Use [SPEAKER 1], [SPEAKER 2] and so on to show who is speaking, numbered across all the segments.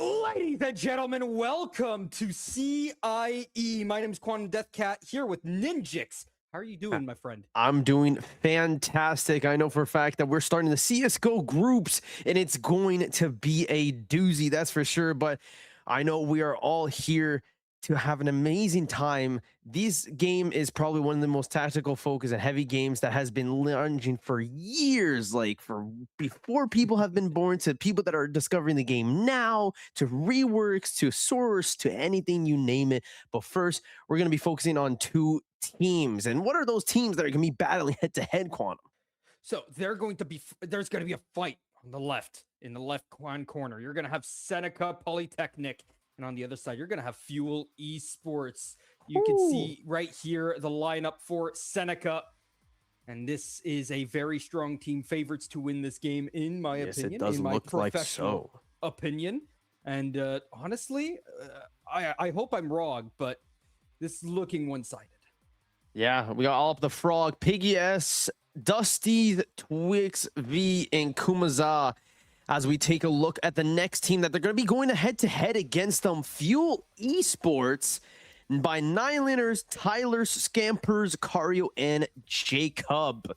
[SPEAKER 1] Ladies and gentlemen, welcome to CIE. My name is Quantum Death Cat here with Ninjix. How are you
[SPEAKER 2] Uh,
[SPEAKER 1] doing, my friend?
[SPEAKER 2] I'm doing fantastic. I know for a fact that we're starting the CSGO groups and it's going to be a doozy, that's for sure. But I know we are all here to have an amazing time. This game is probably one of the most tactical focused and heavy games that has been launching for years, like for before people have been born, to people that are discovering the game now, to reworks, to source, to anything you name it. But first, we're going to be focusing on two teams. And what are those teams that are going to be battling head to head, Quantum?
[SPEAKER 1] So there's going to be a fight on the left, in the left corner. You're going to have Seneca Polytechnic, and on the other side, you're going to have Fuel Esports. You can
[SPEAKER 2] Ooh.
[SPEAKER 1] see right here the lineup for Seneca. And this is a very strong team, favorites to win this game, in my
[SPEAKER 2] Yes, it
[SPEAKER 1] opinion,
[SPEAKER 2] does
[SPEAKER 1] in my
[SPEAKER 2] look like
[SPEAKER 1] professional
[SPEAKER 2] so.
[SPEAKER 1] opinion. And honestly, I hope I'm wrong, but this is looking one-sided.
[SPEAKER 2] Yeah, we got all up the frog, Piggy S, Dusty, Twix V, and Kumaza. As we take a look at the next team that they're going to be going head to head against them, Fuel Esports, by nine laners, Tyler, Scampers, Cario, and Jacob.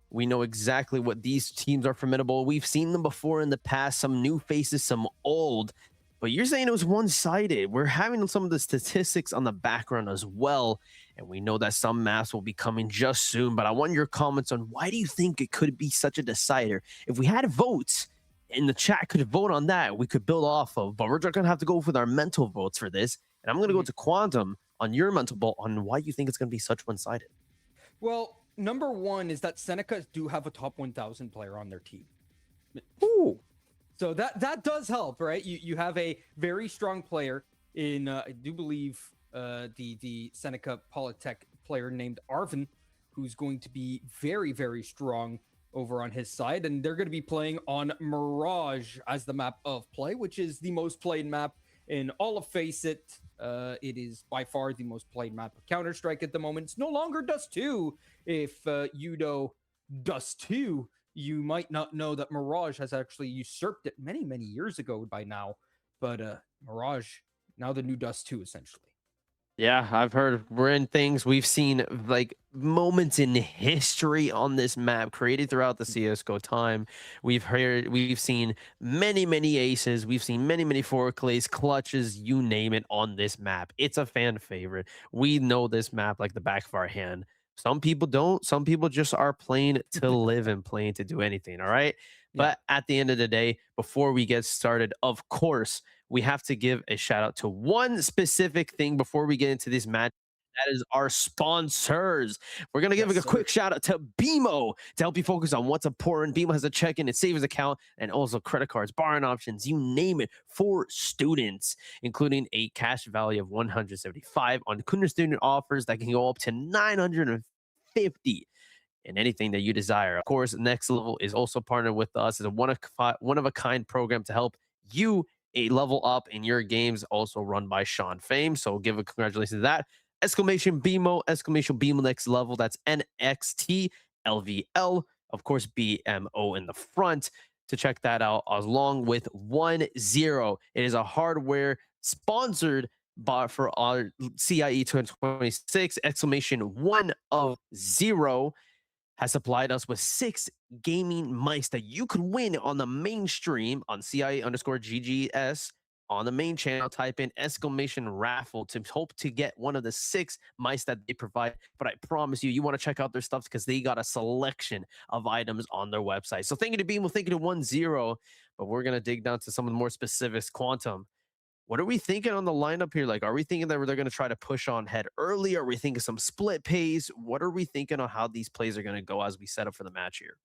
[SPEAKER 2] We know exactly what these teams are formidable. We've seen them before in the past, some new faces, some old. But you're saying it was one-sided. We're having some of the statistics on the background as well. And we know that some maps will be coming just soon. But I want your comments on why do you think it could be such a decider? If we had votes in the chat, could vote on that, we could build off of. But we're just going to have to go with our mental votes for this. And I'm going to go
[SPEAKER 1] Mhm.
[SPEAKER 2] to Quantum on your mental vote on why you think it's going to be such one-sided.
[SPEAKER 1] Well, number one is that Seneca do have a top 1,000 player on their team.
[SPEAKER 2] Ooh.
[SPEAKER 1] So that does help, right? You have a very strong player in I do believe the Seneca Polytech player named Arvin, who's going to be very strong over on his side, and they're going to be playing on Mirage as the map of play, which is the most played map in all of Face It. It is by far the most played map of Counter Strike at the moment. It's no longer Dust 2. If you know Dust 2, you might not know that Mirage has actually usurped it many years ago by now. But Mirage, now the new Dust 2, essentially.
[SPEAKER 2] Yeah, I've heard we're in things. We've seen like moments in history on this map created throughout the CS:GO time. We've seen many aces. We've seen many foreclays, clutches, you name it on this map. It's a fan favorite. We know this map like the back of our hand. Some people don't. Some people just are playing to live and playing to do anything. All right.
[SPEAKER 1] Yeah.
[SPEAKER 2] But at the end of the day, before we get started, of course, we have to give a shout out to one specific thing before we get into this match. That is our sponsors. We're going to give
[SPEAKER 1] Yes,
[SPEAKER 2] a
[SPEAKER 1] sir.
[SPEAKER 2] quick shout out to BMO to help you focus on what's important. BMO has a check-in and savings account and also credit cards, borrowing options, you name it, for students, including a cash value of 175 on current student offers that can go up to 950 and anything that you desire. Of course, Next Level is also partnered with us as a one of a kind program to help you a level up in your games, also run by Sean Fame. So give a congratulations to that. Exclamation BMO Next Level. That's NXTLVL. Of course, BMO in the front to check that out, along with 10. It is a hardware sponsored by for our CIE 2026. Exclamation 10 has supplied us with 6 gaming mice that you could win on the mainstream on CIA underscore GGS on the main channel. Type in exclamation raffle to hope to get one of the 6 mice that they provide. But I promise you, you want to check out their stuff because they got a selection of items on their website. So thank you to Beam, thank you to 10, but we're going to dig down to some of the more specifics. Quantum, what are we thinking on the lineup here? Like, are we thinking that they're going to try to push on head early? Are we thinking some split pace? What are we thinking on how these plays are going to go as we set up for the match here?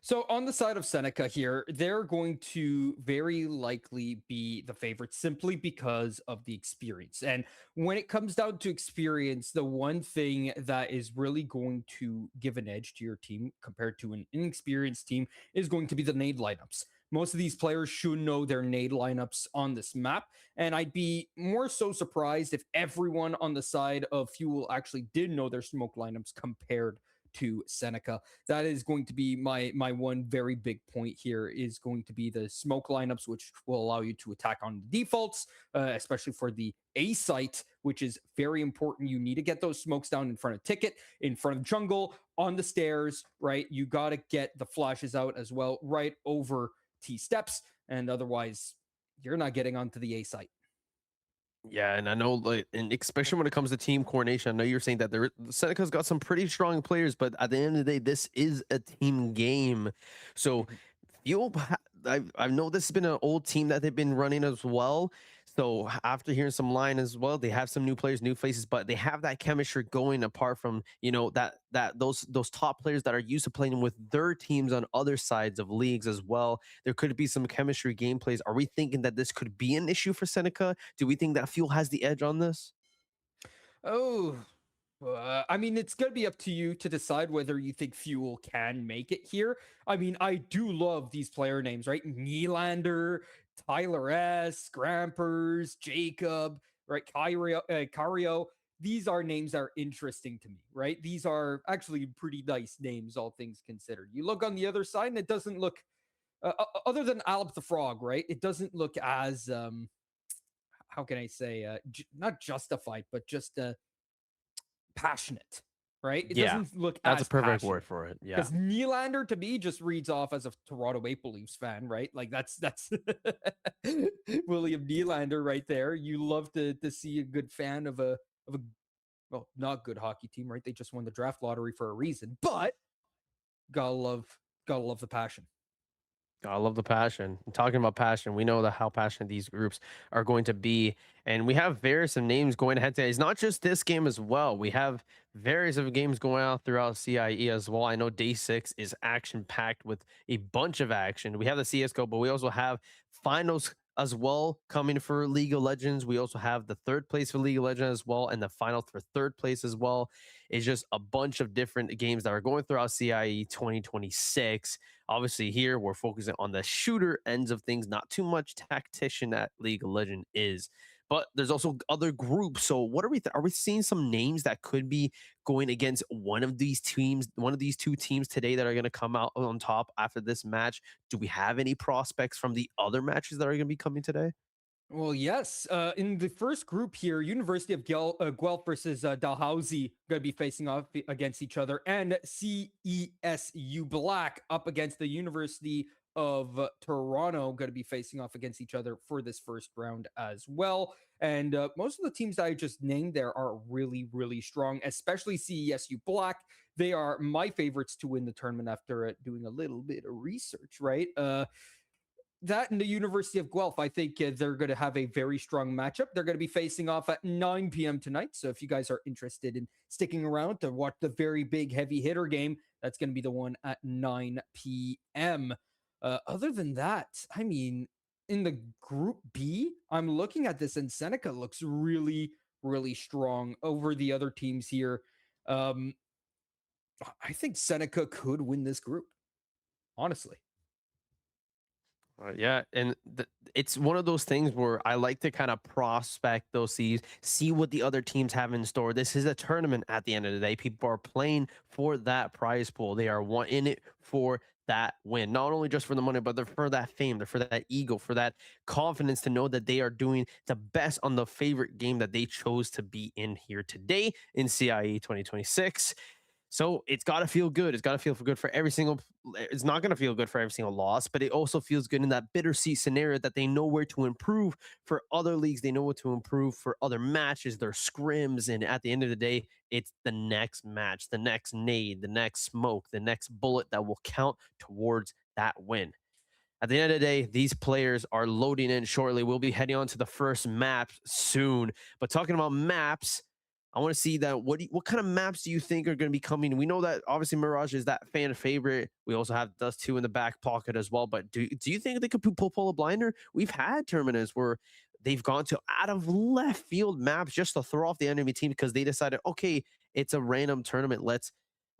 [SPEAKER 1] So on the side of Seneca here, they're going to very likely be the favorite simply because of the experience. And when it comes down to experience, the one thing that is really going to give an edge to your team compared to an inexperienced team is going to be the nade lineups. Most of these players should know their nade lineups on this map. And I'd be more so surprised if everyone on the side of Fuel actually did know their smoke lineups compared to Seneca. That is going to be my one very big point here is going to be the smoke lineups, which will allow you to attack on the defaults, especially for the A site, which is very important. You need to get those smokes down in front of Ticket, in front of Jungle, on the stairs, right? You got to get the flashes out as well, right over T steps, and otherwise you're not getting onto the A site.
[SPEAKER 2] Yeah, and I know, like, and especially when it comes to team coordination, I know you're saying that Seneca's got some pretty strong players, but at the end of the day, this is a team game. So
[SPEAKER 1] Mhm.
[SPEAKER 2] I know this has been an old team that they've been running as well. So after hearing some line as well, they have some new players, new faces, but they have that chemistry going. Apart from those top players that are used to playing with their teams on other sides of leagues as well. There could be some chemistry gameplays. Are we thinking that this could be an issue for Seneca? Do we think that Fuel has the edge on this?
[SPEAKER 1] Oh, I mean, it's going to be up to you to decide whether you think Fuel can make it here. I mean, I do love these player names, right? Nylander, Tyler S, Grampers, Jacob, right? Cario. These are names that are interesting to me, right? These are actually pretty nice names, all things considered. You look on the other side, and it doesn't look, other than Alp the Frog, right? It doesn't look as, how can I say, not justified, but just passionate, right? It
[SPEAKER 2] Yeah,
[SPEAKER 1] doesn't look
[SPEAKER 2] that's a
[SPEAKER 1] as
[SPEAKER 2] perfect word
[SPEAKER 1] passionate
[SPEAKER 2] for it. Yeah.
[SPEAKER 1] because Nylander to me just reads off as a Toronto Maple Leafs fan, right? Like that's William Nylander right there. You love to see a good fan of a well, not good hockey team, right? They just won the draft lottery for a reason, but gotta love gotta love the passion.
[SPEAKER 2] I love the passion. And talking about passion, we know that how passionate these groups are going to be, and we have various of names going head to head. It's not just this game as well. We have various of games going out throughout CIE as well. I know day 6 is action packed with a bunch of action. We have the CS:GO, but we also have finals as well coming for League of Legends. We also have the third place for League of Legends as well, and the final for third place as well. It's just a bunch of different games that are going throughout CIE 2026. Obviously, here we're focusing on the shooter ends of things, not too much tactician that League of Legends is. But there's also other groups. So, what are are we seeing some names that could be going against one of these teams, one of these two teams today that are going to come out on top after this match? Do we have any prospects from the other matches that are going to be coming today?
[SPEAKER 1] Well, yes. In the first group here, University of Guelph versus Dalhousie going to be facing off against each other, and CESU Black up against the University of Toronto going to be facing off against each other for this first round as well. And most of the teams that I just named there are really, really strong, especially CESU Black. They are my favorites to win the tournament after doing a little bit of research, right? That and the University of Guelph, I think they're going to have a very strong matchup. They're going to be facing off at 9 p.m. tonight. So if you guys are interested in sticking around to watch the very big heavy hitter game, that's going to be the one at 9 p.m. Other than that, I mean, in the Group B, I'm looking at this and Seneca looks really, really strong over the other teams here. Um, I think Seneca could win this group, honestly.
[SPEAKER 2] Yeah, and it's one of those things where I like to kind of prospect those seeds, see what the other teams have in store. This is a tournament at the end of the day. People are playing for that prize pool. They are in it for that win, not only just for the money, but they're for that fame, they're for that ego, for that confidence to know that they are doing the best on the favorite game that they chose to be in here today in CIE 2026. So it's got to feel good. It's got to feel good for every single. It's not going to feel good for every single loss, but it also feels good in that bittersweet scenario that they know where to improve for other leagues. They know what to improve for other matches, their scrims, and at the end of the day, it's the next match, the next nade, the next smoke, the next bullet that will count towards that win. At the end of the day, these players are loading in shortly. We'll be heading on to the first map soon. But talking about maps, I want to see that what kind of maps do you think are going to be coming? We know that obviously Mirage is that fan favorite. We also have Dust 2 in the back pocket as well. But do you think they could pull a blinder? We've had tournaments where they've gone to out of left field maps just to throw off the enemy team because they decided, okay, it's a random tournament. Let's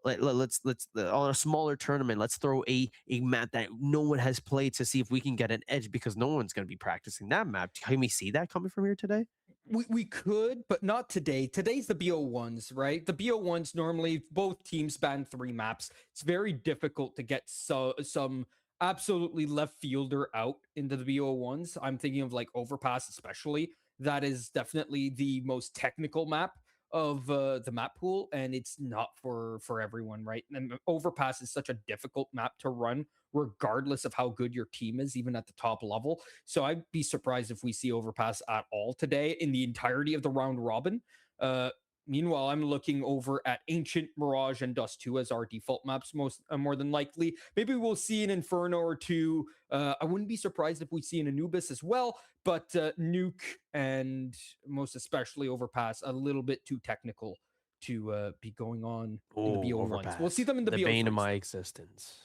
[SPEAKER 2] on a smaller tournament, let's throw a map that no one has played to see if we can get an edge because no one's going to be practicing that map. Can we see that coming from here today?
[SPEAKER 1] We could, but not today. Today's the BO1s, right? The BO1s normally both teams ban 3 maps. It's very difficult to get some absolutely left fielder out into the BO1s. I'm thinking of like Overpass, especially. That is definitely the most technical map of the map pool, and it's not for everyone, right? And Overpass is such a difficult map to run, regardless of how good your team is, even at the top level. So I'd be surprised if we see Overpass at all today in the entirety of the round robin. Uh, Meanwhile, I'm looking over at Ancient, Mirage, and Dust 2 as our default maps, most more than likely. Maybe we'll see an Inferno or two. I wouldn't be surprised if we see an Anubis as well, but Nuke and most especially Overpass, a little bit too technical to be going on in the
[SPEAKER 2] Oh,
[SPEAKER 1] BO1s. We'll see
[SPEAKER 2] overpass.
[SPEAKER 1] them in the
[SPEAKER 2] The bane of
[SPEAKER 1] BO3s,
[SPEAKER 2] my
[SPEAKER 1] though.
[SPEAKER 2] existence.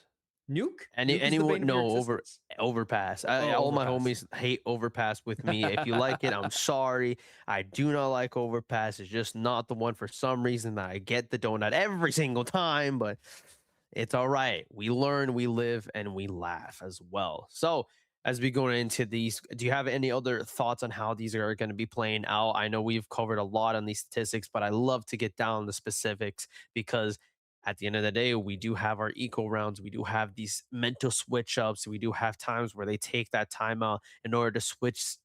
[SPEAKER 1] Nuke?
[SPEAKER 2] Any
[SPEAKER 1] Nuke is the
[SPEAKER 2] anyone
[SPEAKER 1] bane of your
[SPEAKER 2] no over
[SPEAKER 1] existence?
[SPEAKER 2] overpass.
[SPEAKER 1] Oh,
[SPEAKER 2] All my
[SPEAKER 1] Overpass.
[SPEAKER 2] homies hate overpass with me. If you like it, I'm sorry. I do not like overpass. It's just not the one for some reason that I get the donut every single time, but it's all right. We learn, we live, and we laugh as well. So as we go into these, do you have any other thoughts on how these are going to be playing out? I know we've covered a lot on these statistics, but I love to get down the specifics because at the end of the day, we do have our eco rounds. We do have these mental switch ups. We do have times where they take that time out in order to switch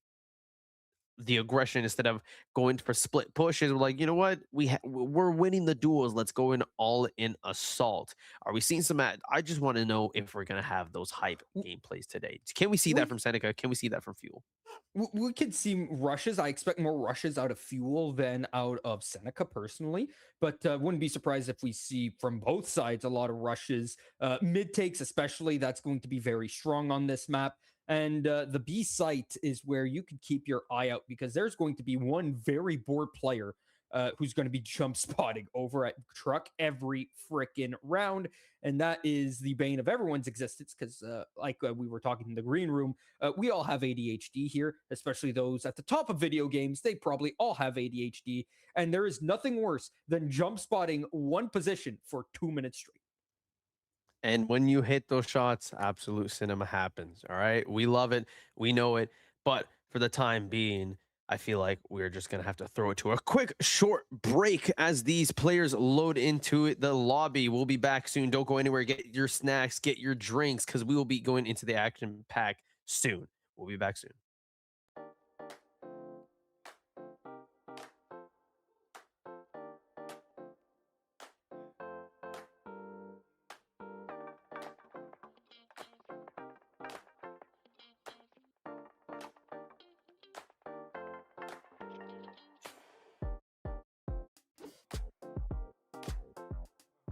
[SPEAKER 2] the aggression instead of going for split pushes. We're like, you know what? We're winning the duels. Let's go in all in assault. Are we seeing some? I just want to know if we're gonna have those hype gameplays today. Can we see that
[SPEAKER 1] we
[SPEAKER 2] from Seneca? Can we see that from Fuel?
[SPEAKER 1] we could see rushes. I expect more rushes out of Fuel than out of Seneca personally, but wouldn't be surprised if we see from both sides a lot of rushes. Mid takes, especially, that's going to be very strong on this map. And the B site is where you could keep your eye out because there's going to be one very bored player who's going to be jump spotting over at Truck every freaking round. And that is the bane of everyone's existence because, we were talking in the green room, we all have ADHD here, especially those at the top of video games. They probably all have ADHD. And there is nothing worse than jump spotting one position for 2 minutes straight.
[SPEAKER 2] And when you hit those shots, absolute cinema happens. All right. We love it. We know it. But for the time being, I feel like we're just going to have to throw it to a quick short break as these players load into it. The lobby. We'll be back soon. Don't go anywhere. Get your snacks, get your drinks, because we will be going into the action pack soon. We'll be back soon.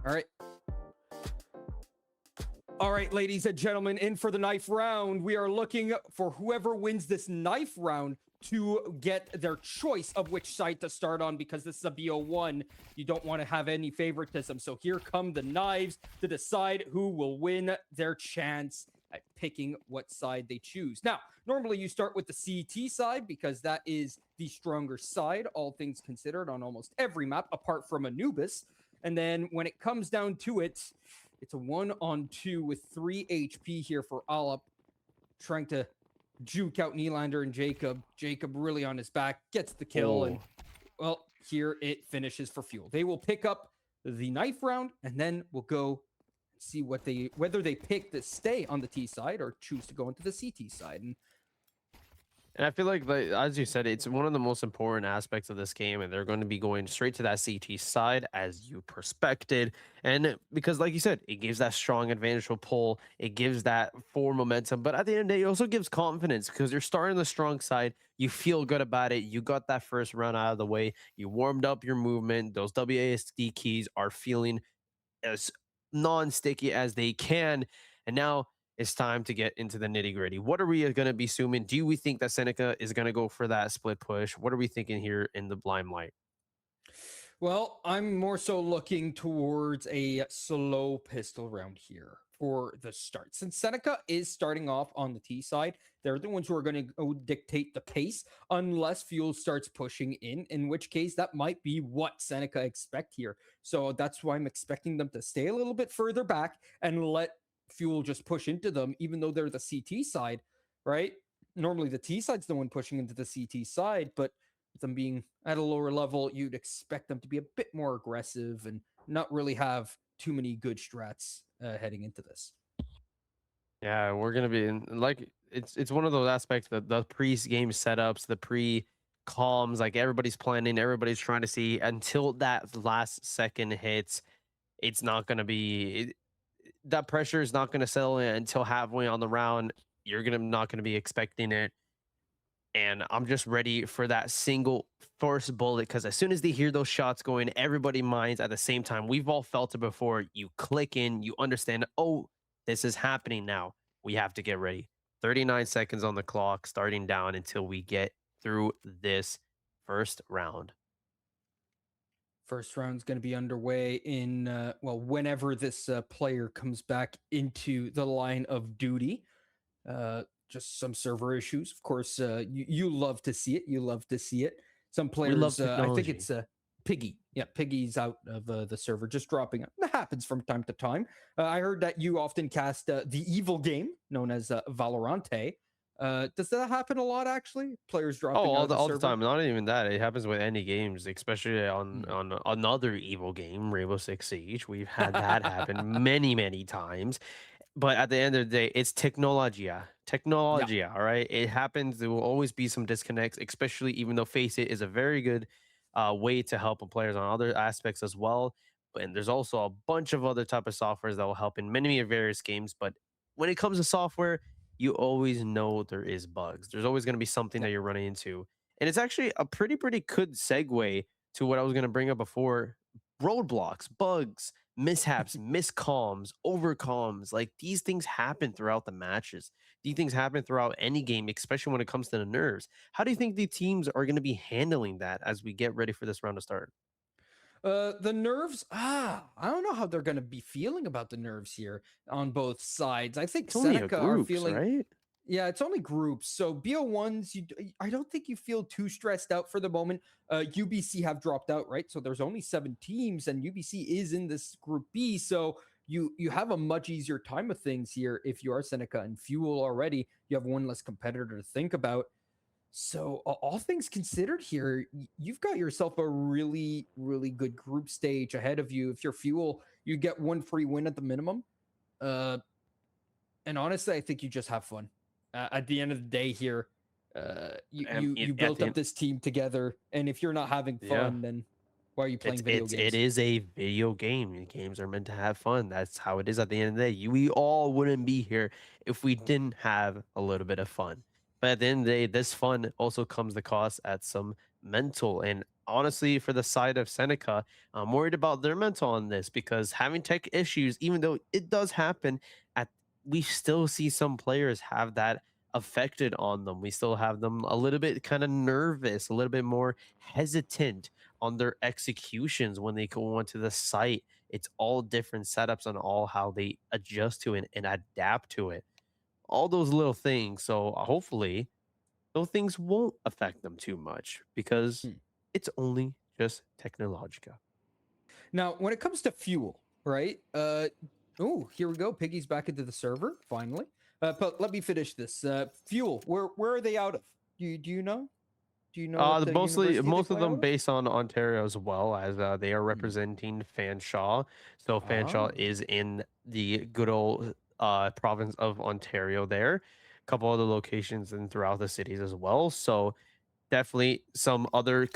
[SPEAKER 1] All right. All right, ladies and gentlemen, in for the knife round. We are looking for whoever wins this knife round to get their choice of which side to start on because this is a BO1. You don't want to have any favoritism. So here come the knives to decide who will win their chance at picking what side they choose. Now, normally you start with the CT side because that is the stronger side, all things considered, on almost every map, apart from Anubis. And then when it comes down to it, it's a 1-on-2 with 3 HP here for Alep, trying to juke out Nylander and Jacob. Jacob really on his back, gets the kill, and well, here it finishes for Fuel. They will pick up the knife round, and then we'll go see whether they pick to stay on the T side or choose to go into the CT side.
[SPEAKER 2] And I feel like, as you said, it's one of the most important aspects of this game, and they're going to be going straight to that CT side as you prospected. And because, like you said, it gives that strong advantage to pull, it gives that forward momentum, but at the end of the day, it also gives confidence because you're starting the strong side. You feel good about it. You got that first run out of the way. You warmed up your movement. Those WASD keys are feeling as non-sticky as they can. And now it's time to get into the nitty-gritty. What are we going to be assuming? Do we think that Seneca is going to go for that split push? What are we thinking here in the limelight?
[SPEAKER 1] Well, I'm more so looking towards a slow pistol round here for the start. Since Seneca is starting off on the T side, they're the ones who are going to dictate the pace unless Fuel starts pushing in which case that might be what Seneca expect here. So that's why I'm expecting them to stay a little bit further back and let Fuel just push into them, even though they're the CT side, right? Normally the T side's the one pushing into the CT side, but them being at a lower level, you'd expect them to be a bit more aggressive and not really have too many good strats heading into this.
[SPEAKER 2] Yeah, we're gonna be in like it's one of those aspects that the pre-game setups, the pre-comms, like everybody's planning, everybody's trying to see until that last second hits. It's not gonna be that pressure is not gonna settle in until halfway on the round. You're gonna not gonna be expecting it. And I'm just ready for that single first bullet because as soon as they hear those shots going, everybody minds at the same time. We've all felt it before. You click in, you understand, oh, this is happening now. We have to get ready. 39 seconds on the clock, starting down until we get through this first round.
[SPEAKER 1] First round's going to be underway in, well, whenever this player comes back into the line of duty. Just some server issues. Of course, you love to see it. You love to see it. Some
[SPEAKER 2] We love
[SPEAKER 1] players, I think
[SPEAKER 2] technology.
[SPEAKER 1] it's Piggy. Yeah, Piggy's out of the server, just dropping out. That happens from time to time. I heard that you often cast the evil game known as Valorante. Does that happen a lot, actually? Players
[SPEAKER 2] Oh,
[SPEAKER 1] dropping out of the
[SPEAKER 2] all the
[SPEAKER 1] server?
[SPEAKER 2] time. Not even that. It happens with any games, especially
[SPEAKER 1] Hmm.
[SPEAKER 2] on another evil game, Rainbow Six Siege. We've had that happen many times. But at the end of the day, it's technologia.
[SPEAKER 1] Yeah.
[SPEAKER 2] Technologia, all right? It happens. There will always be some disconnects, especially even though Face It is a very good way to help players on other aspects as well. And there's also a bunch of other type of softwares that will help in many various games. But when it comes to software, you always know there is bugs. There's always going to be something
[SPEAKER 1] Yeah.
[SPEAKER 2] that you're running into. And it's actually a pretty good segue to what I was going to bring up before roadblocks, bugs, mishaps, miscomms, overcomms. Like these things happen throughout the matches. These things happen throughout any game, especially when it comes to the nerves. How do you think the teams are going to be handling that as we get ready for this round to start?
[SPEAKER 1] The nerves, I don't know how they're going to be feeling about the nerves here on both sides. I think
[SPEAKER 2] It's only a
[SPEAKER 1] Seneca are
[SPEAKER 2] groups,
[SPEAKER 1] feeling,
[SPEAKER 2] right?
[SPEAKER 1] yeah, it's only groups. So BO1s, I don't think you feel too stressed out for the moment. UBC have dropped out, right? So there's only 7 teams, and UBC is in this group B. So you have a much easier time of things here if you are Seneca and Fuel already. You have one less competitor to think about. So, all things considered here, you've got yourself a really good group stage ahead of you. If you're Fuel, you get one free win at the minimum. Uh, and honestly, I think you just have fun. At the end of the day, here, you
[SPEAKER 2] At
[SPEAKER 1] built
[SPEAKER 2] the
[SPEAKER 1] up
[SPEAKER 2] end,
[SPEAKER 1] this team together, and if you're not having
[SPEAKER 2] yeah.
[SPEAKER 1] fun, then why are you playing video
[SPEAKER 2] It
[SPEAKER 1] games?
[SPEAKER 2] is a video game, and games are meant to have fun. That's how it is at the end of the day. We all wouldn't be here if we didn't have a little bit of fun. But at the end of the day, this fun also comes the cost at some mental. And honestly, for the side of Seneca, I'm worried about their mental on this because having tech issues, even though it does happen, at we still see some players have that affected on them. We still have them a little bit kind of nervous, a little bit more hesitant on their executions when they go onto the site. It's all different setups on all how they adjust to it and adapt to it. All those little things. So hopefully those things won't affect them too much because
[SPEAKER 1] Hmm.
[SPEAKER 2] it's only just Technologica.
[SPEAKER 1] Now, when it comes to Fuel, right? Oh, here we go. Piggy's back into the server finally. But let me finish this. Fuel, where are they out of? Do you know? Do you know what university they
[SPEAKER 2] Most of
[SPEAKER 1] play
[SPEAKER 2] them
[SPEAKER 1] out of?
[SPEAKER 2] based on Ontario as well as they are
[SPEAKER 1] Hmm.
[SPEAKER 2] representing Fanshawe. So Fanshawe
[SPEAKER 1] Ah.
[SPEAKER 2] is in the good old province of Ontario there. A couple other locations and throughout the cities as well. So definitely some other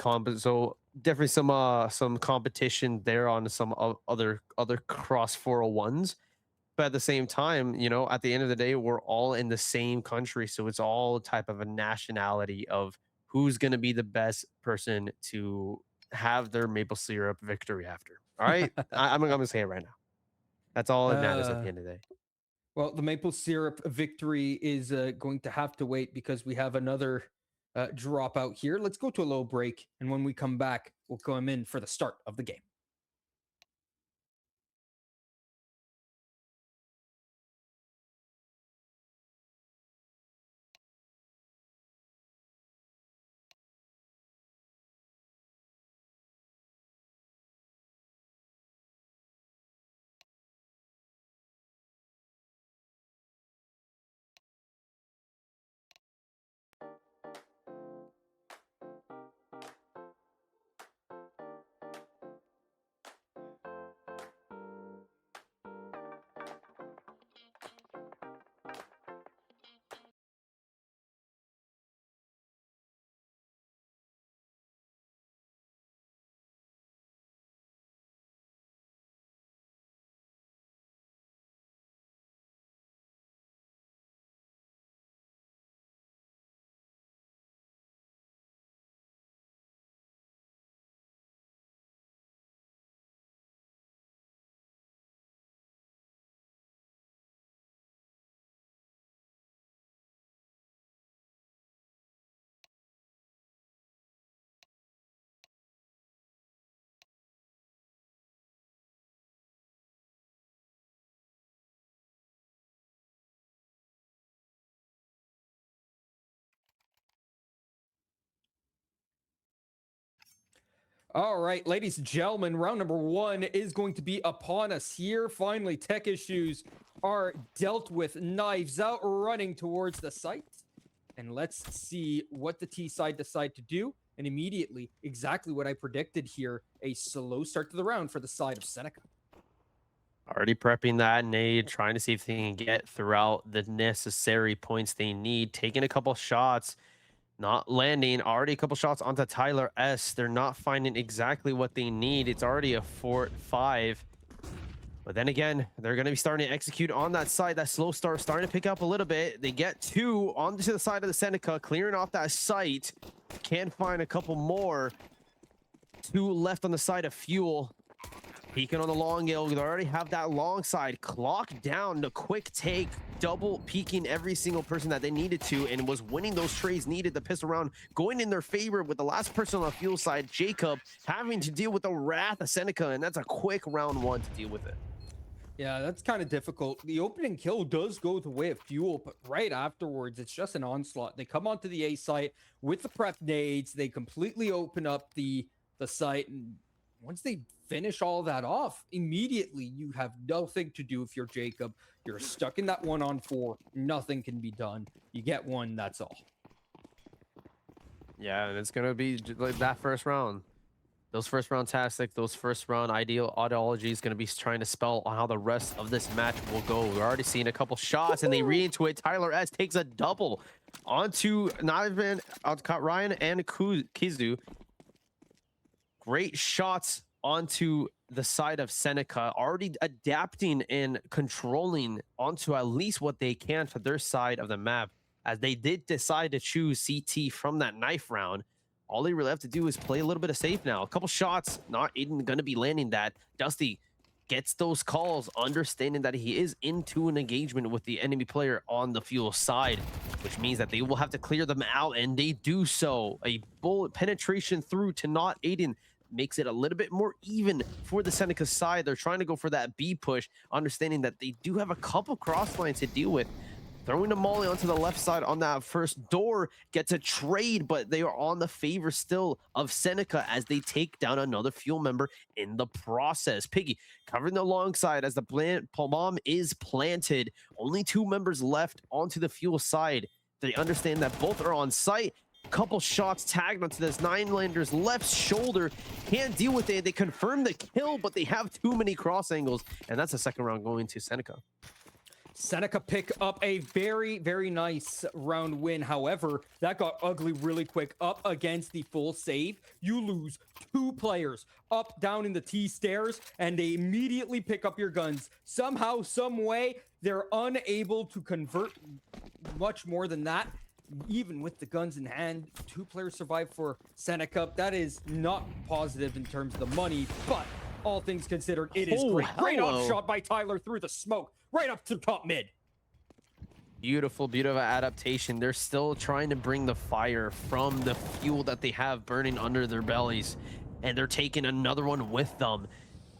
[SPEAKER 2] definitely some competition there on some other cross 401s. But at the same time, you know, at the end of the day, we're all in the same country, so it's all type of a nationality of who's going to be the best person to have their maple syrup victory after. All right, I'm gonna say it right now. That's all that matters at
[SPEAKER 1] uh,
[SPEAKER 2] the end of the day.
[SPEAKER 1] well, the maple syrup victory is going to have to wait because we have another dropout here. Let's go to a low break, and when we come back, we'll come in for the start of the game. All right, ladies and gentlemen, round number one is going to be upon us here. Finally, tech issues are dealt with. Knives out, running towards the site. And let's see what the T side decide to do. And immediately, exactly what I predicted here, a slow start to the round for the side of Seneca.
[SPEAKER 2] Already prepping that nade, trying to see if they can get throughout the necessary points they need. Taking a couple shots, not landing. Already a couple shots onto Tyler S. They're not finding exactly what they need. It's already a 4-5. But then again, they're going to be starting to execute on that side. That slow start starting to pick up a little bit. They get two onto the side of the Seneca, clearing off that site. Can find a couple more. Two left on the side of Fuel. Peeking on the long hill. They already have that long side. Clock down. The quick take. Double peeking every single person that they needed to, and was winning those trades needed to piss around, going in their favor with the last person on the Fuel side, Jacob, having to deal with the wrath of Seneca, and that's a quick round one to deal with it.
[SPEAKER 1] Yeah, that's kind of difficult. The opening kill does go the way of Fuel, but right afterwards, it's just an onslaught. They come onto the A site with the prep nades. They completely open up the site, and once they finish all that off, immediately you have nothing to do if you're Jacob. You're stuck in that 1-on-4. Nothing can be done. You get one, that's all.
[SPEAKER 2] Yeah, and it's going to be like that first round. Those first round tactics, those first round ideology is going to be trying to spell on how the rest of this match will go. We're already seeing a couple shots, and they read into it. Tyler S takes a double onto not even Ryan and Kizu. Great shots onto the side of Seneca, already adapting and controlling onto at least what they can for their side of the map, as they did decide to choose CT from that knife round. All they really have to do is play a little bit of safe now. A couple shots, not even going to be landing that. Dusty gets those calls, understanding that he is into an engagement with the enemy player on the Fuel side, which means that they will have to clear them out, and they do so. A bullet penetration through to not Aiden makes it a little bit more even for the Seneca side. They're trying to go for that B push, understanding that they do have a couple cross lines to deal with. Throwing a molly onto the left side on that first door gets a trade, but they are on the favor still of Seneca as they take down another Fuel member in the process. Piggy covering the long side as the bomb is planted. Only two members left onto the Fuel side. They understand that both are on site. Couple shots tagged onto this 9-lander's left shoulder. Can't deal with it. They confirm the kill, but they have too many cross angles, and that's the second round going to Seneca.
[SPEAKER 1] Seneca pick up a very, very nice round win. However, that got ugly really quick. Up against the full save, you lose two players up, down in the T stairs, and they immediately pick up your guns. Somehow, some way, they're unable to convert much more than that. Even with the guns in hand, two players survive for Seneca. That is not positive in terms of the money, but all things considered, it is great. Great shot by Tyler through the smoke, right up to top mid.
[SPEAKER 2] Beautiful, beautiful adaptation. They're still trying to bring the fire from the fuel that they have burning under their bellies, and they're taking another one with them.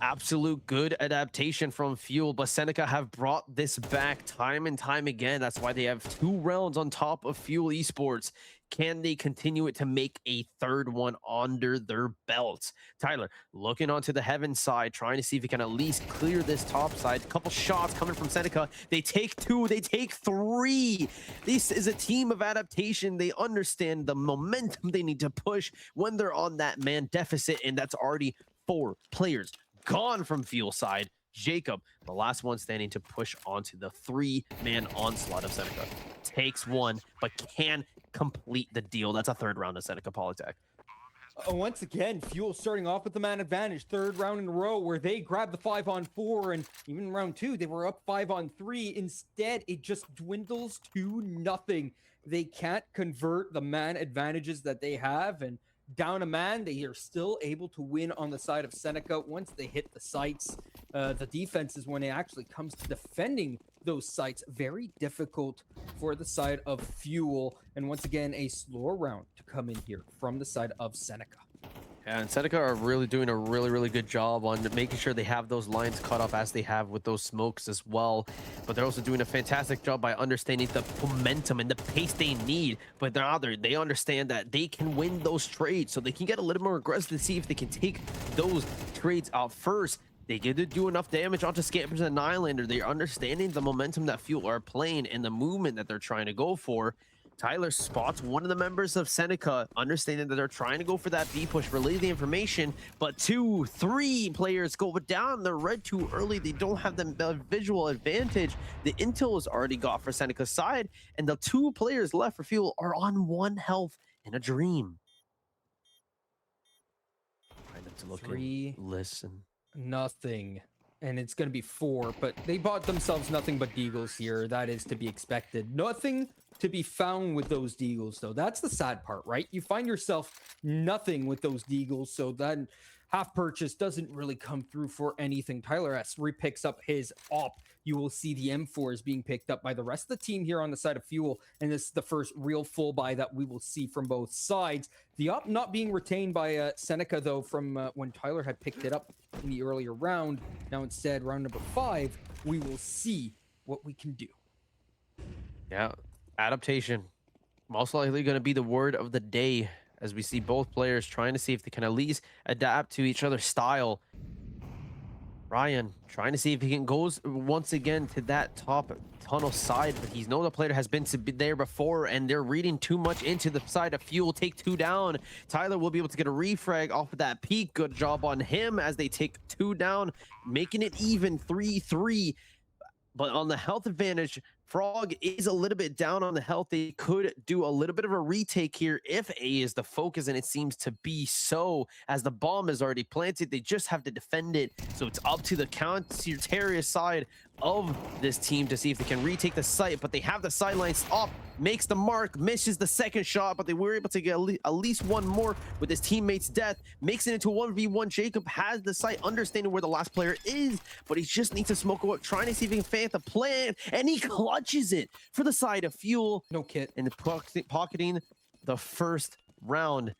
[SPEAKER 2] Absolute good adaptation from Fuel, but Seneca have brought this back time and time again. That's why they have 2 rounds on top of Fuel Esports. Can they continue it to make a third one under their belts? Tyler looking onto the heaven side, trying to see if he can at least clear this top side. A couple shots coming from Seneca. They take 2, they take 3. This is a team of adaptation. They understand the momentum they need to push when they're on that man deficit, and that's already 4 players gone from Fuel side. Jacob, the last one standing to push onto the 3-man onslaught of Seneca. Takes 1, but can complete the deal. That's a third round of Seneca Polytech.
[SPEAKER 1] Once again, Fuel starting off with the man advantage. Third round in a row where they grabbed the 5-on-4, and even round 2, they were up 5-on-3. Instead, it just dwindles to nothing. They can't convert the man advantages that they have, and down a man, they are still able to win on the side of Seneca once they hit the sites. The defense is when it actually comes to defending those sites, very difficult for the side of Fuel. And once again, a slower round to come in here from the side of Seneca.
[SPEAKER 2] Yeah, and Seneca are really doing a really good job on making sure they have those lines cut off as they have with those smokes as well. But they're also doing a fantastic job by understanding the momentum and the pace they need. But they understand that they can win those trades, so they can get a little more aggressive to see if they can take those trades out first. They get to do enough damage onto Scampers and Nylander. They're understanding the momentum that Fuel are playing and the movement that they're trying to go for. Tyler spots one of the members of Seneca, understanding that they're trying to go for that B push, relay the information, but 2, 3 players go down. They're red too early. They don't have the visual advantage. The intel is already got for Seneca's side, and the 2 players left for Fuel are on 1 health in a dream. Trying to look
[SPEAKER 1] 3,
[SPEAKER 2] and listen.
[SPEAKER 1] nothing. And it's going to be 4, but they bought themselves nothing but deagles here. That is to be expected. Nothing to be found with those deagles, though. That's the sad part, right? You find yourself nothing with those deagles, so that half purchase doesn't really come through for anything. Tyler S repicks up his op. You will see the M4 is being picked up by the rest of the team here on the side of Fuel, and this is the first real full buy that we will see from both sides. The op not being retained by Seneca, though, from when Tyler had picked it up in the earlier round. Now instead, round number 5, we will see what we can do.
[SPEAKER 2] Yeah, adaptation. Most likely going to be the word of the day, as we see both players trying to see if they can at least adapt to each other's style. Ryan trying to see if he can go once again to that top tunnel side, but he's known the player has been there before, and they're reading too much into the side of Fuel. Take 2 down. Tyler will be able to get a refrag off of that peak. Good job on him as they take 2 down, making it even 3-3. But on the health advantage, Frog is a little bit down on the health. They could do a little bit of a retake here if A is the focus, and it seems to be so, as the bomb is already planted. They just have to defend it. So it's up to the counter side of this team to see if they can retake the site, but they have the sidelines off. Makes the mark, misses the second shot, but they were able to get at least 1 more with his teammate's death. Makes it into 1v1. Jacob has the site, understanding where the last player is, but he just needs to smoke out, trying to see if he can fan the plan, and he clutches it for the side of Fuel.
[SPEAKER 1] No kit.
[SPEAKER 2] And pocketing the first round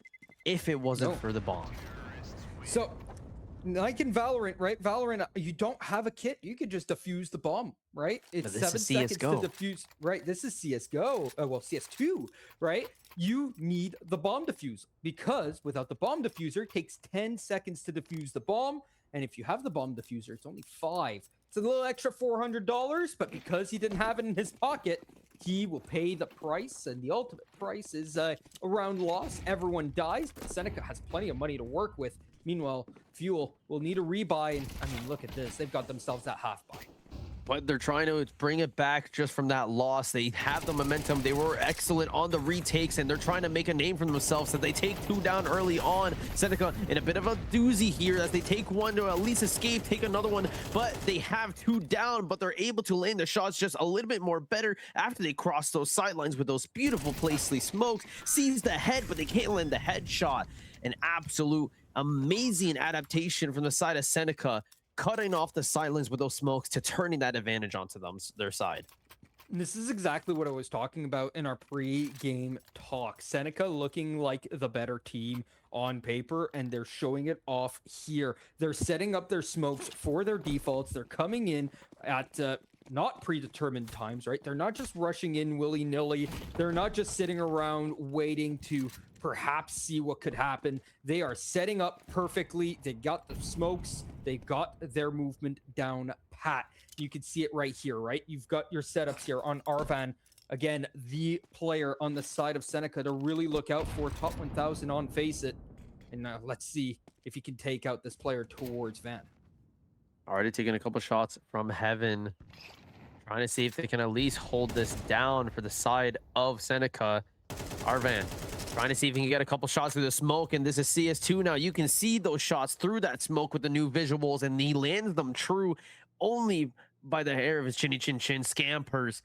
[SPEAKER 2] if it wasn't for the bomb.
[SPEAKER 1] So, like in Valorant, right? Valorant, you don't have a kit. You could just defuse the bomb, right? It's 7 seconds to defuse. Right, this is CSGO. Well, CS2, right? You need the bomb defuse, because without the bomb diffuser, it takes 10 seconds to defuse the bomb. And if you have the bomb diffuser, it's only 5. It's a little extra $400, but because he didn't have it in his pocket, he will pay the price, and the ultimate price is a round loss. Everyone dies, but Seneca has plenty of money to work with. Meanwhile, Fuel will need a rebuy, and I mean, look at this. They've got themselves that half buy.
[SPEAKER 2] But they're trying to bring it back just from that loss. They have the momentum. They were excellent on the retakes, and they're trying to make a name for themselves. So they take 2 down early on. Seneca in a bit of a doozy here as they take 1 to at least escape, take another one. But they have 2 down, but they're able to land the shots just a little bit more better after they cross those sidelines with those beautiful placely smokes. Sees the head, but they can't land the headshot. An absolute amazing adaptation from the side of Seneca, cutting off the silence with those smokes to turning that advantage onto their side.
[SPEAKER 1] This is exactly what I was talking about in our pre-game talk. Seneca looking like the better team on paper, and they're showing it off here. They're setting up their smokes for their defaults. They're coming in at not predetermined times, right? They're not just rushing in willy-nilly. They're not just sitting around waiting to perhaps see what could happen. They are setting up perfectly. They got the smokes. They got their movement down pat. You can see it right here, right? You've got your setups here on Arvan. Again, the player on the side of Seneca to really look out for. Top 1000 on Face It. And let's see if he can take out this player towards Van.
[SPEAKER 2] Already taking a couple shots from Heaven. Trying to see if they can at least hold this down for the side of Seneca. Arvan trying to see if he can get a couple shots through the smoke, and this is CS2 now. You can see those shots through that smoke with the new visuals, and he lands them true only by the hair of his chinny chin chin. Scampers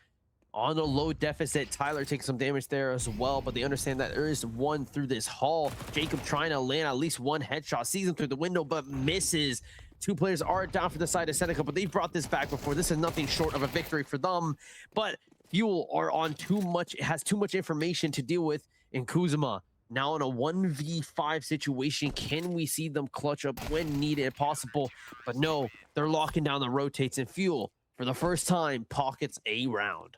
[SPEAKER 2] on a low deficit. Tyler takes some damage there as well, but they understand that there is 1 through this hall. Jacob trying to land at least 1 headshot, sees him through the window, but misses. 2 players are down for the side of Seneca, but they've brought this back before. This is nothing short of a victory for them, but Fuel are on too much, has too much information to deal with in Kuzma. Now in a 1v5 situation, can we see them clutch up when needed and possible? But no, they're locking down the rotates, and Fuel, for the first time, pockets a round.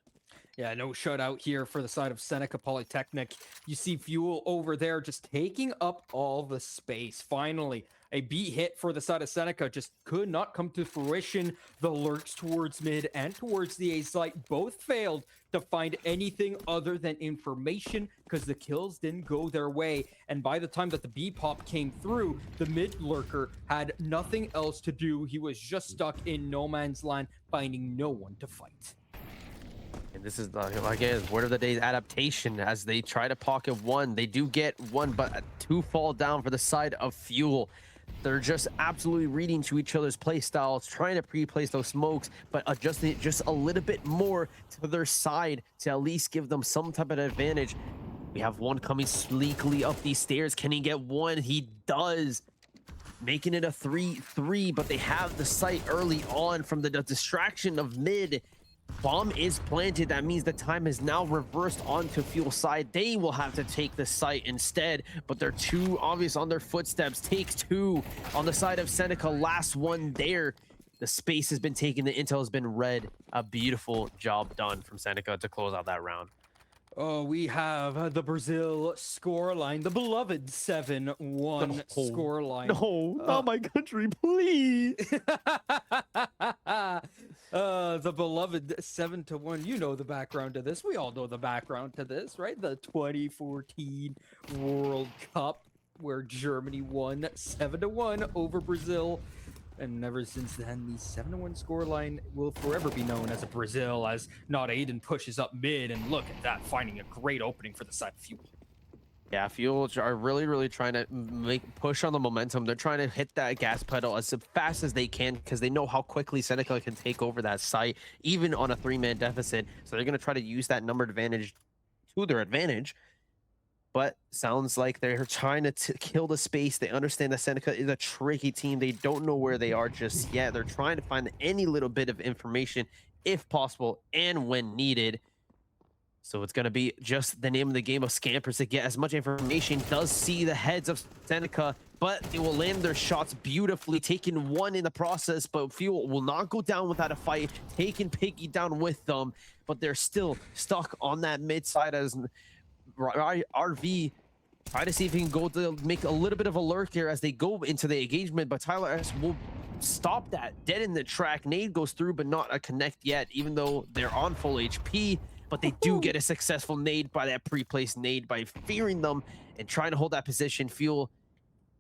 [SPEAKER 1] Yeah, no shutout here for the side of Seneca Polytechnic. You see Fuel over there just taking up all the space. Finally, a B hit for the side of Seneca just could not come to fruition. The lurks towards mid and towards the A site both failed to find anything other than information because the kills didn't go their way. And by the time that the B pop came through, the mid lurker had nothing else to do. He was just stuck in no man's land, finding no one to fight.
[SPEAKER 2] And this is, again, word of the day adaptation as they try to pocket one. They do get one, but two fall down for the side of Fuel. They're just absolutely reading to each other's play styles, trying to pre-place those smokes, but adjusting it just a little bit more to their side to at least give them some type of advantage. We have one coming sleekly up these stairs. Can he get one? He does, making it a 3-3, but they have the site early on from the distraction of mid. Bomb is planted. That means the time is now reversed onto Fuel side. They will have to take the site instead, but they're too obvious on their footsteps. Takes two on the side of Seneca. Last one there. The space has been taken. The intel has been read. A beautiful job done from Seneca to close out that round.
[SPEAKER 1] Oh, we have the Brazil scoreline, the beloved 7-1 scoreline.
[SPEAKER 2] No, not my country, please.
[SPEAKER 1] The beloved 7-1. You know the background to this. We all know the background to this, right? The 2014 World Cup, where Germany won 7-1 over Brazil. And ever since then, the 7-1 scoreline will forever be known as a Brazil, as Not Aiden pushes up mid, and look at that, finding a great opening for the side of Fuel.
[SPEAKER 2] Yeah, Fuel are really trying to push on the momentum. They're trying to hit that gas pedal as fast as they can because they know how quickly Seneca can take over that site, even on a 3-man deficit. So they're going to try to use that number advantage to their advantage. But sounds like they're trying to kill the space. They understand that Seneca is a tricky team. They don't know where they are just yet. They're trying to find any little bit of information, if possible, and when needed. So it's going to be just the name of the game of scampers to get as much information. Does see the heads of Seneca, but they will land their shots beautifully, taking one in the process. But Fuel will not go down without a fight, taking Piggy down with them. But they're still stuck on that mid side as RV try to see if he can go to make a little bit of a lurk here as they go into the engagement, but Tyler S will stop that dead in the track. Nade goes through, but not a connect yet, even though they're on full HP. But they do get a successful nade by that pre-placed nade by fearing them and trying to hold that position. Fuel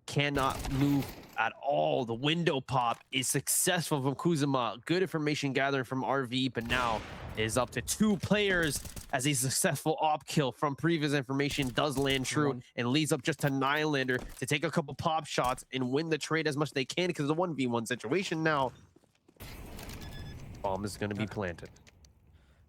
[SPEAKER 2] cannot move at all. The window pop is successful from Kuzuma. Good information gathering from RV, but now is up to 2 players as a successful op kill from previous information does land true and leads up just to Nylander to take a couple pop shots and win the trade as much as they can because it's a 1v1 situation now. Bomb is going to be planted.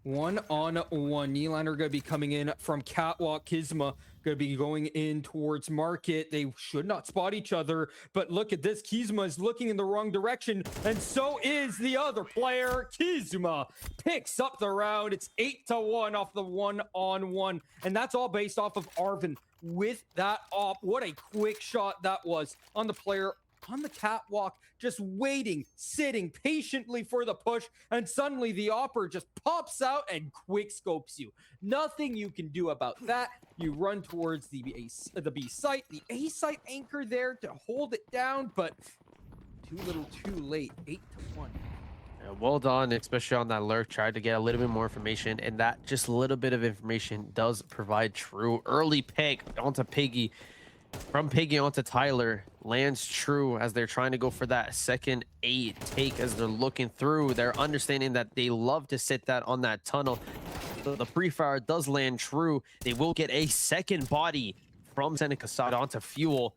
[SPEAKER 1] 1-on-1. Nylander going to be coming in from Catwalk. Kizma going to be going in towards Market. They should not spot each other, but look at this. Kizma is looking in the wrong direction, and so is the other player. Kizma picks up the round. It's 8-1 off the 1-on-1, and that's all based off of Arvin with that op. What a quick shot that was on the player on the catwalk, just waiting, sitting patiently for the push, and suddenly the opper just pops out and quick scopes you. Nothing you can do about that. You run towards the B site, the A site anchor there to hold it down, but too little too late. 8-1.
[SPEAKER 2] Yeah, well done, especially on that lurk. Tried to get a little bit more information, and that just a little bit of information does provide true. Early pick onto Piggy. From Piggy onto Tyler, lands true as they're trying to go for that second 8 take as they're looking through. They're understanding that they love to sit that on that tunnel. So the pre-fire does land true. They will get a second body from Seneca side onto Fuel.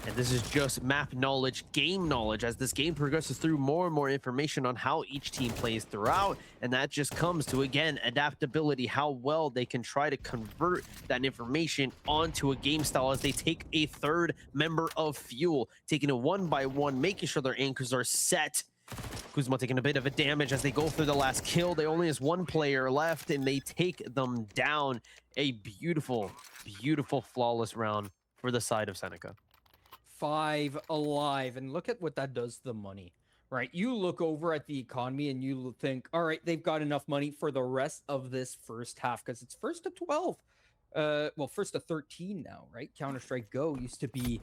[SPEAKER 2] And this is just map knowledge, game knowledge, as this game progresses through more and more information on how each team plays throughout. And that just comes to, again, adaptability, how well they can try to convert that information onto a game style as they take a third member of Fuel, taking it one by one, making sure their anchors are set. Kuzma taking a bit of a damage as they go through the last kill. They only has one player left, and they take them down. A beautiful, beautiful, flawless round for the side of Seneca.
[SPEAKER 1] 5 alive, and look at what that does to the money, right? You look over at the economy and you think, all right, they've got enough money for the rest of this first half because it's first to 12. Well, first to 13 now, right? Counter-Strike Go used to be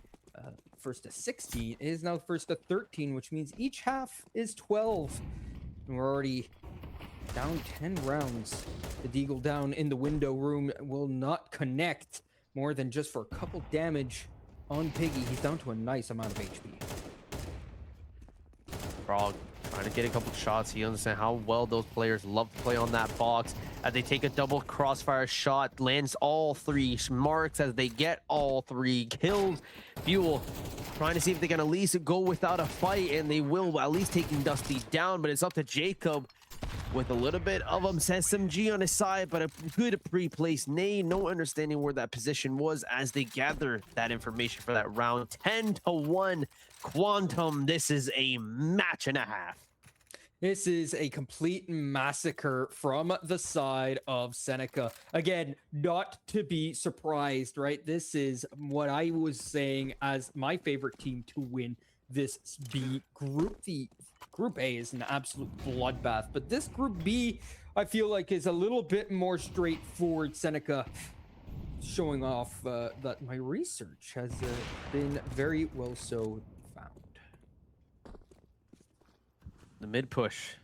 [SPEAKER 1] first to 16. It is now first to 13, which means each half is 12. And we're already down 10 rounds. The Deagle down in the window room will not connect more than just for a couple damage on Piggy. He's down to a nice amount of HP.
[SPEAKER 2] Frog trying to get a couple shots. He understands how well those players love to play on that box. As they take a double crossfire shot, lands all 3 marks as they get all 3 kills. Fuel trying to see if they can at least go without a fight, and they will, at least taking Dusty down. But it's up to Jacob with a little bit of SMG on his side, but a good pre-placed nade. No understanding where that position was as they gather that information for that round. 10-1 Quantum. This is a match and a half.
[SPEAKER 1] This is a complete massacre from the side of Seneca. Again, not to be surprised, right? This is what I was saying as my favorite team to win this B group. The Group A is an absolute bloodbath, but this Group B, I feel like, is a little bit more straightforward. Seneca showing off that my research has been very well so found.
[SPEAKER 2] The mid push,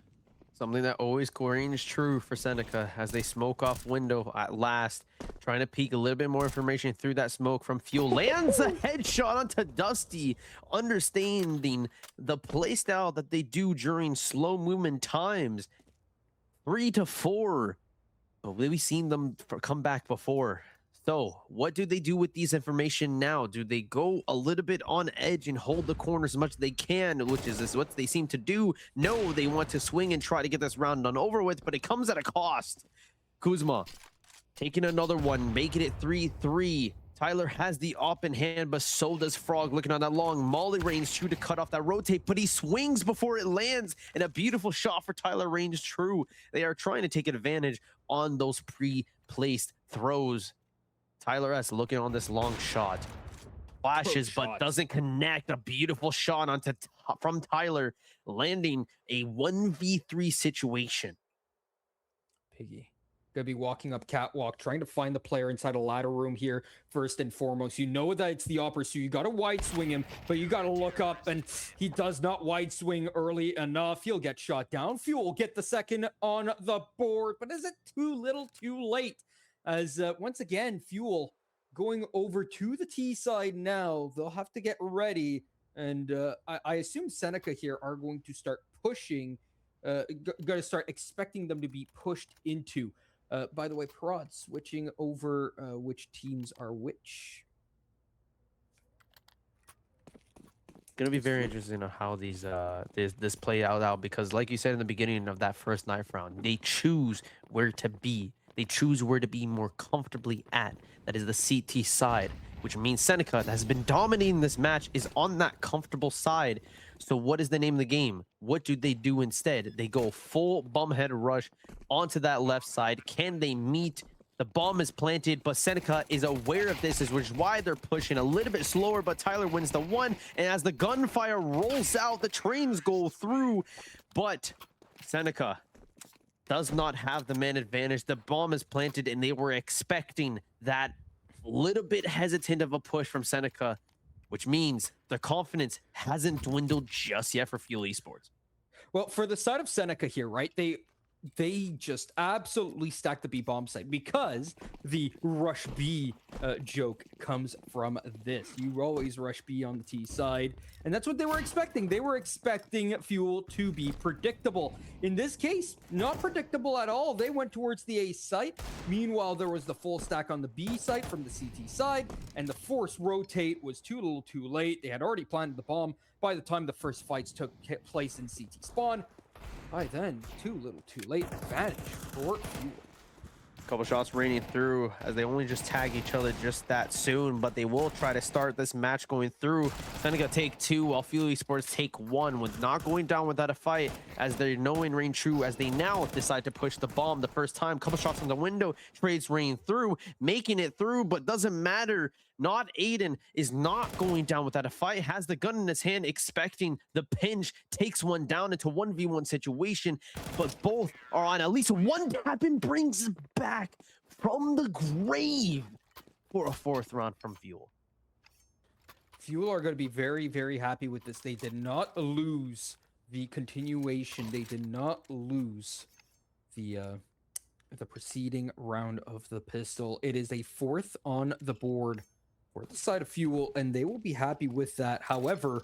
[SPEAKER 2] something that always rings true for Seneca as they smoke off window at last, trying to peek a little bit more information through that smoke from Fuel. Lands a headshot onto Dusty, understanding the playstyle that they do during slow movement times. 3-4. But we've seen them come back before. So what do they do with these information now? Do they go a little bit on edge and hold the corners as much as they can, which is what they seem to do? No, they want to swing and try to get this round done over with, but it comes at a cost. Kuzma taking another one, making it 3-3. Tyler has the op in hand, but so does Frog, looking on that long molly range true to cut off that rotate, but he swings before it lands, and a beautiful shot for Tyler range true. They are trying to take advantage on those pre-placed throws. Tyler S looking on this long shot, flashes but doesn't connect. A beautiful shot onto from Tyler, landing a 1v3 situation.
[SPEAKER 1] Piggy gonna be walking up catwalk, trying to find the player inside a ladder room here. First and foremost, you know that it's the opera, so you gotta wide swing him, but you gotta look up, and he does not wide swing early enough. He'll get shot down. Fuel get the second on the board, but is it too little too late? As once again, Fuel going over to the T side now. They'll have to get ready, and I assume Seneca here are going to start pushing, going to start expecting them to be pushed into. By the way, Prod, switching over which teams are which.
[SPEAKER 2] Gonna be very interesting on how these this play out because, like you said in the beginning of that first knife round, they choose where to be. They choose where to be more comfortably at. That is the CT side, which means Seneca, that has been dominating this match, is on that comfortable side. So what is the name of the game? What do they do instead? They go full bumhead rush onto that left side. Can they meet? The bomb is planted, but Seneca is aware of this, which is why they're pushing a little bit slower, but Tyler wins the one. And as the gunfire rolls out, the trains go through, but Seneca does not have the man advantage. The bomb is planted, and they were expecting that little bit hesitant of a push from Seneca, which means the confidence hasn't dwindled just yet for Fuel Esports.
[SPEAKER 1] Well, for the side of Seneca here, right? They just absolutely stack the B bomb site because the rush B joke comes from this. You always rush B on the T side, and that's what they were expecting. They were expecting Fuel to be predictable. In this case, not predictable at all. They went towards the A site. Meanwhile, there was the full stack on the B site from the CT side, and the force rotate was too little too late. They had already planted the bomb by the time the first fights took place in CT spawn. By then, too little too late. Advantage for Fuel.
[SPEAKER 2] Couple shots raining through as they only just tag each other just that soon, but they will try to start this match going through. Seneca take 2 while Fuel Esports take 1, with not going down without a fight as they're knowing rain true as they now decide to push the bomb the first time. Couple shots on the window, trades rain through, making it through, but doesn't matter. Not Aiden is not going down without a fight, has the gun in his hand, expecting the pinch, takes one down into 1v1 situation, but both are on at least one tap and brings it back from the grave for a 4th round from Fuel.
[SPEAKER 1] Fuel are going to be very, very happy with this. They did not lose the continuation. They did not lose the preceding round of the pistol. It is a 4th on the board for the side of Fuel, and they will be happy with that. However,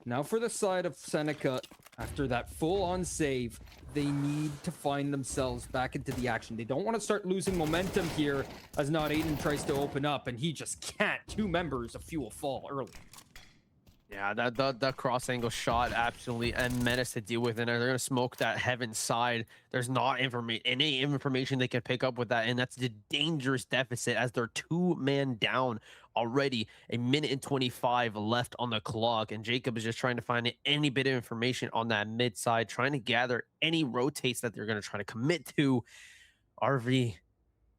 [SPEAKER 1] now for the side of Seneca, after that full-on save, they need to find themselves back into the action. They don't want to start losing momentum here as Not Aiden tries to open up, and he just can't. 2 members of Fuel fall early.
[SPEAKER 2] Yeah, that cross angle shot absolutely a menace to deal with, and they're gonna smoke that heaven side. There's not any information they can pick up with that, and that's the dangerous deficit as they're 2-man down already. 1:25 left on the clock, and Jacob is just trying to find any bit of information on that mid side, trying to gather any rotates that they're gonna try to commit to. RV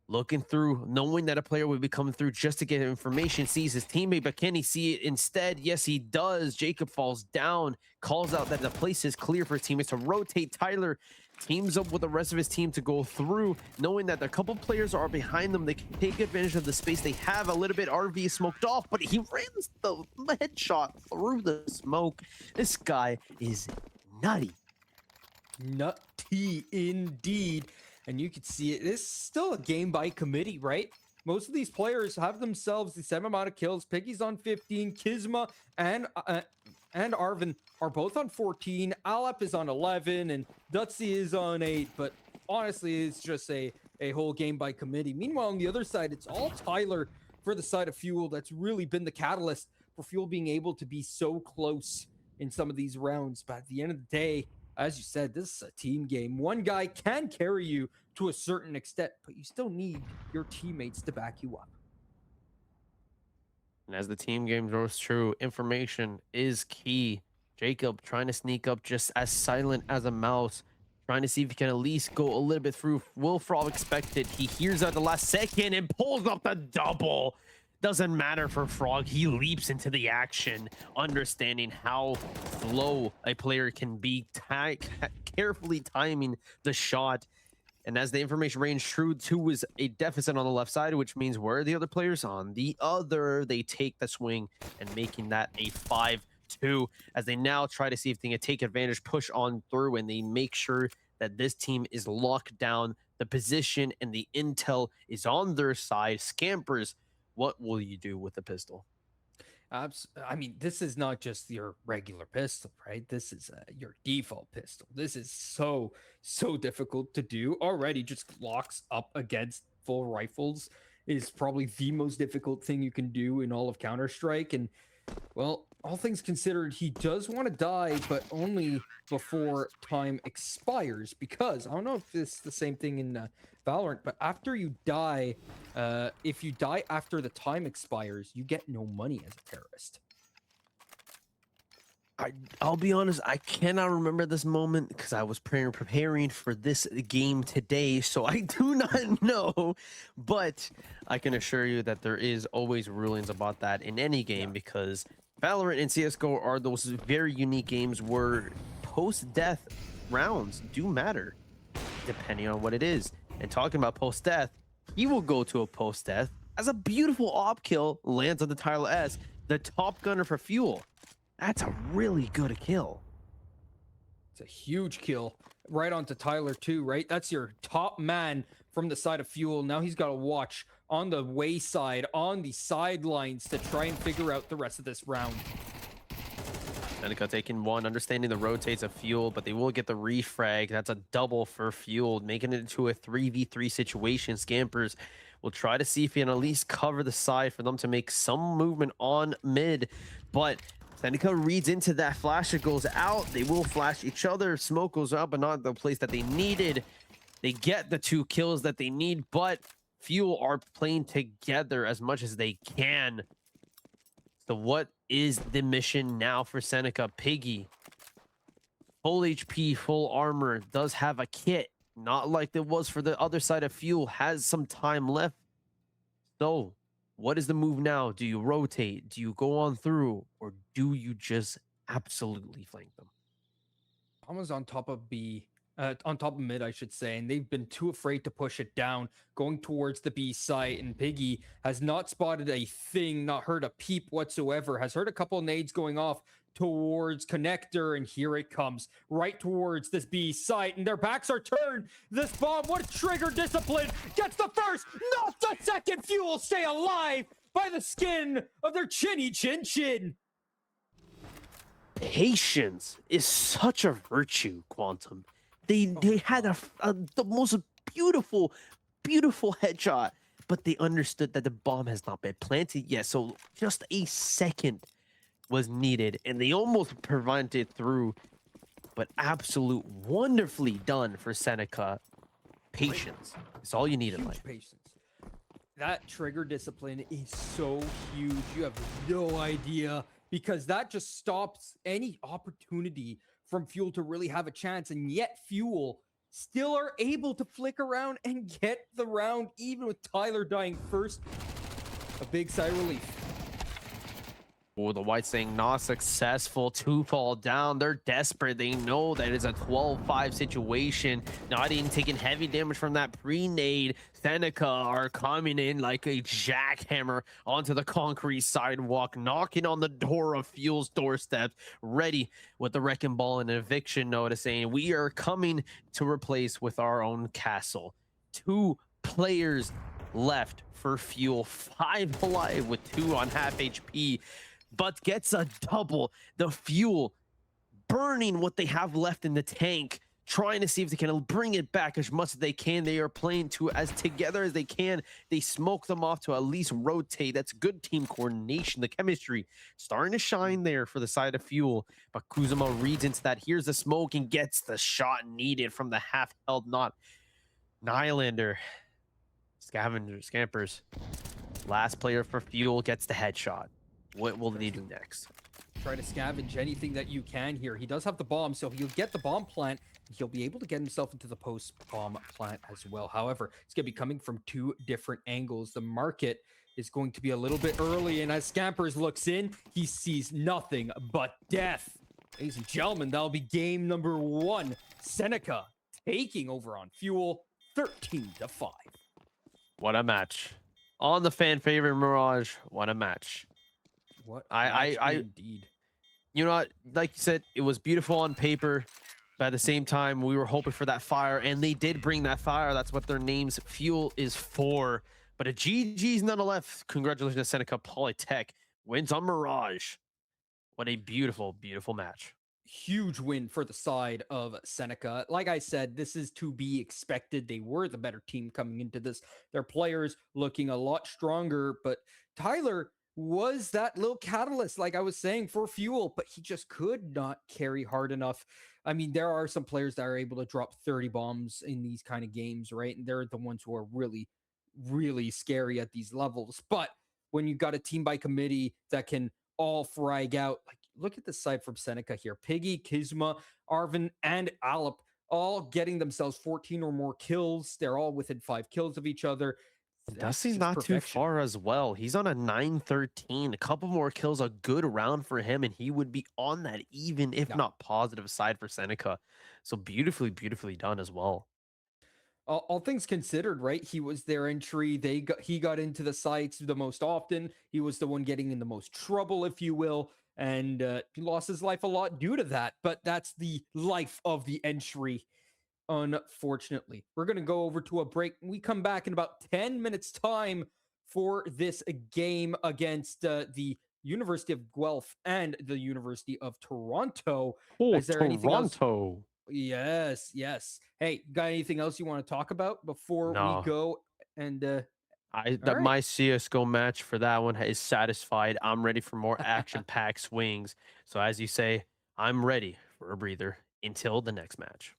[SPEAKER 2] looking through, knowing that a player would be coming through just to get information, sees his teammate, but can he see it instead? Yes, he does. Jacob falls down, calls out that the place is clear for his teammates to rotate. Tyler teams up with the rest of his team to go through, knowing that a couple players are behind them. They can take advantage of the space they have a little bit. RV smoked off, but he ran the headshot through the smoke. This guy is nutty.
[SPEAKER 1] Nutty indeed. And you can see it. This is still a game by committee, right? Most of these players have themselves the same amount of kills. Piggy's on 15. Kizma and Arvin are both on 14. Alep is on 11, and Dutsy is on 8. But honestly, it's just a whole game by committee. Meanwhile, on the other side, it's all Tyler for the side of Fuel that's really been the catalyst for Fuel being able to be so close in some of these rounds. But at the end of the day, as you said, this is a team game. One guy can carry you to a certain extent, but you still need your teammates to back you up.
[SPEAKER 2] And as the team game goes true, information is key. Jacob trying to sneak up just as silent as a mouse, trying to see if he can at least go a little bit through. Will Frog expect it? He hears at the last second and pulls up the double. Doesn't matter for Frog. He leaps into the action, understanding how slow a player can be, carefully timing the shot. And as the information range true, 2 is a deficit on the left side, which means where are the other players on the other? They take the swing and making that a 5-2 as they now try to see if they can take advantage, push on through, and they make sure that this team is locked down. The position and the intel is on their side. Scampers, what will you do with the pistol?
[SPEAKER 1] I mean, this is not just your regular pistol, right? This is your default pistol. This is so difficult to do. Already just locks up against full rifles is probably the most difficult thing you can do in all of Counter-Strike. And, well, all things considered, he does want to die, but only before time expires. Because, I don't know if it's the same thing in Valorant, but after you die, if you die after the time expires, you get no money as a terrorist.
[SPEAKER 2] I'll be honest, I cannot remember this moment because I was preparing for this game today, so I do not know. But I can assure you that there is always rulings about that in any game, because Valorant and CSGO are those very unique games where post-death rounds do matter, depending on what it is. And talking about post-death, he will go to a post-death as a beautiful op kill lands on the Tyler S, the top gunner for Fuel. That's a really good kill.
[SPEAKER 1] It's a huge kill right onto Tyler too, right? That's your top man from the side of Fuel. Now he's got to watch on the wayside, on the sidelines to try and figure out the rest of this round.
[SPEAKER 2] Seneca taking 1, understanding the rotates of Fuel, but they will get the refrag. That's a double for Fuel, making it into a 3v3 situation. Scampers will try to see if he can at least cover the side for them to make some movement on mid, but Seneca reads into that flash. It goes out. They will flash each other. Smoke goes out, but not the place that they needed. They get the 2 kills that they need, but Fuel are playing together as much as they can. So what is the mission now for Seneca? Piggy, full HP, full armor, does have a kit. Not like it was for the other side of Fuel, has some time left. So what is the move now? Do you rotate? Do you go on through? Or do you just absolutely flank them?
[SPEAKER 1] Almost on top of B, on top of mid, I should say, and they've been too afraid to push it down, going towards the B site. And Piggy has not spotted a thing, not heard a peep whatsoever. Has heard a couple of nades going off towards connector, and here it comes right towards this B site, and their backs are turned. This bomb, what trigger discipline, gets the first, not the second. Fuel stay alive by the skin of their chinny chin chin.
[SPEAKER 2] Patience is such a virtue, Quantum. They had the most beautiful, beautiful headshot, but they understood that the bomb has not been planted yet. So just a second was needed, and they almost prevented through. But absolute wonderfully done for Seneca. Patience. It's all you need in life.
[SPEAKER 1] Patience. That trigger discipline is so huge. You have no idea, because that just stops any opportunity from Fuel to really have a chance. And yet Fuel still are able to flick around and get the round, even with Tyler dying first. A big sigh of relief.
[SPEAKER 2] Oh, the White saying not successful. 2 fall down. They're desperate. They know that it's a 12-5 situation. Not even taking heavy damage from that pre-nade. Seneca are coming in like a jackhammer onto the concrete sidewalk, knocking on the door of Fuel's doorstep, ready with the wrecking ball and an eviction notice saying, we are coming to replace with our own castle. 2 players left for Fuel. 5 alive with 2 on half HP. But gets a double. The Fuel burning what they have left in the tank, trying to see if they can bring it back as much as they can. They are playing as together as they can. They smoke them off to at least rotate. That's good team coordination. The chemistry starting to shine there for the side of Fuel. But Kuzuma reads into that. Here's the smoke and gets the shot needed from the half-held knot. Nylander, Scampers. Last player for Fuel gets the headshot. What will they do next?
[SPEAKER 1] Try to scavenge anything that you can here. He does have the bomb, so he'll get the bomb plant. He'll be able to get himself into the post-bomb plant as well. However, it's going to be coming from 2 different angles. The market is going to be a little bit early, and as Scampers looks in, he sees nothing but death. Ladies and gentlemen, that'll be game number 1. Seneca taking over on Fuel, 13-5.
[SPEAKER 2] What a match. On the fan favorite Mirage, what a match.
[SPEAKER 1] What
[SPEAKER 2] indeed. You know what? Like you said, it was beautiful on paper, but at the same time, we were hoping for that fire, and they did bring that fire. That's what their name's Fuel is for. But a GG's nonetheless. Congratulations to Seneca Polytech. Wins on Mirage. What a beautiful, beautiful match.
[SPEAKER 1] Huge win for the side of Seneca. Like I said, this is to be expected. They were the better team coming into this. Their players looking a lot stronger, but Tyler was that little catalyst, like I was saying, for Fuel, but he just could not carry hard enough. I mean, there are some players that are able to drop 30 bombs in these kind of games, right? And they're the ones who are really, really scary at these levels. But when you got a team by committee that can all frag out, like look at the side from Seneca here. Piggy, Kizma, Arvin, and Alep all getting themselves 14 or more kills. They're all within 5 kills of each other.
[SPEAKER 2] Dusty's not too far as well. He's on a 9-13. A couple more kills, a good round for him, and he would be on that even, if not positive side for Seneca. So beautifully, beautifully done as well.
[SPEAKER 1] All things considered, right? He was their entry. He got into the sites the most often. He was the one getting in the most trouble, if you will, and he lost his life a lot due to that. But that's the life of the entry. Unfortunately, we're going to go over to a break. We come back in about 10 minutes time for this game against the University of Guelph and the University of Toronto.
[SPEAKER 2] Oh,
[SPEAKER 1] Is there anything else?
[SPEAKER 2] Toronto.
[SPEAKER 1] Yes, yes. Hey, got anything else you want to talk about before
[SPEAKER 2] No.
[SPEAKER 1] we go? And
[SPEAKER 2] my CS:GO match for that one is satisfied. I'm ready for more action-packed swings. So as you say, I'm ready for a breather until the next match.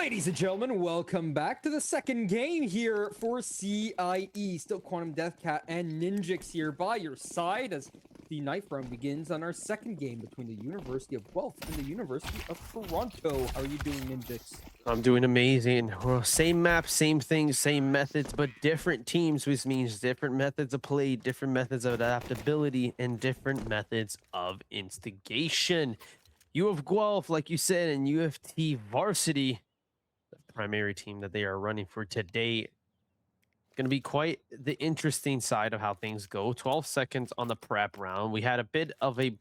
[SPEAKER 1] Ladies and gentlemen, welcome back to the second game here for CIE. Still Quantum Deathcat and Ninjix here by your side as the knife round begins on our second game between the University of Guelph and the University of Toronto. How are you doing, Ninjix?
[SPEAKER 2] I'm doing amazing. Well, same map, same things, same methods, but different teams, which means different methods of play, different methods of adaptability, and different methods of instigation. U of Guelph, like you said, and UFT Varsity, the primary team that they are running for today, going to be quite the interesting side of how things go. 12 seconds on the prep round. We had a bit of a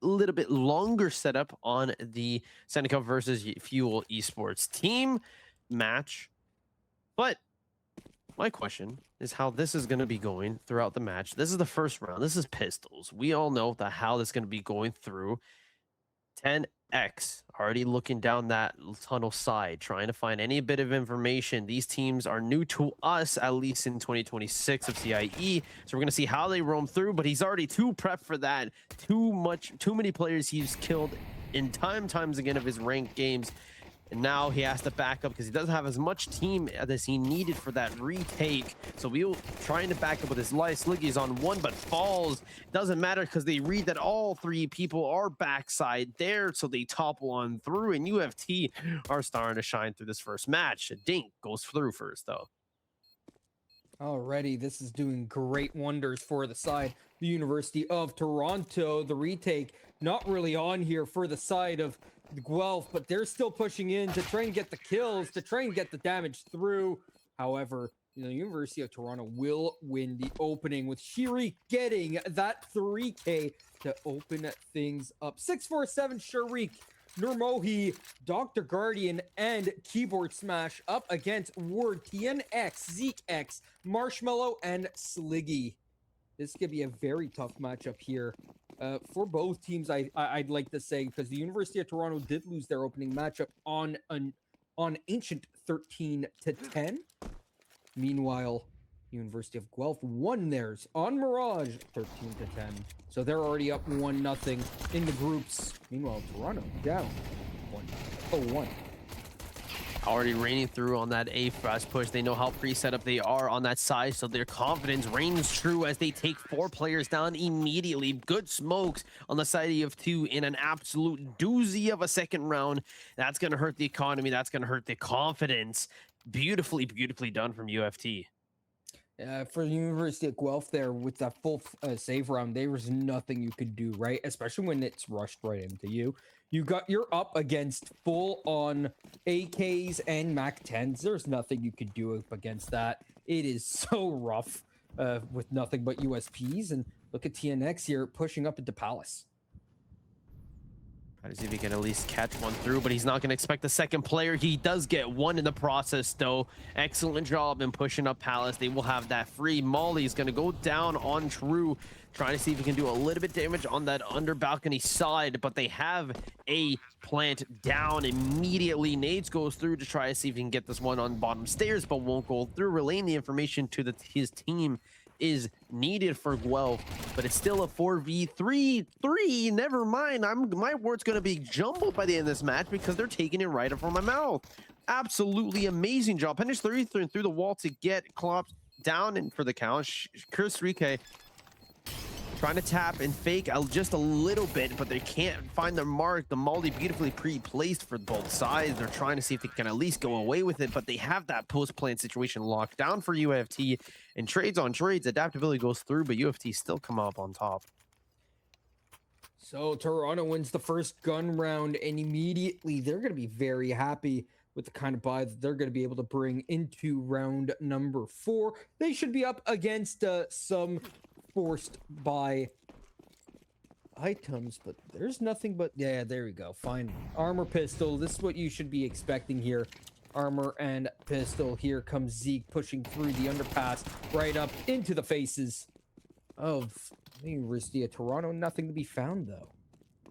[SPEAKER 2] little bit longer setup on the Seneca versus Fuel Esports team match. But my question is how this is going to be going throughout the match. This is the first round. This is pistols. We all know that how this is going to be going through. 10X already looking down that tunnel side, trying to find any bit of information. These teams are new to us, at least in 2026 of CIE. So we're going to see how they roam through, but he's already too prepped for that. Too many players he's killed in times again of his ranked games. And now he has to back up because he doesn't have as much team as he needed for that retake. So we'll trying to back up with his life. Sliggy's on one, but falls. Doesn't matter because they read that all three people are backside there. So they topple on through, and UFT are starting to shine through this first match. Dink goes through first, though.
[SPEAKER 1] Alrighty, this is doing great wonders for the side. The University of Toronto, the retake, not really on here for the side of Guelph, but they're still pushing in to try and get the kills, to try and get the damage through. However, the University of Toronto will win the opening with Shiri getting that 3K to open things up. 647 Sharik, Nurmohi, Dr. Guardian, and Keyboard Smash up against Word, TNX, Zeke X, Marshmallow, and Sliggy. This could be a very tough matchup here for both teams, I'd like to say, because the University of Toronto did lose their opening matchup on Ancient 13-10. Meanwhile, University of Guelph won theirs on Mirage 13-10. So they're already up 1-0 in the groups. Meanwhile, Toronto down 1-0-1.
[SPEAKER 2] Already raining through on that A fast push. They know how pre-set up they are on that side, so their confidence reigns true as they take 4 players down immediately. Good smokes on the side of 2 in an absolute doozy of a second round. That's going to hurt the economy. That's going to hurt the confidence. Beautifully done from UFT.
[SPEAKER 1] For the University of Guelph there, with that full save round, there was nothing you could do, right? Especially when it's rushed right into you. You're up against full-on AKs and MAC-10s. There's nothing you could do up against that. It is so rough with nothing but USPs. And look at TNX here pushing up into Palace.
[SPEAKER 2] Try to see if he can at least catch one through, but he's not going to expect the second player. He does get one in the process, though. Excellent job in pushing up Palace. They will have that free. Molly is going to go down on True, trying to see if he can do a little bit damage on that under balcony side, but they have a plant down immediately. Nades goes through to try to see if he can get this one on bottom stairs, but won't go through. Relaying the information to his team is needed for Guelph, but it's still a 4v3. Never mind. My word's going to be jumbled by the end of this match because they're taking it right up from my mouth. Absolutely amazing job. Punish 3 through the wall to get Klopp down and for the count. Curse 3K trying to tap and fake just a little bit, but they can't find their mark. The Molly beautifully pre-placed for both sides. They're trying to see if they can at least go away with it, but they have that post-plant situation locked down for UFT. And trades on trades, adaptability goes through, but UFT still come up on top.
[SPEAKER 1] So Toronto wins the first gun round, and immediately they're going to be very happy with the kind of buy that they're going to be able to bring into round number 4. They should be up against some forced by items, but there's nothing but, yeah, there we go. Fine. Armor pistol. This is what you should be expecting here. Armor and pistol. Here comes Zeke pushing through the underpass right up into the faces of the University of Toronto. Nothing to be found, though.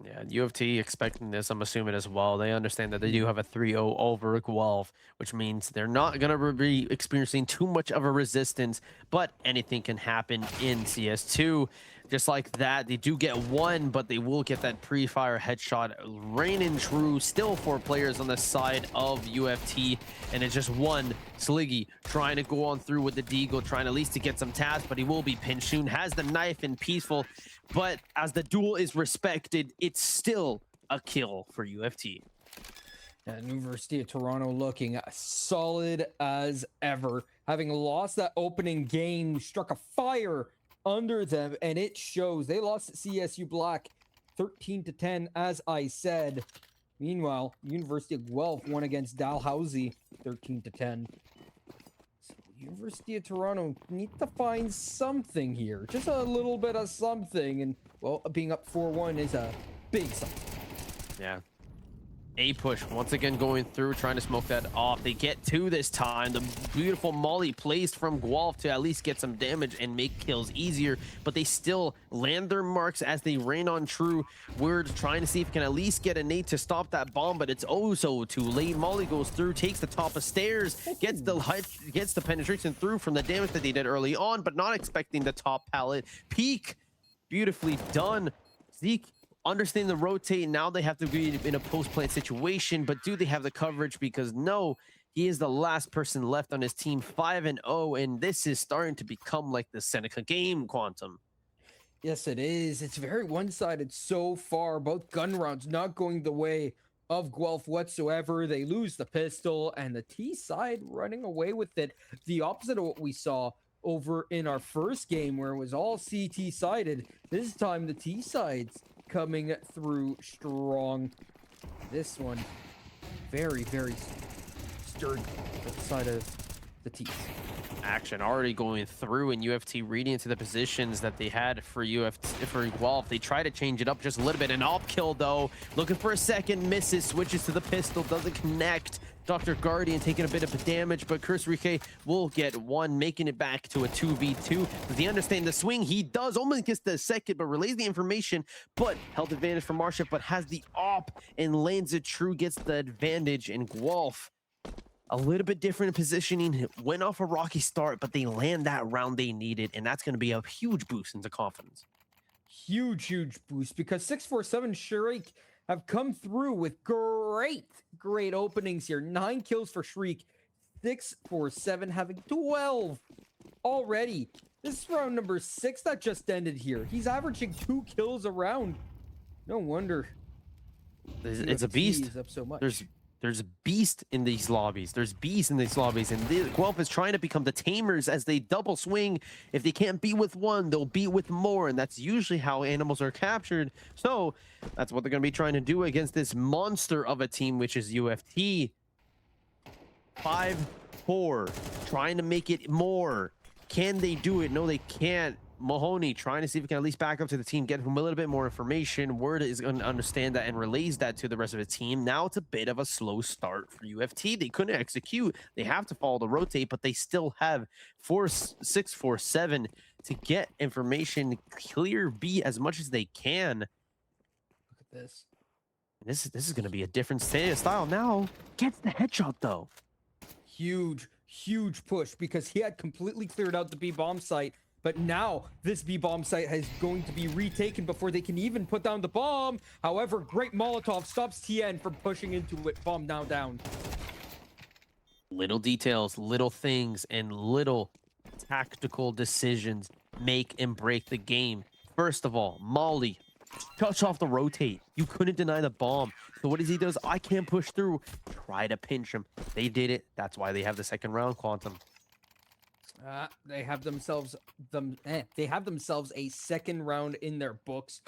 [SPEAKER 2] Yeah, UFT expecting this, I'm assuming, as well. They understand that they do have a 3-0 over Guelph, which means they're not going to be experiencing too much of a resistance, but anything can happen in CS2. just like that. They do get one, but they will get that pre-fire headshot. Raining true still 4 players on the side of UFT, and it's just one. Sliggy trying to go on through with the deagle, trying at least to get some tasks, but he will be pinched soon. Has the knife and peaceful, but as the duel is respected, it's still a kill for UFT.
[SPEAKER 1] University of Toronto looking solid as ever. Having lost that opening game, struck a fire under them, and it shows. They lost at CSU Black 13-10, as I said. Meanwhile, University of Guelph won against Dalhousie 13-10. So University of Toronto need to find something here. Just a little bit of something. And, well, being up 4-1 is a big something.
[SPEAKER 2] Yeah. A push once again going through, trying to smoke that off. They get 2 this time. The beautiful molly placed from Guelph to at least get some damage and make kills easier, but they still land their marks as they rain on true. We're trying to see if we can at least get a nade to stop that bomb, but it's oh so too late. Molly goes through, takes the top of stairs, gets the penetration through from the damage that they did early on, but not expecting the top pallet. Peak, beautifully done. Zeke understanding the rotate. Now they have to be in a post-plant situation, but do they have the coverage? Because no, he is the last person left on his team, 5-0, and this is starting to become like the Seneca game, Quantum.
[SPEAKER 1] Yes, it is. It's very one-sided so far. Both gun rounds not going the way of Guelph whatsoever. They lose the pistol, and the T side running away with it. The opposite of what we saw over in our first game, where it was all CT sided. This time the T side's coming through strong. This one very sturdy at the side of the T's.
[SPEAKER 2] Action already going through, and UFT reading into the positions that they had for Guelph. They try to change it up just a little bit. An op kill though, looking for a second, misses, switches to the pistol, doesn't connect. Dr. Guardian taking a bit of damage, but Chris Rique will get one, making it back to a 2v2. Does he understand the swing? He does, almost gets the second, but relays the information, but health advantage for Marsha, but has the op and lands it true, gets the advantage, and Guelph a little bit different positioning, went off a rocky start, but they land that round they needed, and that's going to be a huge boost into confidence.
[SPEAKER 1] Huge boost, because 647 Shriek have come through with great openings here. 9 kills for Shriek, 647 having 12 already. This is round number 6 that just ended here. He's averaging 2 kills a round. No wonder.
[SPEAKER 2] It's a beast.
[SPEAKER 1] Is up so much.
[SPEAKER 2] There's beast in these lobbies. There's beast in these lobbies, and Guelph is trying to become the tamers as they double swing. If they can't beat with one, they'll beat with more, and that's usually how animals are captured. So that's what they're going to be trying to do against this monster of a team, which is UFT. 5-4, trying to make it more. Can they do it? No, they can't. Mahoney trying to see if he can at least back up to the team, get him a little bit more information. Word is going to understand that and relays that to the rest of the team. Now it's a bit of a slow start for UFT. They couldn't execute. They have to follow the rotate, but they still have 4-6-4-7 to get information, clear B as much as they can.
[SPEAKER 1] Look at this.
[SPEAKER 2] This is going to be a different style now. Gets the headshot though.
[SPEAKER 1] Huge push, because he had completely cleared out the B bomb site. But now this B bomb site is going to be retaken before they can even put down the bomb. However, great Molotov stops TN from pushing into it. Bomb now down.
[SPEAKER 2] Little details, little things, and little tactical decisions make and break the game. First of all, Molly cuts off the rotate. You couldn't deny the bomb. So what does he do? I can't push through. Try to pinch him. They did it. That's why they have the second round, Quantum.
[SPEAKER 1] They have themselves a second round in their books.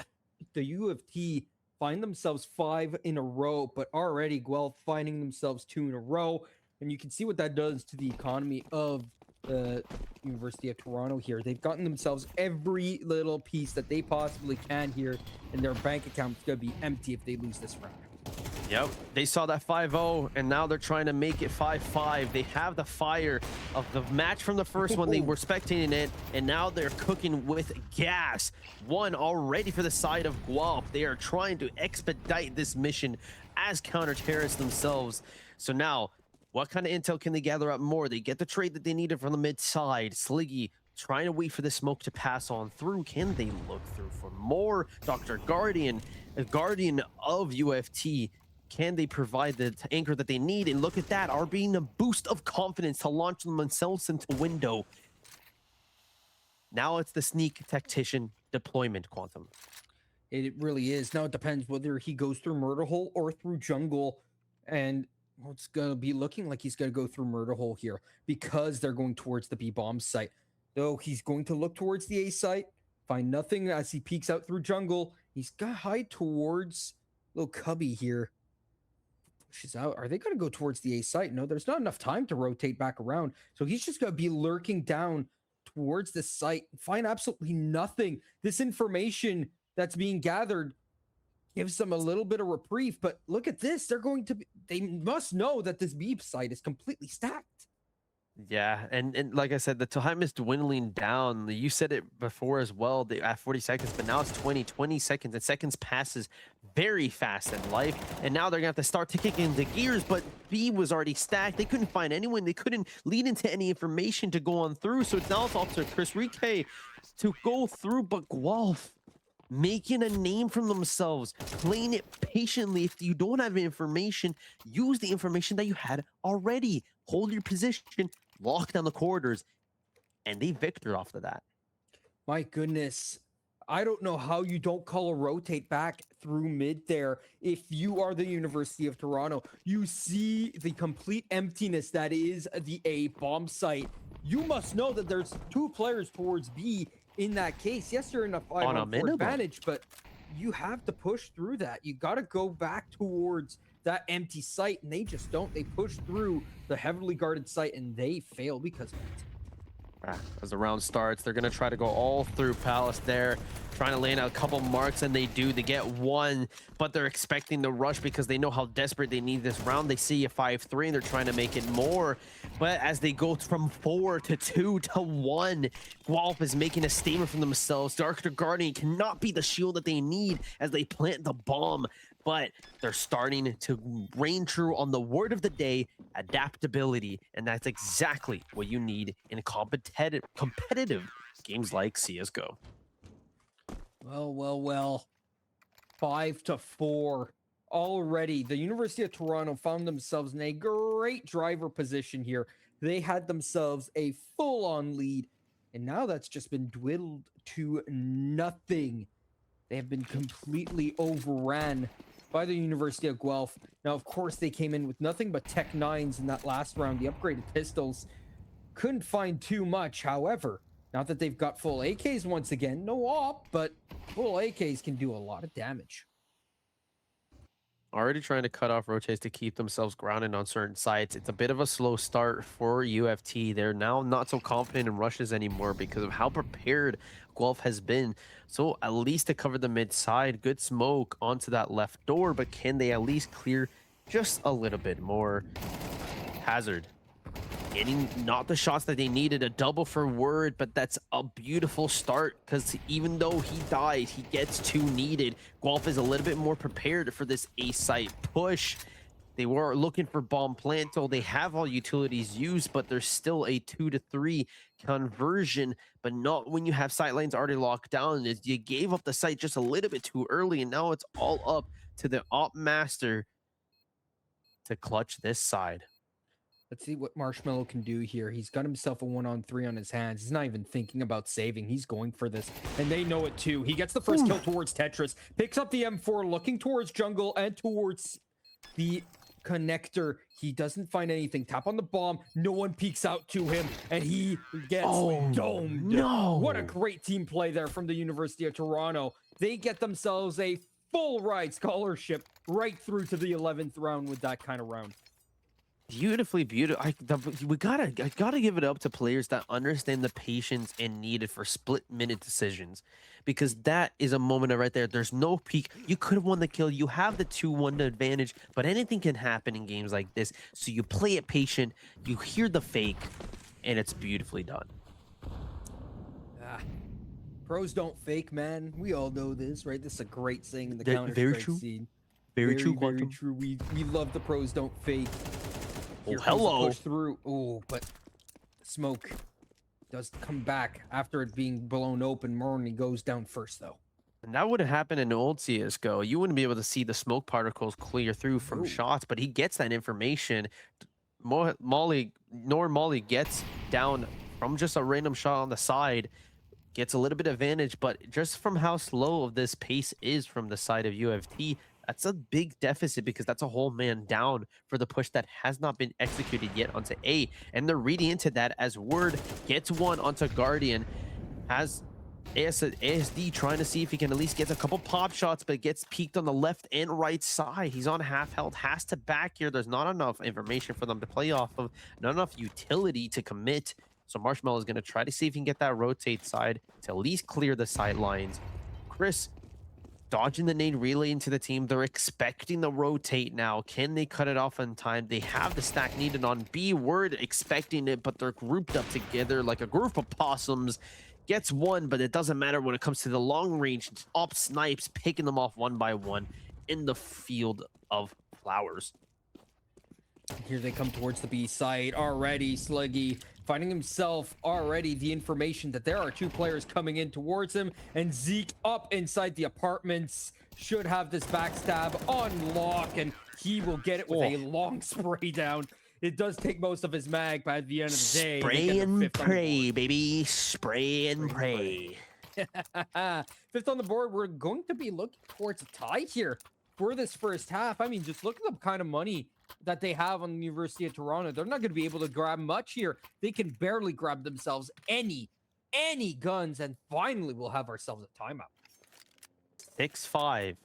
[SPEAKER 1] The U of T find themselves 5 in a row, but already Guelph finding themselves 2 in a row. And you can see what that does to the economy of the University of Toronto here. They've gotten themselves every little piece that they possibly can here, and their bank account's gonna be empty if they lose this round.
[SPEAKER 2] Yep, they saw that 5-0, and now they're trying to make it 5-5. They have the fire of the match from the first one. They were spectating it, and now they're cooking with gas. One already for the side of Guelph. They are trying to expedite this mission as counter-terrorists themselves. So now, what kind of intel can they gather up more? They get the trade that they needed from the mid side. Sliggy trying to wait for the smoke to pass on through. Can they look through for more? Dr. Guardian, a guardian of UFT, can they provide the anchor that they need? And look at that, are being a boost of confidence to launch themselves into window. Now it's the sneak tactician deployment, Quantum.
[SPEAKER 1] It really is. Now it depends whether he goes through Murder Hole or through Jungle. And well, it's going to be looking like he's going to go through Murder Hole here because they're going towards the B-bomb site. Though he's going to look towards the A site, find nothing as he peeks out through Jungle. He's got to hide towards little Cubby here. Pushes out. Are they going to go towards the A site? No, there's not enough time to rotate back around. So he's just going to be lurking down towards the site and find absolutely nothing. This information that's being gathered gives them a little bit of reprieve, but look at this. They must know that this B site is completely stacked.
[SPEAKER 2] Yeah, and like I said, the time is dwindling down. You said it before as well, at 40 seconds, but now it's 20 seconds, and seconds passes very fast in life. And now they're gonna have to start to kick into gears, but B was already stacked. They couldn't find anyone. They couldn't lead into any information to go on through. So it's now it's up to Chris Rike to go through, but Guelph making a name for themselves, playing it patiently. If you don't have information, use the information that you had already. Hold your position, lock down the corridors, and they victor off of that.
[SPEAKER 1] My goodness. I don't know how you don't call a rotate back through mid there. If you are the University of Toronto, you see the complete emptiness that is the A bomb site. You must know that there's 2 players towards B in that case. Yes, you're in a 5-on-4 advantage, but you have to push through that. You got to go back towards that empty site, and they just don't. They push through the heavily guarded site, and they fail because of it.
[SPEAKER 2] As the round starts, they're going to try to go all through Palace there, trying to land a couple marks, and they do. They get 1, but they're expecting the rush because they know how desperate they need this round. They see a 5-3, and they're trying to make it more. But as they go from 4 to 2 to 1, Guelph is making a statement for themselves. Dr. Guardian cannot be the shield that they need as they plant the bomb. But they're starting to reign true on the word of the day, adaptability, and that's exactly what you need in competitive games like CSGO.
[SPEAKER 1] Well. 5-4 already. The University of Toronto found themselves in a great driver position here. They had themselves a full-on lead, and now that's just been dwindled to nothing. They have been completely overran by the University of Guelph. Now, of course, they came in with nothing but Tech 9s in that last round. The upgraded pistols couldn't find too much. However, now that they've got full AKs once again, no op, but full AKs can do a lot of damage.
[SPEAKER 2] Already trying to cut off rotates to keep themselves grounded on certain sites. It's a bit of a slow start for UFT. They're now not so confident in rushes anymore because of how prepared Guelph has been. So at least to cover the mid side, good smoke onto that left door, but can they at least clear just a little bit more? Hazard getting not the shots that they needed, a double for Word, but that's a beautiful start because even though he died, he gets 2 needed. Guelph is a little bit more prepared for this A site push. They were looking for bomb planto. They have all utilities used, but there's still a 2-3 conversion, but not when you have sight lines already locked down. You gave up the site just a little bit too early, and now it's all up to the op master to clutch this side.
[SPEAKER 1] Let's see what Marshmallow can do here. He's got himself a 1-on-3 on his hands. He's not even thinking about saving. He's going for this, and they know it too. He gets the first kill towards Tetris, picks up the M4, looking towards jungle and towards the connector. He doesn't find anything. Tap on the bomb. No one peeks out to him, and he gets domed.
[SPEAKER 2] No.
[SPEAKER 1] What a great team play there from the University of Toronto. They get themselves a full ride scholarship right through to the 11th round with that kind of round.
[SPEAKER 2] Beautifully beautiful. I gotta give it up to players that understand the patience and needed for split-minute decisions, because that is a moment right there. There's no peak. You could have won the kill. You have the 2-1 advantage, but anything can happen in games like this. So you play it patient. You hear the fake, and it's beautifully done.
[SPEAKER 1] Pros don't fake, man. We all know this, right? This is a great saying in the
[SPEAKER 2] Very
[SPEAKER 1] Counter-Strike
[SPEAKER 2] true.
[SPEAKER 1] scene.
[SPEAKER 2] Very true,
[SPEAKER 1] Very
[SPEAKER 2] Quantum.
[SPEAKER 1] true. We love the pros don't fake.
[SPEAKER 2] Oh,
[SPEAKER 1] Here comes the
[SPEAKER 2] hello.
[SPEAKER 1] push through. Oh, but smoke. Does come back after it being blown open. Morny goes down first, though.
[SPEAKER 2] And that wouldn't happen in old CSGO. You wouldn't be able to see the smoke particles clear through from
[SPEAKER 1] No.
[SPEAKER 2] shots, but he gets that information. Molly gets down from just a random shot on the side, gets a little bit of advantage, but just from how slow this pace is from the side of UFT, that's a big deficit because that's a whole man down for the push that has not been executed yet onto A. And they're reading into that as Word gets one onto Guardian, has ASD trying to see if he can at least get a couple pop shots, but gets peaked on the left and right side. He's on half health, has to back here. There's not enough information for them to play off of, not enough utility to commit. So Marshmallow is going to try to see if he can get that rotate side to at least clear the sidelines. Chris dodging the nade relay into the team. They're expecting the rotate now. Can they cut it off in time? They have the stack needed on B. Word expecting it, but they're grouped up together like a group of possums. Gets one, but it doesn't matter when it comes to the long range. Op snipes, picking them off one by one in the field of flowers.
[SPEAKER 1] Here they come towards the B side already. Sluggy finding himself already the information that there are two players coming in towards him, and Zeke up inside the apartments should have this backstab on lock, and he will get it with a long spray down. It does take most of his mag, but at the end of the day,
[SPEAKER 2] spray and pray, baby. Spray and pray.
[SPEAKER 1] Fifth on the board. We're going to be looking towards a tie here for this first half. I mean, just look at the kind of money that they have on the University of Toronto. They're not going to be able to grab much here. They can barely grab themselves any guns, and finally we'll have ourselves a timeout.
[SPEAKER 2] 6-5.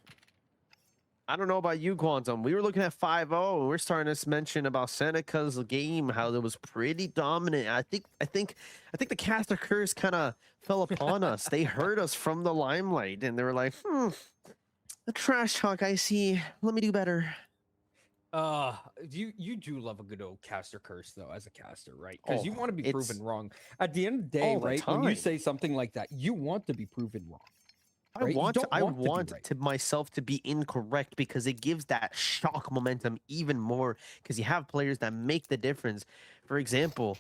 [SPEAKER 2] I don't know about you, Quantum. We were looking at 5-0, and we're starting to mention about Seneca's game, how it was pretty dominant. I think the caster curse kind of fell upon us. They heard us from the limelight, and they were like, the trash talk I see. Let me do better.
[SPEAKER 1] You do love a good old caster curse, though, as a caster, right? Because you want to be proven wrong. At the end of the day, right? When you say something like that, you want to be proven wrong. Right?
[SPEAKER 2] I want to myself to be incorrect, because it gives that shock momentum even more, because you have players that make the difference. For example,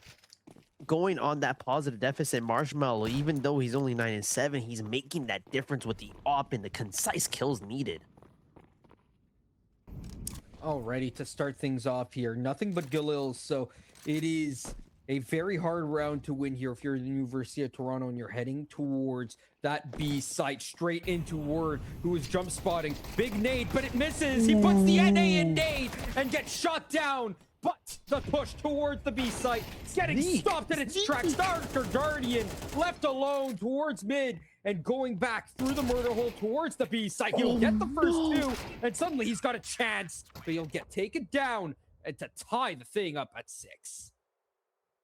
[SPEAKER 2] going on that positive deficit, Marshmallow, even though he's only 9-7, he's making that difference with the op and the concise kills needed.
[SPEAKER 1] Alrighty, to start things off here, nothing but Galils, so it is a very hard round to win here if you're the University of Toronto and you're heading towards that B site, straight into Word, who is jump spotting. Big nade, but it misses. He puts the NA in nade and gets shot down. But the push towards the B site, getting stopped in its tracks. Dr. Guardian left alone towards mid and going back through the murder hole towards the B site. He'll get the first two, and suddenly he's got a chance, but he'll get taken down and to tie the thing up at 6.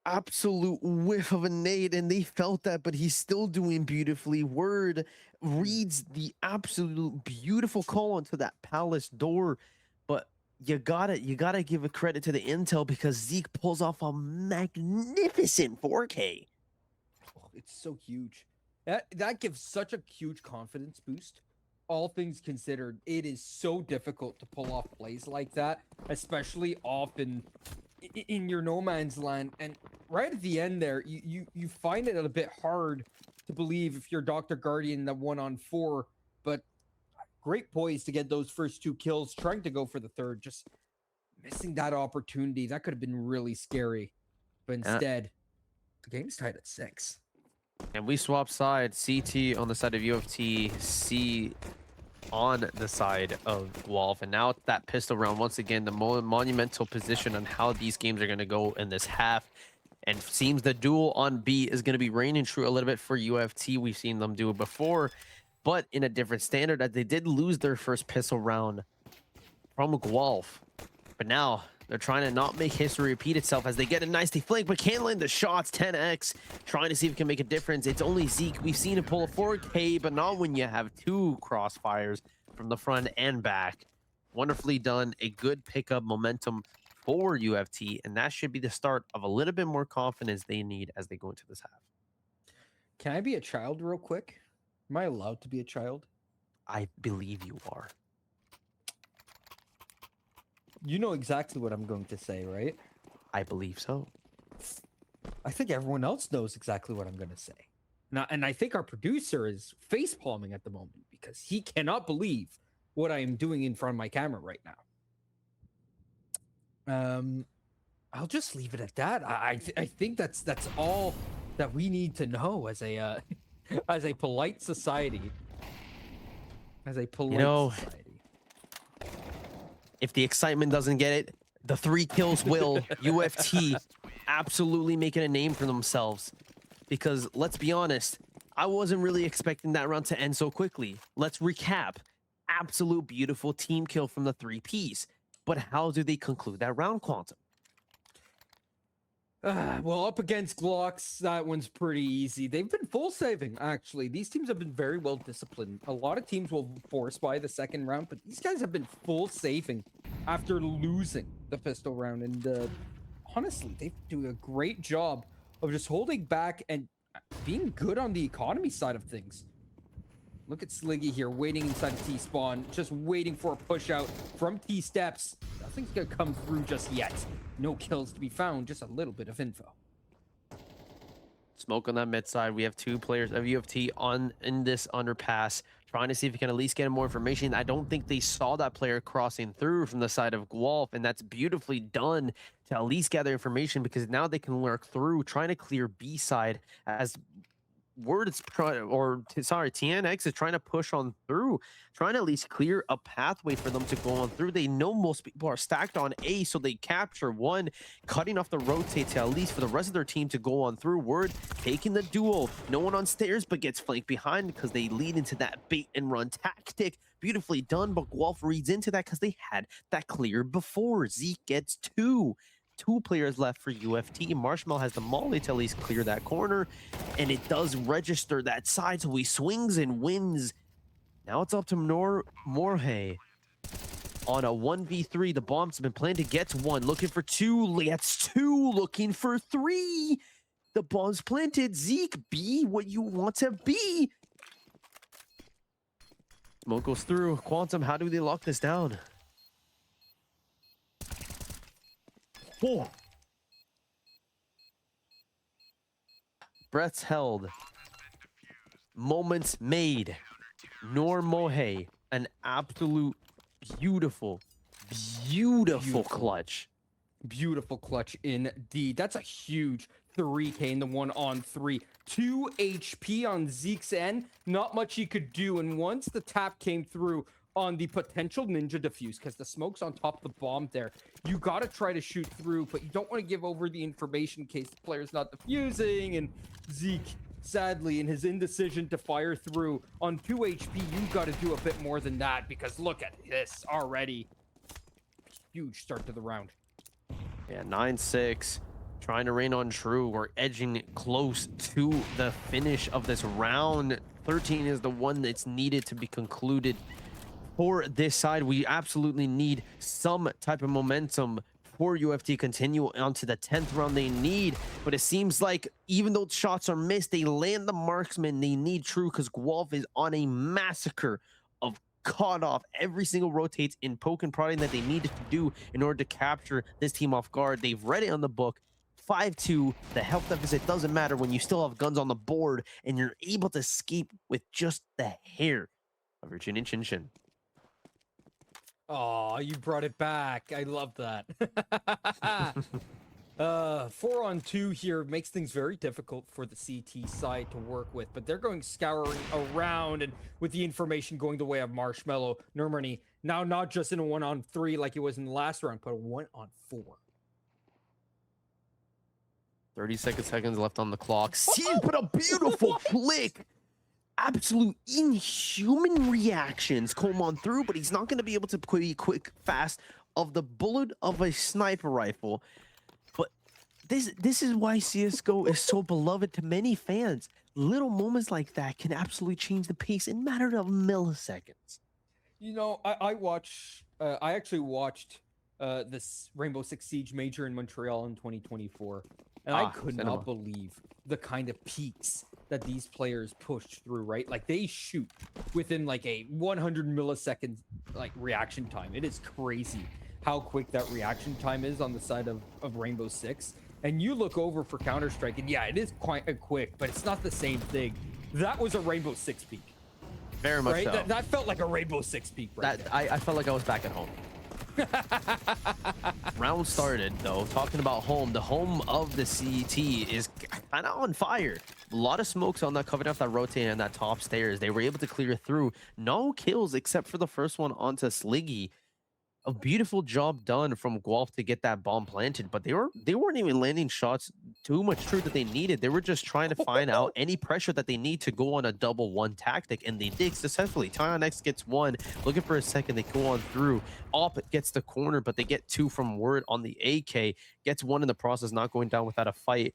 [SPEAKER 2] Absolute whiff of a nade, and they felt that, but he's still doing beautifully. Word reads the absolute beautiful call onto that palace door, but you gotta give a credit to the intel, because Zeke pulls off a magnificent 4K.
[SPEAKER 1] Oh, it's so huge. That gives such a huge confidence boost. All things considered, it is so difficult to pull off plays like that, especially often in your no man's land. And right at the end there, you find it a bit hard to believe if you're Dr. Guardian that 1-on-4, but great poise to get those first 2 kills, trying to go for the third, just missing that opportunity. That could have been really scary, but instead the game's tied at 6.
[SPEAKER 2] And we swap sides. CT on the side of UFT, C on the side of Wolf. And now that pistol round, once again, the monumental position on how these games are going to go in this half. And seems the duel on B is going to be reigning true a little bit for UFT. We've seen them do it before, but in a different standard, as they did lose their first pistol round from Guelph. But now they're trying to not make history repeat itself as they get a nicely flank, but can't land the shots. 10x, trying to see if it can make a difference. It's only Zeke. We've seen him pull a 4K, but not when you have 2 crossfires from the front and back. Wonderfully done. A good pickup momentum for UFT, and that should be the start of a little bit more confidence they need as they go into this half.
[SPEAKER 1] Can I be a child real quick? Am I allowed to be a child?
[SPEAKER 2] I believe you are.
[SPEAKER 1] You know exactly what I'm going to say, right?
[SPEAKER 2] I believe so.
[SPEAKER 1] I think everyone else knows exactly what I'm going to say. Now, and I think our producer is face palming at the moment because he cannot believe what I am doing in front of my camera right now. I'll just leave it at that. I think that's all that we need to know as a as a polite society. As a
[SPEAKER 2] You
[SPEAKER 1] polite
[SPEAKER 2] know,
[SPEAKER 1] society.
[SPEAKER 2] if the excitement doesn't get it, the 3 kills will. UFT absolutely making a name for themselves. Because let's be honest, I wasn't really expecting that round to end so quickly. Let's recap. Absolute beautiful team kill from the 3Ps. But how do they conclude that round, Quantum?
[SPEAKER 1] Well, up against Glocks, that one's pretty easy. They've been full saving, actually. These teams have been very well disciplined. A lot of teams will force by the second round, but these guys have been full saving after losing the pistol round. And honestly, they do a great job of just holding back and being good on the economy side of things. Look at Sliggy here, waiting inside the T spawn, just waiting for a push out from T steps. Nothing's gonna come through just yet. No kills to be found, just a little bit of info.
[SPEAKER 2] Smoke on that mid side. We have 2 players of UFT in this underpass, trying to see if we can at least get more information. I don't think they saw that player crossing through from the side of Guelph, and that's beautifully done to at least gather information because now they can lurk through, trying to clear B side as TNX is trying to push on through, trying to at least clear a pathway for them to go on through. They know most people are stacked on A, so they capture one, cutting off the rotate to at least for the rest of their team to go on through. Word taking the duel. No one on stairs, but gets flanked behind because they lead into that bait and run tactic. Beautifully done, but Guelph reads into that because they had that clear before. Zeke gets 2 players left for UFT. Marshmallow has the molly to at least clear that corner, and it does register that side, so he swings and wins. Now it's up to Morhe on a 1v3. The bombs have been planted, gets 1, looking for 2, gets 2, looking for 3. The bomb's planted. Zeke, be what you want to be. Smoke goes through. Quantum, how do they lock this down? Oh. Breaths held. Moments made. Nor Mohe, an absolute beautiful clutch.
[SPEAKER 1] Beautiful clutch indeed. That's a huge 3K in the 1-on-3. 2 HP on Zeke's end. Not much he could do. And once the tap came through on the potential ninja defuse, because the smoke's on top of the bomb there, you got to try to shoot through, but you don't want to give over the information in case the player's not defusing. And Zeke, sadly, in his indecision to fire through on 2 HP, you got to do a bit more than that, because look at this already. Huge start to the round.
[SPEAKER 2] Yeah, 9-6. Trying to rain on true. We're edging close to the finish of this round. 13 is the one that's needed to be concluded. For this side, we absolutely need some type of momentum for UFT continue onto the 10th round they need. But it seems like even though shots are missed, they land the marksman. They need true because Guelph is on a massacre of caught off. Every single rotates in poke and prodding that they needed to do in order to capture this team off guard. They've read it on the book. 5-2, the health deficit doesn't matter when you still have guns on the board and you're able to escape with just the hair of your chin chin chin.
[SPEAKER 1] Oh, you brought it back. I love that. 4-on-2 here makes things very difficult for the CT side to work with, but they're going scouring around, and with the information going the way of Marshmallow, Nermany, now not just in a 1-on-3 like it was in the last round, but a 1-on-4.
[SPEAKER 2] 30 seconds left on the clock. See, but a beautiful flick. Absolute inhuman reactions come on through, but he's not going to be able to be quick, fast of the bullet of a sniper rifle. But this is why CSGO is so beloved to many fans. Little moments like that can absolutely change the pace in a matter of milliseconds.
[SPEAKER 1] You know, I actually watched this Rainbow Six Siege Major in Montreal in 2024, and I could not believe the kind of peaks that these players pushed through, right? Like, they shoot within like a 100 millisecond like reaction time. It is crazy how quick that reaction time is on the side of Rainbow Six. and you look over for Counter-Strike, and yeah, it is quite a quick, but it's not the same thing. That was a Rainbow Six peak,
[SPEAKER 2] Very much
[SPEAKER 1] right?
[SPEAKER 2] so.
[SPEAKER 1] That felt like a Rainbow Six peak right
[SPEAKER 2] That
[SPEAKER 1] there.
[SPEAKER 2] I felt like I was back at home. Round started though. Talking about home, the home of the CT is kind of on fire. A lot of smokes on that, covering off that rotate and that top stairs. They were able to clear through. No kills except for the first one onto Sliggy. A beautiful job done from Guelph to get that bomb planted, but they weren't even landing shots too much true that they needed. They were just trying to find out any pressure that they need to go on a double one tactic, and they did successfully. Tyon X gets one, looking for a second, they go on through. Op gets the corner, but they get two from Word on the AK, gets one in the process, not going down without a fight.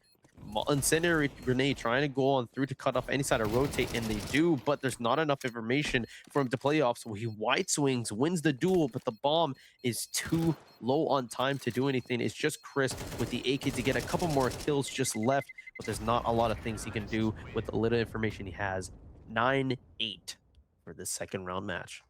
[SPEAKER 2] Incendiary grenade trying to go on through to cut off any side of rotate, and they do, but there's not enough information for him to play off, so he wide swings, wins the duel, but the bomb is too low on time to do anything. It's just Chris with the AK to get a couple more kills just left, but there's not a lot of things he can do with the little information he has. 9-8 for this second round match.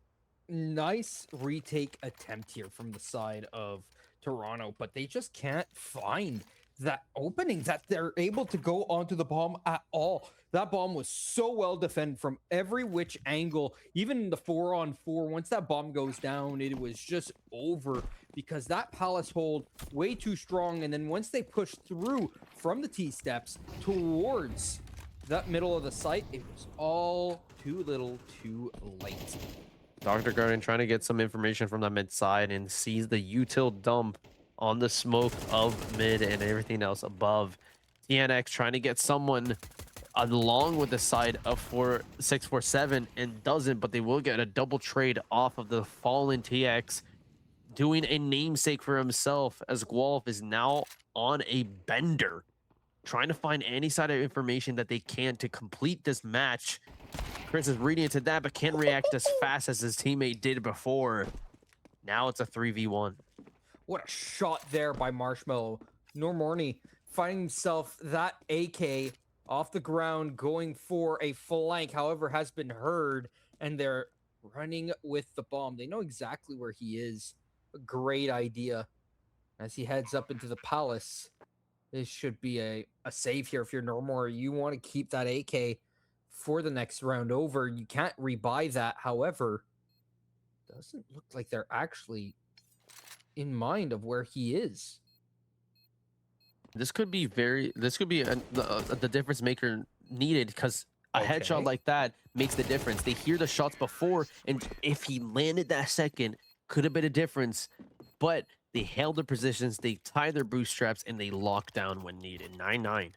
[SPEAKER 1] Nice retake attempt here from the side of Toronto, but they just can't find that opening that they're able to go onto the bomb at all. That bomb was so well defended from every which angle, even in the 4-on-4. Once that bomb goes down, it was just over because that Palace hold way too strong. And then once they pushed through from the T-steps towards that middle of the site, it was all too little too late.
[SPEAKER 2] Dr. Garden trying to get some information from that mid side and sees the util dump on the smoke of mid and everything else above. TNX trying to get someone along with the side of 647 and doesn't, but they will get a double trade off of the fallen TX, doing a namesake for himself as Guelph is now on a bender, trying to find any side of information that they can to complete this match. Chris is reading into that, but can't react as fast as his teammate did before. Now it's a 3v1.
[SPEAKER 1] What a shot there by Marshmallow. Normorny finding himself that AK off the ground going for a flank, however, has been heard, and they're running with the bomb. They know exactly where he is. A great idea. As he heads up into the Palace, this should be a save here if you're Normor. You want to keep that AK for the next round over. You can't rebuy that. However, doesn't look like they're actually in mind of where he is.
[SPEAKER 2] This could be the difference maker needed, because a headshot like that makes the difference. They hear the shots before, and if he landed that second, could have been a difference. But they held their positions, they tie their bootstraps, and they lock down when needed. 9-9.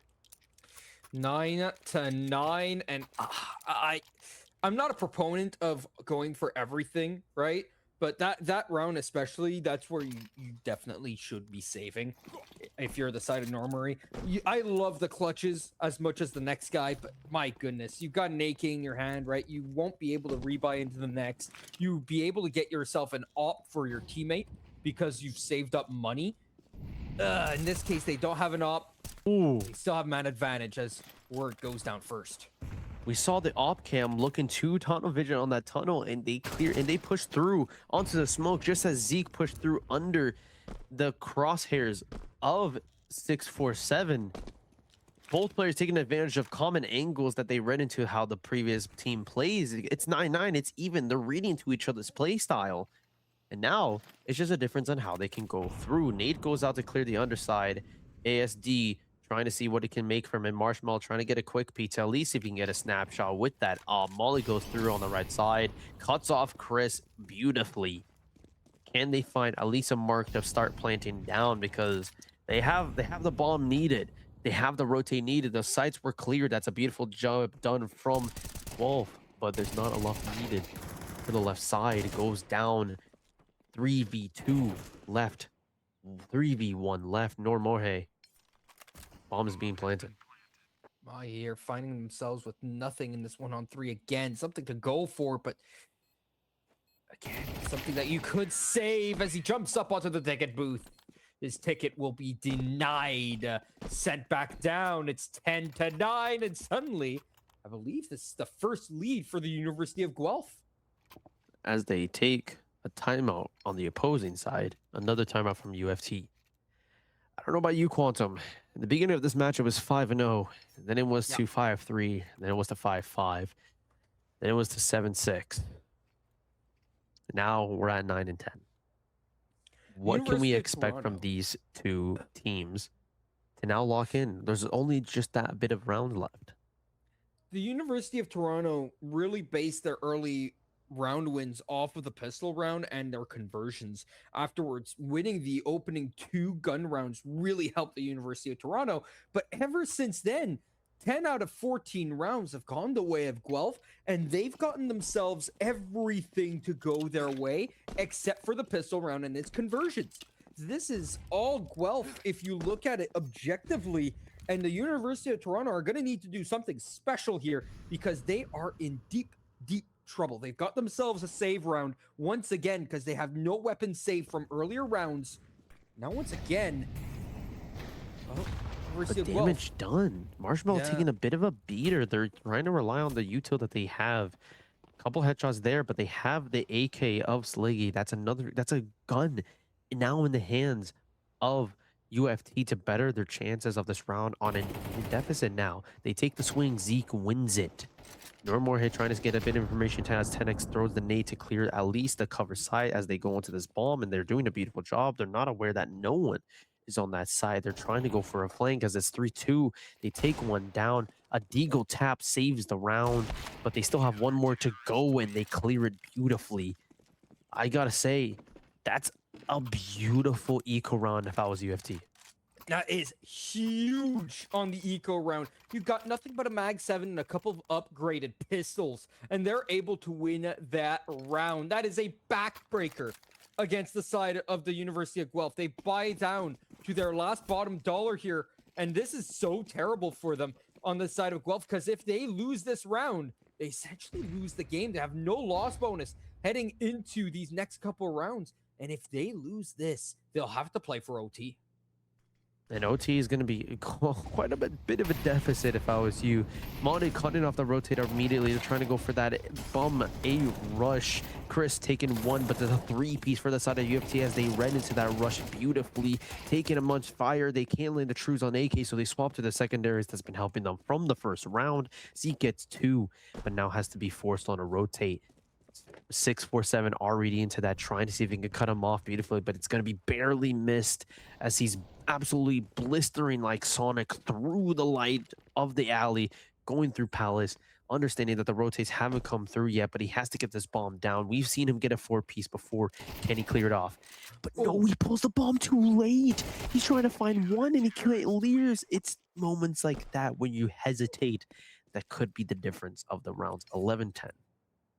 [SPEAKER 1] 9-9, and I'm not a proponent of going for everything, right? But that round especially, that's where you definitely should be saving if you're the side of Normory. I love the clutches as much as the next guy, but my goodness, you've got an AK in your hand, right? You won't be able to rebuy into the next. You'll be able to get yourself an op for your teammate because you've saved up money. In this case, they don't have an op.
[SPEAKER 2] Ooh.
[SPEAKER 1] They still have man advantage as Word goes down first.
[SPEAKER 2] We saw the op cam looking to tunnel vision on that tunnel, and they pushed through onto the smoke just as Zeke pushed through under the crosshairs of 647. Both players taking advantage of common angles that they read into how the previous team plays. It's 9-9. It's even. They're reading to each other's play style. And now it's just a difference on how they can go through. Nate goes out to clear the underside. ASD trying to see what he can make from it. Marshmallow trying to get a quick pizza, at least if he can get a snapshot with that. Molly goes through on the right side, cuts off Chris beautifully. Can they find at least a mark to start planting down, because they have the bomb needed. They have the rotate needed. The sites were cleared. That's a beautiful job done from Wolf, but there's not a lot needed for the left side. It goes down 3v2 left, 3v1 left. Normorhe. Bomb is being planted.
[SPEAKER 1] My here finding themselves with nothing in this 1-on-3 again. Something to go for, but again, something that you could save as he jumps up onto the ticket booth. His ticket will be denied. Sent back down. It's 10-9, and suddenly, I believe this is the first lead for the University of Guelph.
[SPEAKER 2] As they take a timeout on the opposing side, another timeout from UFT. I don't know about you, Quantum. In the beginning of this match, it was 5-0. Then it was
[SPEAKER 1] Yeah.
[SPEAKER 2] to 5-3. Then it was to 5-5. Then it was to 7-6. Now we're at 9-10. What can we
[SPEAKER 1] University of
[SPEAKER 2] expect from
[SPEAKER 1] Toronto.
[SPEAKER 2] these two teams to now lock in? There's only just that bit of round left.
[SPEAKER 1] The University of Toronto really based their early round wins off of the pistol round and their conversions. Afterwards, winning the opening 2 gun rounds really helped the University of Toronto. But ever since then, 10 out of 14 rounds have gone the way of Guelph, and they've gotten themselves everything to go their way except for the pistol round and its conversions. This is all Guelph if you look at it objectively. And the University of Toronto are going to need to do something special here because they are in deep, deep trouble. They've got themselves a save round once again because they have no weapon save from earlier rounds. Now, once again,
[SPEAKER 2] The damage done. Marshmallow taking a bit of a beater. They're trying to rely on the util that they have. A couple headshots there, but they have the AK of Sliggy. That's a gun now in the hands of UFT to better their chances of this round on a deficit now. They take the swing. Zeke wins it. Normal here trying to get a bit of information as 10x throws the nade to clear at least the cover side as they go into this bomb, and they're doing a beautiful job. They're not aware that no one is on that side. They're trying to go for a flank as it's 3-2. They take one down. A deagle tap saves the round, but they still have one more to go, and they clear it beautifully. I gotta say, that's a beautiful eco round if I was UFT.
[SPEAKER 1] That is huge on the eco round. You've got nothing but a mag 7 and a couple of upgraded pistols, and they're able to win that round. That is a backbreaker against the side of the University of Guelph. They buy down to their last bottom dollar here, and this is so terrible for them on the side of Guelph because if they lose this round, they essentially lose the game. They have no loss bonus heading into these next couple rounds, and if they lose this, they'll have to play for OT.
[SPEAKER 2] And OT is going to be quite a bit of a deficit if I was you. Monty cutting off the rotator immediately. They're trying to go for that bum A rush. Chris taking one, but there's a 3-piece for the side of UFT as they ran into that rush beautifully. Taking a much fire. They can't land the trues on AK, so they swap to the secondaries that's been helping them from the first round. Zeke gets 2, but now has to be forced on a rotate. 647 already into that, trying to see if he can cut him off beautifully, but it's going to be barely missed as he's absolutely blistering like Sonic through the light of the alley, going through Palace, understanding that the rotates haven't come through yet, but he has to get this bomb down. We've seen him get a 4-piece before. Can he clear it off? But no, he pulls the bomb too late. He's trying to find one and he clears. It's moments like that when you hesitate that could be the difference of the rounds. 11-10.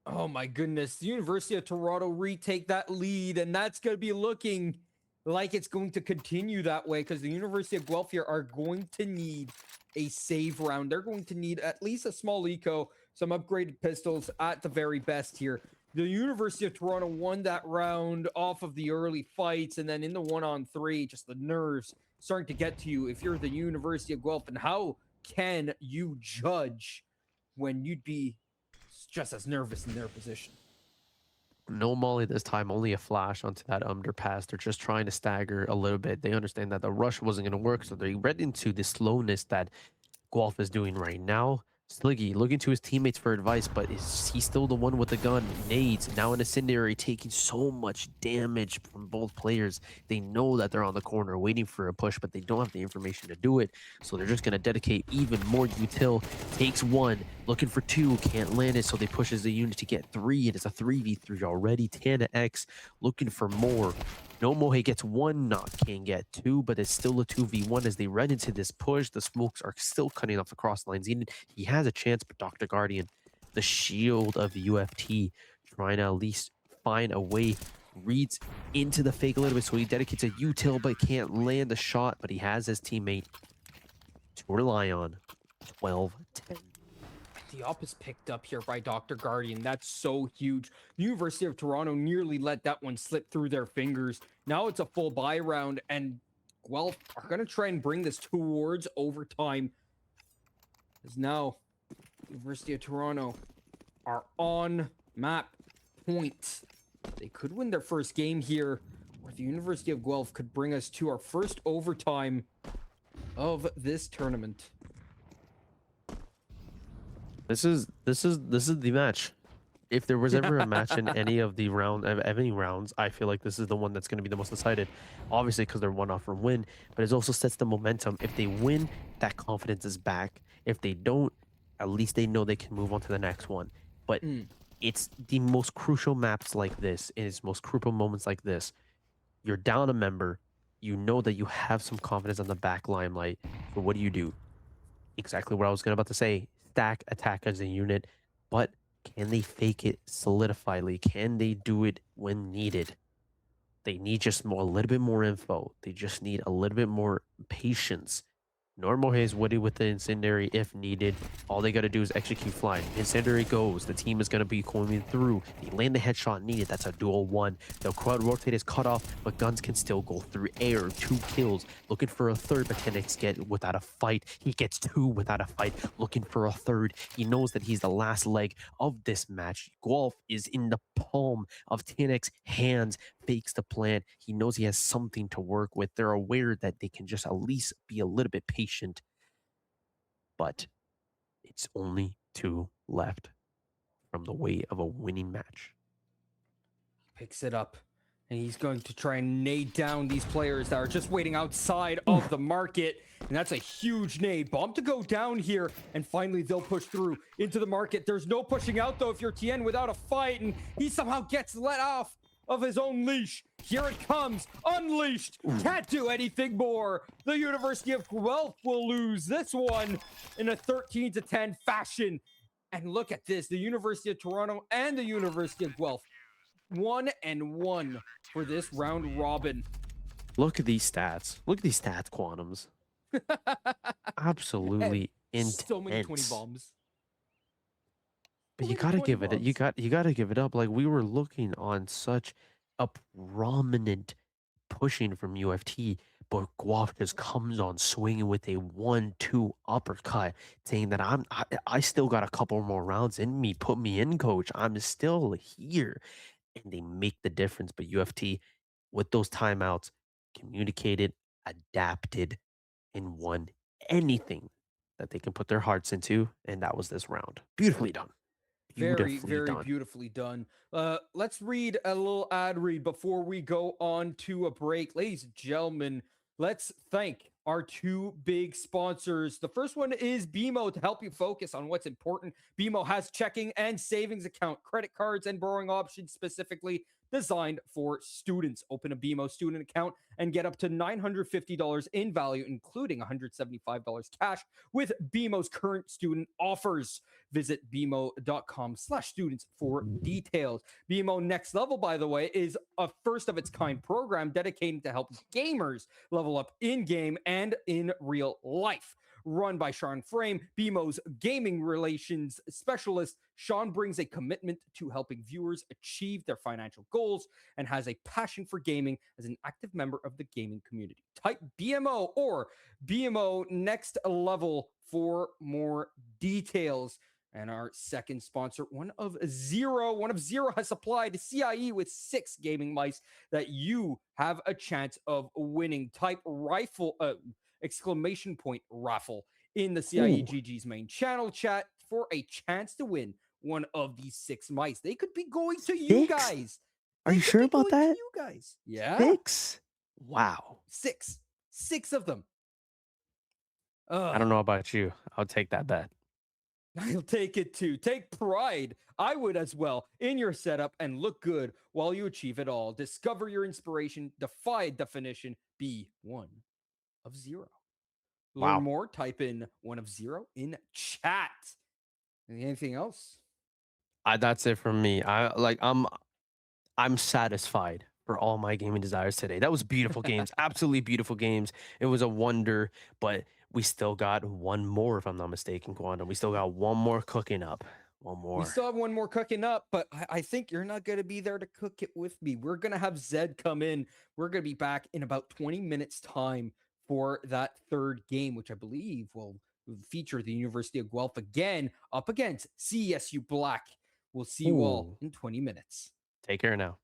[SPEAKER 1] Oh my goodness. The University of Toronto retake that lead, and that's going to be looking like it's going to continue that way because the University of Guelph here are going to need a save round. They're going to need at least a small eco, some upgraded pistols at the very best here. The University of Toronto won that round off of the early fights, and then in the 1-on-3, just the nerves starting to get to you if you're the University of Guelph. And how can you judge when you'd be just as nervous in their position?
[SPEAKER 2] No molly this time, only a flash onto that underpass. They're just trying to stagger a little bit. They understand that the rush wasn't going to work, so they read into the slowness that Guelph is doing right now. Sliggy looking to his teammates for advice, but is he still the one with the gun? Nades, now an incendiary, taking so much damage from both players. They know that they're on the corner waiting for a push, but they don't have the information to do it. So they're just going to dedicate even more util. Takes one, looking for 2, can't land it, so they pushes the unit to get 3. It is a 3v3 already. Tana X looking for more. No Mohe gets 1 knock, can get 2, but it's still a 2v1 as they run into this push. The smokes are still cutting off the cross lines. He has a chance, but Dr. Guardian, the shield of the UFT, trying to at least find a way, reads into the fake a little bit, so he dedicates a util, but can't land the shot, but he has his teammate to rely on. 12-10.
[SPEAKER 1] The op is picked up here by Dr. Guardian. That's so huge. The University of Toronto nearly let that one slip through their fingers. Now it's a full buy round, and Guelph are going to try and bring this towards overtime. As now, University of Toronto are on map point. They could win their first game here, or the University of Guelph could bring us to our first overtime of this tournament.
[SPEAKER 2] This is the match. If there was ever a match in
[SPEAKER 1] Yeah.
[SPEAKER 2] any of the any rounds, I feel like this is the one that's going to be the most decided. Obviously, because they're one off from win, but it also sets the momentum. If they win, that confidence is back. If they don't, at least they know they can move on to the next one. But
[SPEAKER 1] Mm.
[SPEAKER 2] it's the most crucial maps like this, in its most crucial moments like this. You're down a member. You know that you have some confidence on the back limelight. So what do? Exactly what I was about to say. Stack attack as a unit, but can they fake it solidifyly? Can they do it when needed? They need just more, a little bit more info. They just need a little bit more patience. Normal is Woody with the incendiary if needed. All they got to do is execute flying. Incendiary goes. The team is going to be coming through. They land the headshot needed. That's a dual one. The quad rotate is cut off, but guns can still go through air. 2 kills. Looking for a third, but Tenix get without a fight. He gets 2 without a fight. Looking for a third. He knows that he's the last leg of this match. Golf is in the palm of Tenix's hands. Fakes the plan. He knows he has something to work with. They're aware that they can just at least be a little bit patient, but it's only 2 left from the way of a winning match.
[SPEAKER 1] Picks it up, and he's going to try and nade down these players that are just waiting outside of the market. And that's a huge nade. Bomb to go down here, and finally they'll push through into the market. There's no pushing out, though, if you're Tien without a fight, and he somehow gets let off of his own leash. Here it comes, unleashed. Can't do anything more. The University of Guelph will lose this one in a 13-10 fashion. And look at this, the University of Toronto and the University of Guelph 1-1 for this round robin.
[SPEAKER 2] Look at these stats. Look at these stats, Quantums. Absolutely intense.
[SPEAKER 1] So many 20 bombs.
[SPEAKER 2] But you gotta give it. You gotta give it up. Like we were looking on such a prominent pushing from UFT, but Guaf just comes on swinging with a 1-2 uppercut, saying that I still got a couple more rounds in me. Put me in, coach. I'm still here, and they make the difference. But UFT, with those timeouts, communicated, adapted, and won anything that they can put their hearts into, and that was this round. Beautifully done.
[SPEAKER 1] Very,
[SPEAKER 2] Beautifully
[SPEAKER 1] very
[SPEAKER 2] done.
[SPEAKER 1] beautifully done. Let's read a little ad read before we go on to a break. Ladies and gentlemen, let's thank our 2 big sponsors. The first one is BMO to help you focus on what's important. BMO has checking and savings account, credit cards, and borrowing options specifically designed for students. Open a BMO student account and get up to $950 in value, including $175 cash with BMO's current student offers. Visit bmo.com/students for details. BMO Next Level, by the way, is a first of its kind program dedicated to help gamers level up in game and in real life. Run by Sean Frame, BMO's gaming relations specialist, Sean brings a commitment to helping viewers achieve their financial goals and has a passion for gaming as an active member of the gaming community. Type BMO or BMO Next Level for more details. And our second sponsor, One of Zero has supplied CIE with 6 gaming mice that you have a chance of winning. Type rifle exclamation point raffle in the CIE GG's main channel chat for a chance to win one of these 6 mice. They could be going to you guys.
[SPEAKER 2] Are you sure about that?
[SPEAKER 1] You guys. Yeah.
[SPEAKER 2] 6? Wow.
[SPEAKER 1] 6. 6 of them.
[SPEAKER 2] I don't know about you. I'll take that bet.
[SPEAKER 1] I'll take it too. Take pride. I would as well in your setup and look good while you achieve it all. Discover your inspiration, defy definition, be 1 of 0. Learn
[SPEAKER 2] Wow.
[SPEAKER 1] more, type in 1 of 0 in chat. Anything else?
[SPEAKER 2] That's it from me. I'm satisfied for all my gaming desires today. That was beautiful games. Absolutely beautiful games. It was a wonder, but we still got one more, if I'm not mistaken, Quantum. We still got one more cooking up. One more.
[SPEAKER 1] We still have one more cooking up, but I think you're not going to be there to cook it with me. We're going to have Zed come in. We're going to be back in about 20 minutes time for that third game, which I believe will feature the University of Guelph again up against CSU Black. We'll see you all in 20 minutes.
[SPEAKER 2] Take care now.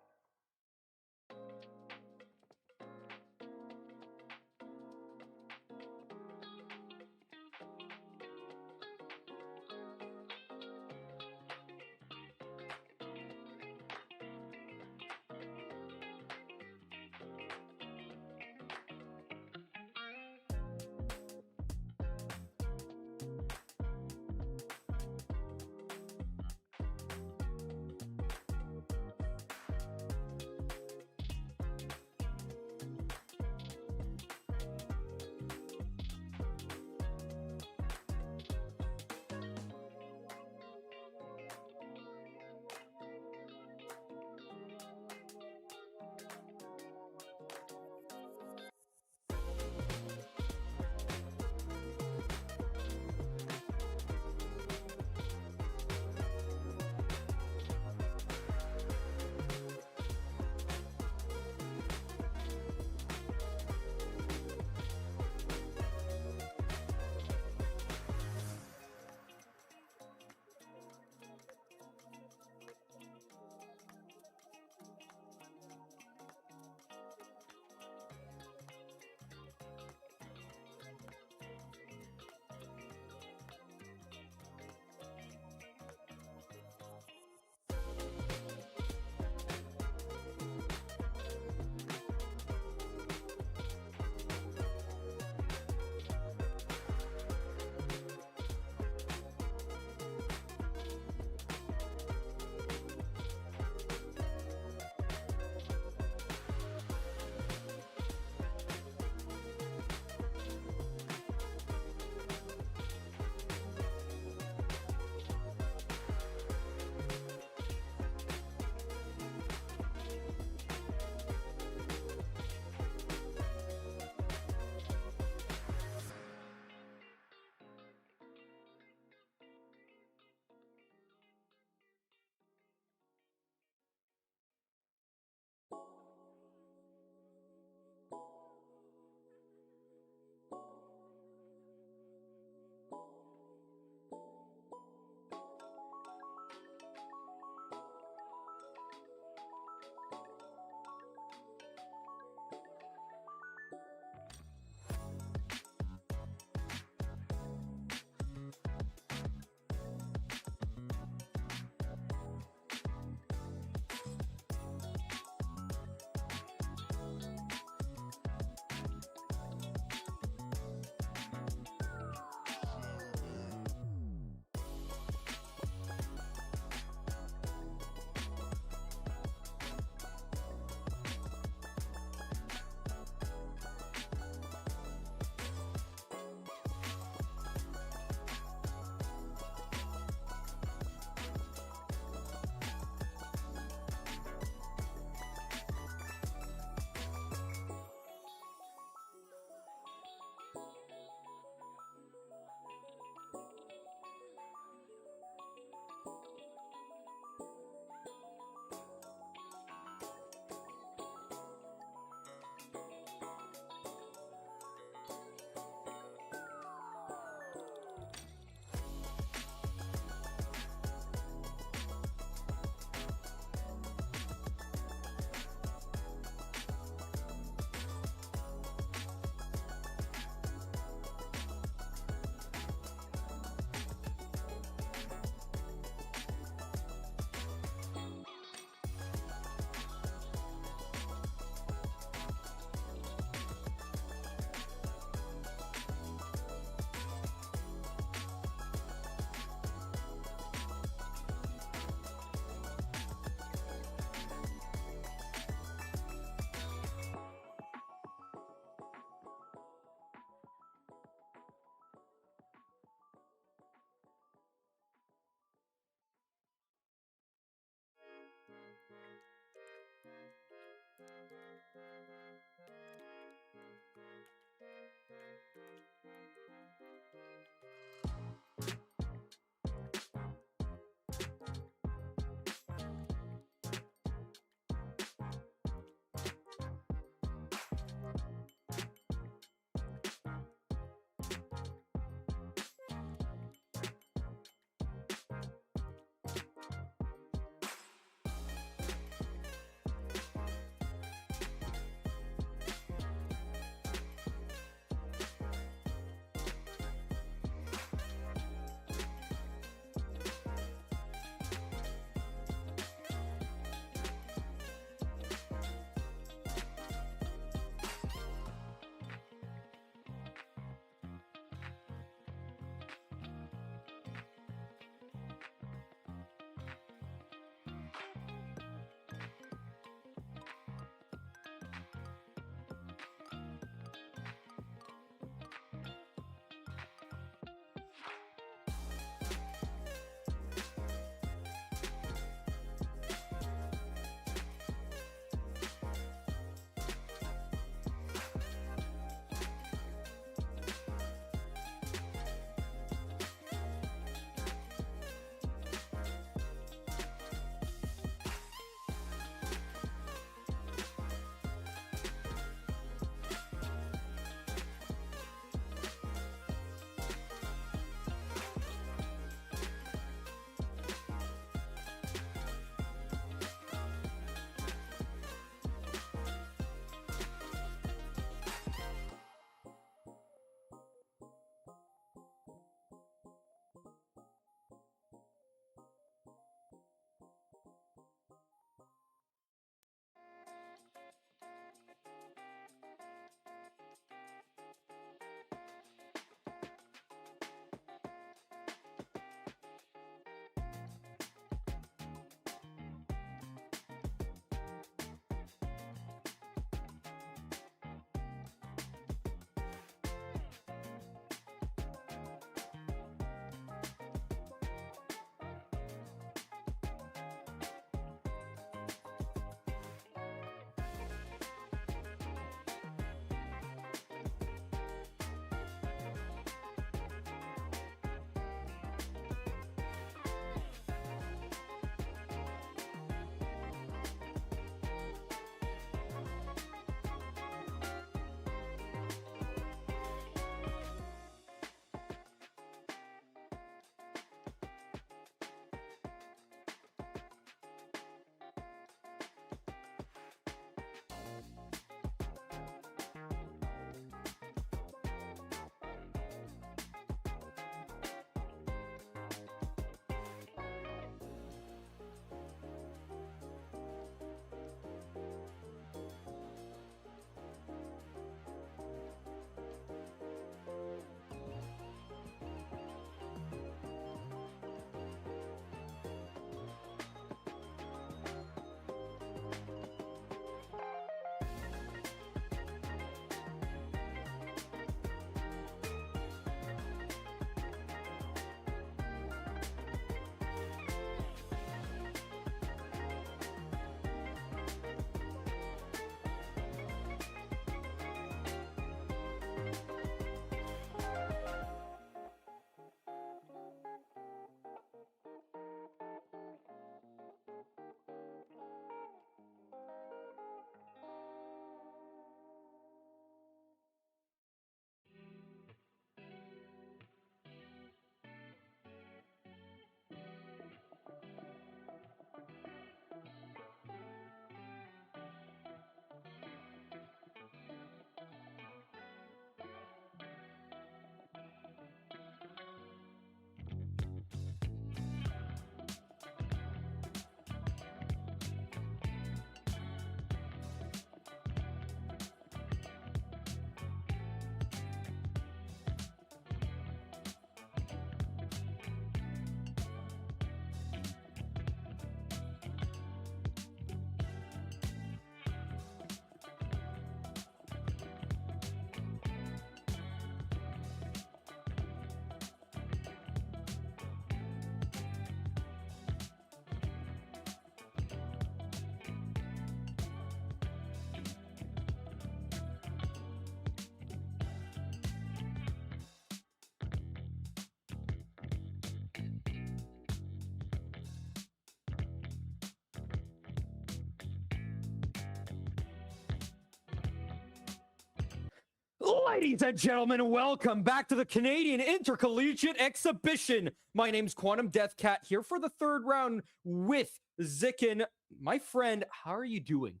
[SPEAKER 1] Ladies and gentlemen, welcome back to the Canadian Intercollegiate Exhibition. My name's Quantum Deathcat here for the third round with Zikin. My friend, how are you doing?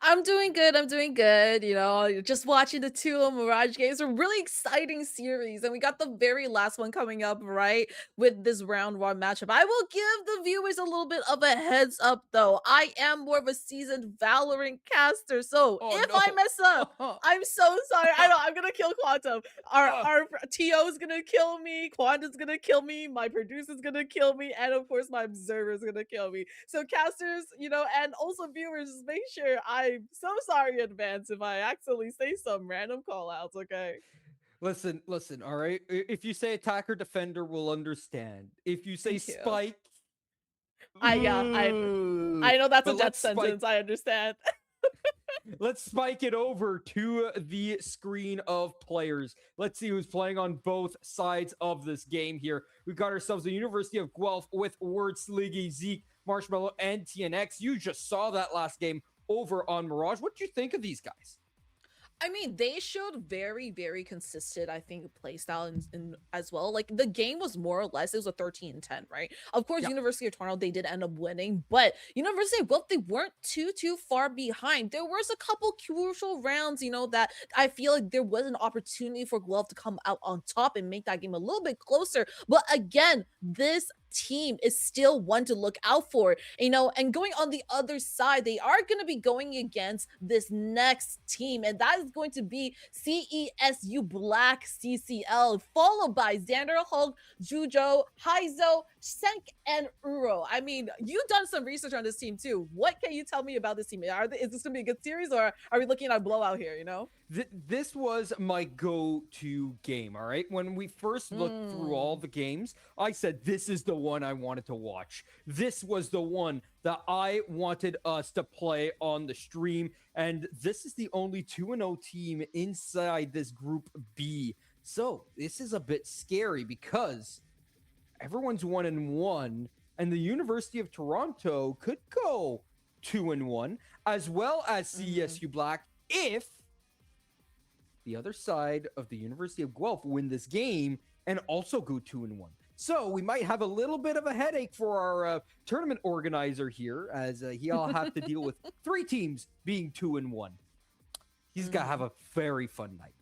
[SPEAKER 3] I'm doing good. I'm doing good. Just watching the two Mirage games. A really exciting series. And we got the very last one coming up, right? With this round one matchup. I will give the viewers a little bit of a heads up, though. I am more of a seasoned Valorant caster. So
[SPEAKER 1] Oh
[SPEAKER 3] if I mess up,
[SPEAKER 1] no.
[SPEAKER 3] I'm so sorry. I know I'm gonna kill Quantum. Our
[SPEAKER 1] Uh,
[SPEAKER 3] our TO is gonna kill me. Quantum's gonna kill me. My producer's gonna kill me, and of course my observer is gonna kill me. So casters, and also viewers, just make sure I'm so sorry in advance if I accidentally say some random call outs. Okay.
[SPEAKER 1] listen, all right? If you say attacker defender, we'll understand. If you say
[SPEAKER 3] Thank you.
[SPEAKER 1] spike,
[SPEAKER 3] I yeah I know that's a
[SPEAKER 1] but
[SPEAKER 3] death sentence. I understand.
[SPEAKER 1] let's spike it over to the screen of players. Let's see who's playing on both sides of this game here. We've got ourselves the University of Guelph with Word, Sliggy, Zeke, Marshmallow, and TNX. You just saw that last game over on Mirage. What do you think of these guys?
[SPEAKER 3] I mean, they showed very, very consistent, I think, play style in as well. Like the game was more or less, it was a 13-10, right? Of course,
[SPEAKER 1] Yeah.
[SPEAKER 3] University of Toronto, they did end up winning, but University of Guelph, they weren't too far behind. There was a couple crucial rounds, that I feel like there was an opportunity for Guelph to come out on top and make that game a little bit closer. But again, this team is still one to look out for, and going on the other side, they are going to be going against this next team, and that is going to be CESU Black CCL, followed by Xander Hulk, Jujo, Haizo, Senk, and Uro. I mean, you've done some research on this team too. What can you tell me about this team? Is this going to be a good series, or are we looking at a blowout here,
[SPEAKER 1] This was my go-to game, all right? When we first looked through all the games, I said, this is the one I wanted to watch. This was the one that I wanted us to play on the stream, and this is the only 2-0 team inside this Group B. So this is a bit scary because everyone's 1-1, and the University of Toronto could go 2-1, as well as CESU Black if the other side of the University of Guelph win this game and also go 2-1. So we might have a little bit of a headache for our tournament organizer here, as he'll have to deal with 3 teams being 2-1. He's got to have a very fun night.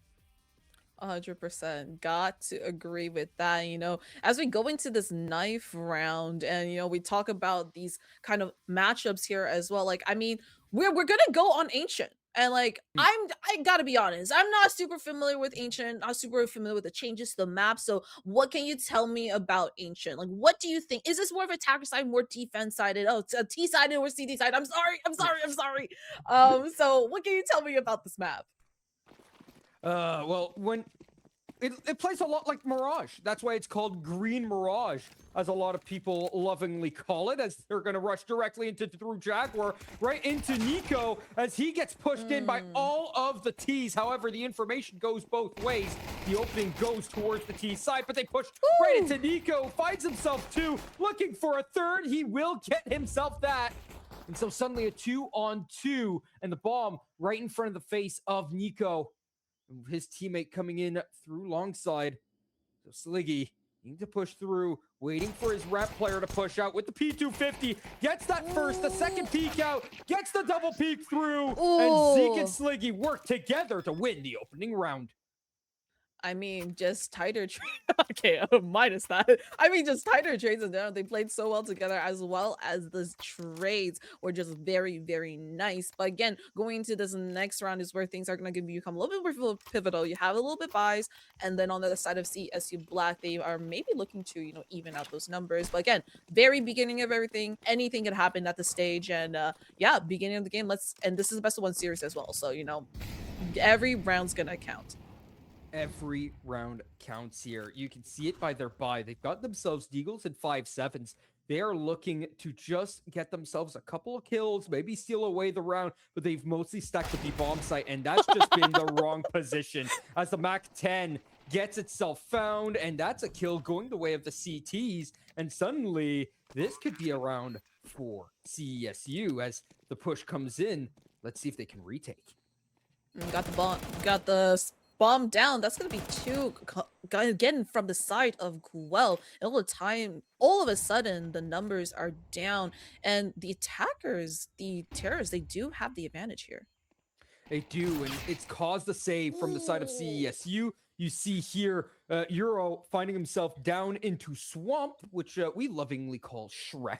[SPEAKER 3] 100%. Got to agree with that. As we go into this knife round and, we talk about these kind of matchups here as well. Like, I mean, we're going to go on Ancient. And like, I gotta be honest, I'm not super familiar with Ancient, not super familiar with the changes to the map. So what can you tell me about Ancient? Like, what do you think? Is this more of attacker side, more defense sided? Oh, it's a T sided or CD side. I'm sorry. So what can you tell me about this map?
[SPEAKER 1] Well, when it plays a lot like Mirage. That's why it's called Green Mirage, as a lot of people lovingly call it, as they're going to rush directly through Jaguar, right into Nico, as he gets pushed in by all of the T's. However, the information goes both ways. The opening goes towards the T side, but they push right into Nico, finds himself 2, looking for a third. He will get himself that. And so suddenly a 2-on-2, and the bomb right in front of the face of Nico. His teammate coming in through long side. So Sliggy needing to push through, waiting for his rep player to push out with the P250. Gets that first, the second peek out, gets the double peek through, and Zeke and Sliggy work together to win the opening round.
[SPEAKER 3] I mean, just tighter okay, minus that. I mean, just tighter trades in general. They played so well together, as well as the trades were just very, very nice. But again, going into this next round is where things are going to become a little bit more pivotal. You have a little bit bias, and then on the other side of CSU Black, they are maybe looking to, even out those numbers. But again, very beginning of everything, anything can happen at the stage. And yeah, beginning of the game, and this is the best of 1 series as well. So, every round's going to count.
[SPEAKER 1] Every round counts here. You can see it by their buy. They've got themselves Deagles and 5-7s. They are looking to just get themselves a couple of kills, maybe steal away the round, but they've mostly stuck with the bomb site, and that's just been the wrong position as the MAC-10 gets itself found, and that's a kill going the way of the CTs, and suddenly this could be a round for CESU as the push comes in. Let's see if they can retake.
[SPEAKER 3] Got the bomb, got the bomb down. That's gonna be two again from the side of Guel. And all the time, all of a sudden, the numbers are down, and the attackers, the terrorists, they do have the advantage here.
[SPEAKER 1] They do, and it's caused a save from the side of
[SPEAKER 3] Ooh.
[SPEAKER 1] CESU. You see here, Euro finding himself down into Swamp, which we lovingly call Shrek.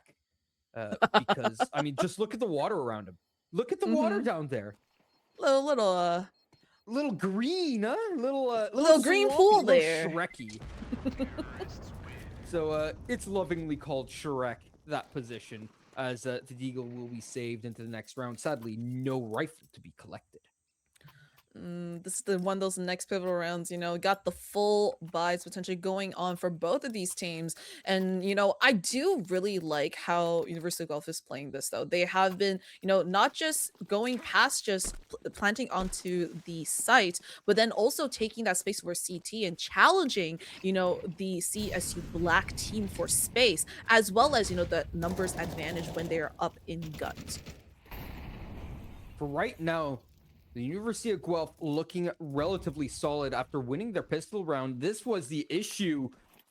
[SPEAKER 1] Because, I mean, just look at the water around him. Look at the water down there.
[SPEAKER 3] Little
[SPEAKER 1] Little green, huh?
[SPEAKER 3] Little green
[SPEAKER 1] swampy,
[SPEAKER 3] pool
[SPEAKER 1] little
[SPEAKER 3] there.
[SPEAKER 1] Shreky. So it's lovingly called Shrek, that position, as the Deagle will be saved into the next round. Sadly, no rifle to be collected.
[SPEAKER 3] This is the one of those next pivotal rounds, got the full buys potentially going on for both of these teams. And, I do really like how University of Guelph is playing this, though. They have been, not just going past just planting onto the site, but then also taking that space for CT and challenging, the CSU Black team for space, as well as, the numbers advantage when they are up in guns.
[SPEAKER 1] For right now, the University of Guelph looking relatively solid after winning their pistol round. This was the issue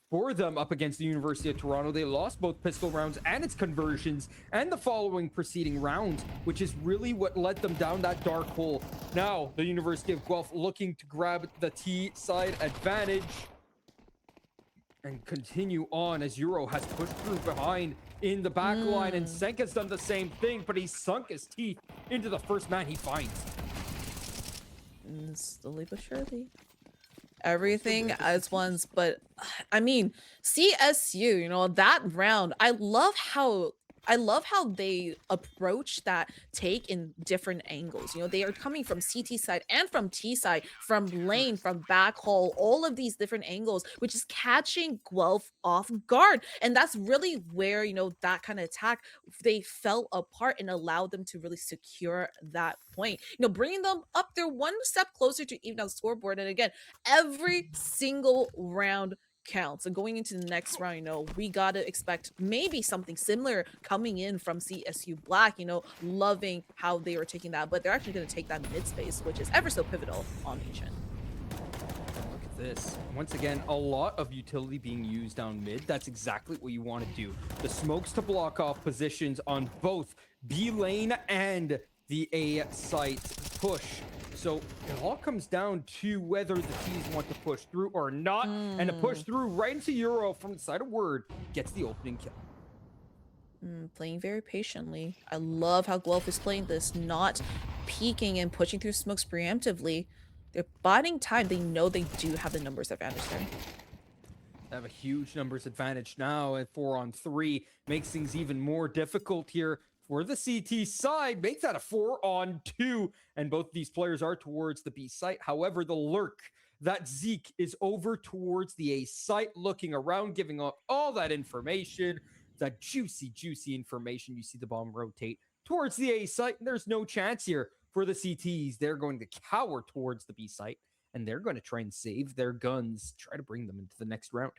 [SPEAKER 1] for them up against the University of Toronto. They lost both pistol rounds and its conversions and the following preceding rounds, which is really what led them down that dark hole. Now, the University of Guelph looking to grab the T side advantage and continue on as Euro has pushed through behind in the back line, and Senka's done the same thing, but he's sunk his teeth into the first man he finds.
[SPEAKER 3] Slowly but surely. Everything as ones, but I mean, CSU, that round, I love how they approach that take in different angles. They are coming from CT side and from T side, from lane, from back hole, all of these different angles, which is catching Guelph off guard. And that's really where, that kind of attack, they fell apart and allowed them to really secure that point. Bringing them up there one step closer to even on the scoreboard. And again, every single round counts. And going into the next round, we gotta expect maybe something similar coming in from CSU Black, loving how they were taking that, but they're actually going to take that mid space, which is ever so pivotal on Ancient.
[SPEAKER 1] Look at this. Once again, a lot of utility being used down mid. That's exactly what you want to do. The smokes to block off positions on both B lane and the A site push. So it all comes down to whether the T's want to push through or not. And to push through right into Euro from the side of Word gets the opening kill.
[SPEAKER 3] Playing very patiently. I love how Guelph is playing this, not peeking and pushing through smokes preemptively. They're biding time. They know they do have the numbers advantage there.
[SPEAKER 1] They have a huge numbers advantage now at 4-on-3. Makes things even more difficult here for the CT side. Makes that a 4-on-2. And both of these players are towards the B site. However, the lurk, that Zeke is over towards the A site, looking around, giving up all that information. That juicy information. You see the bomb rotate towards the A site. There's no chance here for the CTs. They're going to cower towards the B site, and they're going to try and save their guns, try to bring them into the next round.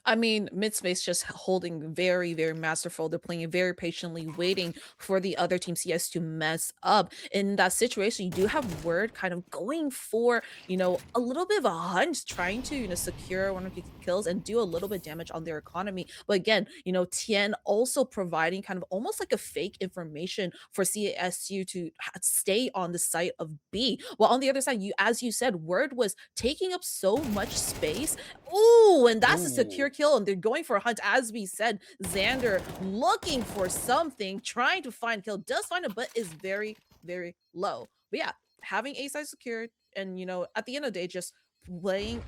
[SPEAKER 3] I mean, mid-space just holding very, very masterful. They're playing very patiently, waiting for the other team CS to mess up. In that situation, you do have Word kind of going for, a little bit of a hunch, trying to, secure one of the kills and do a little bit of damage on their economy. But again, Tien also providing kind of almost like a fake information for CSU to stay on the site of B. While on the other side, as you said, Word was taking up so much space. Ooh, and that's a secure kill, and they're going for a hunt. As we said, Xander looking for something, trying to find kill, does find it, but is very, very low. But yeah, having A side secured, and at the end of the day, just playing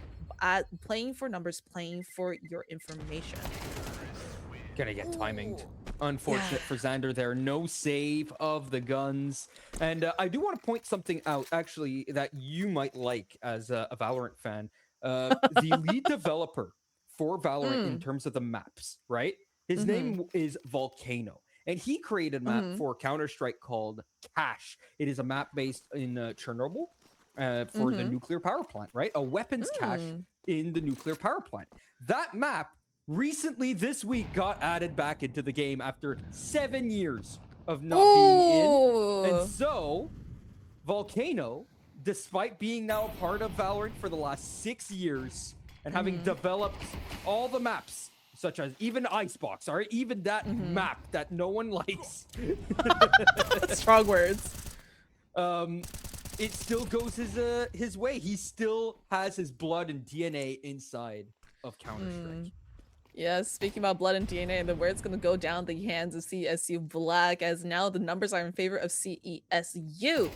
[SPEAKER 3] for numbers, playing for your information.
[SPEAKER 1] Gonna get timinged. Unfortunate for Xander there. No save of the guns. And I do want to point something out, actually, that you might like as a Valorant fan. The lead developer for Valorant in terms of the maps, right? His name is Volcano, and he created a map for Counter-Strike called Cache. It is a map based in Chernobyl for the nuclear power plant, right? A weapons cache in the nuclear power plant. That map recently this week got added back into the game after 7 years of not being in. And so Volcano despite being now a part of Valorant for the last 6 years and having developed all the maps, such as even Icebox, all right, even that map that no one likes,
[SPEAKER 3] Strong words.
[SPEAKER 1] it still goes his way. He still has his blood and DNA inside of Counter-Strike.
[SPEAKER 3] Yeah, speaking about blood and DNA, and then where it's going to go down the hands of CSU Black, as now the numbers are in favor of CESU.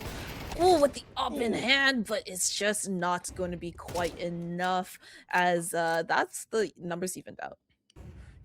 [SPEAKER 3] Ooh, with the up in hand, but it's just not going to be quite enough, as that's the numbers evened out.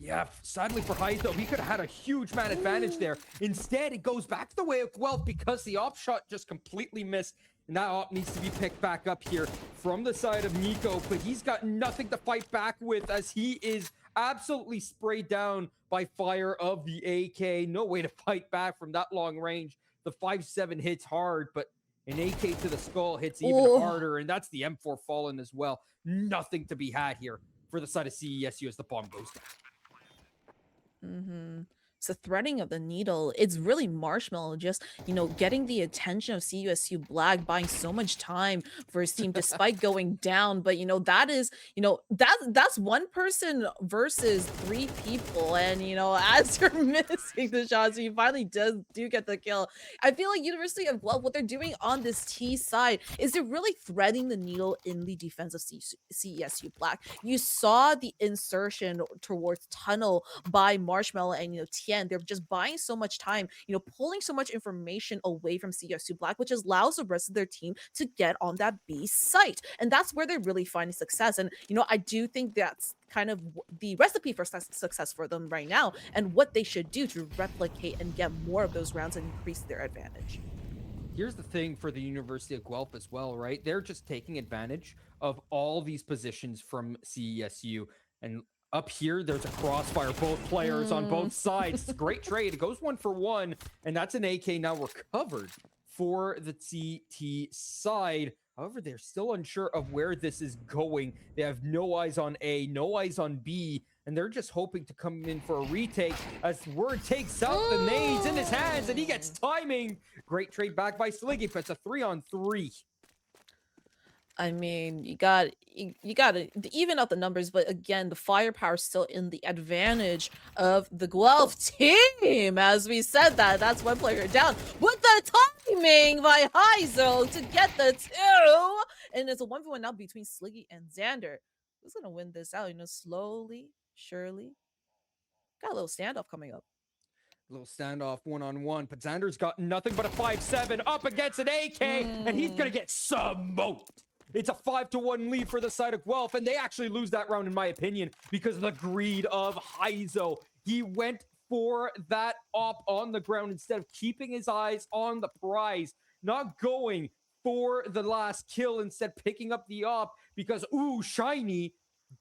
[SPEAKER 1] Yeah, sadly for Heizo, he could have had a huge man advantage there. Instead, it goes back the way of Guelph because the op shot just completely missed. And that op needs to be picked back up here from the side of Nico, but he's got nothing to fight back with as he is absolutely sprayed down by fire of the AK. No way to fight back from that long range. The 5.7 hits hard, but an AK to the skull hits even harder, and that's the M4 Fallen as well. Nothing to be had here for the side of CESU as the bomb goes down.
[SPEAKER 3] So threading of the needle, it's really Marshmallow just, getting the attention of CUSU Black, buying so much time for his team despite going down. But that is, that's one person versus three people. And as you're missing the shots, you finally do get the kill. I feel like University of Guelph, what they're doing on this T side is they're really threading the needle in the defense of CESU Black. You saw the insertion towards tunnel by Marshmallow and Tien. They're just buying so much time, pulling so much information away from CSU Black, which allows the rest of their team to get on that B site. And that's where they're really finding success. And I do think that's kind of the recipe for success for them right now, and what they should do to replicate and get more of those rounds and increase their advantage.
[SPEAKER 1] Here's the thing for the University of Guelph as well, right? They're just taking advantage of all these positions from CESU. And up here, there's a crossfire, both players on both sides. It's a great trade. It goes 1-for-1, and that's an AK now recovered for the TT side. However, they're still unsure of where this is going. They have no eyes on A, no eyes on B, and they're just hoping to come in for a retake as Word takes out the nades in his hands, and he gets timing. Great trade back by Sliggy, but it's a 3-on-3.
[SPEAKER 3] I mean, you got to even out the numbers, but again, the firepower is still in the advantage of the Guelph team. As we said that's one player down with the timing by Heizo to get the 2. And it's a 1v1 now between Sliggy and Xander. Who's going to win this out? Slowly, surely. Got a little standoff coming up.
[SPEAKER 1] Little standoff 1-on-1, but Xander's got nothing but a 5.7 up against an AK, and he's going to get smoked. It's a 5-1 lead for the side of Guelph, and they actually lose that round, in my opinion, because of the greed of Heizo. He went for that op on the ground instead of keeping his eyes on the prize, not going for the last kill, instead picking up the op because, shiny,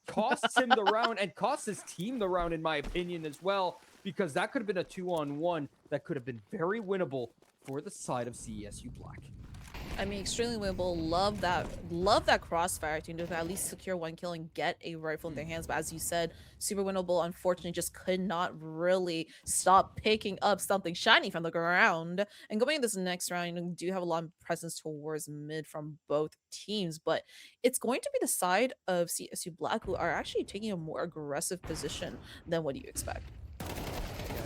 [SPEAKER 1] costs him the round and costs his team the round, in my opinion, as well, because that could have been a 2-on-1 that could have been very winnable for the side of CESU Black.
[SPEAKER 3] I mean, extremely winnable. Love that crossfire to at least secure one kill and get a rifle in their hands. But as you said, super winnable. Unfortunately, just could not really stop picking up something shiny from the ground. And going into this next round, you do have a lot of presence towards mid from both teams, but it's going to be the side of CSU Black who are actually taking a more aggressive position than what you expect.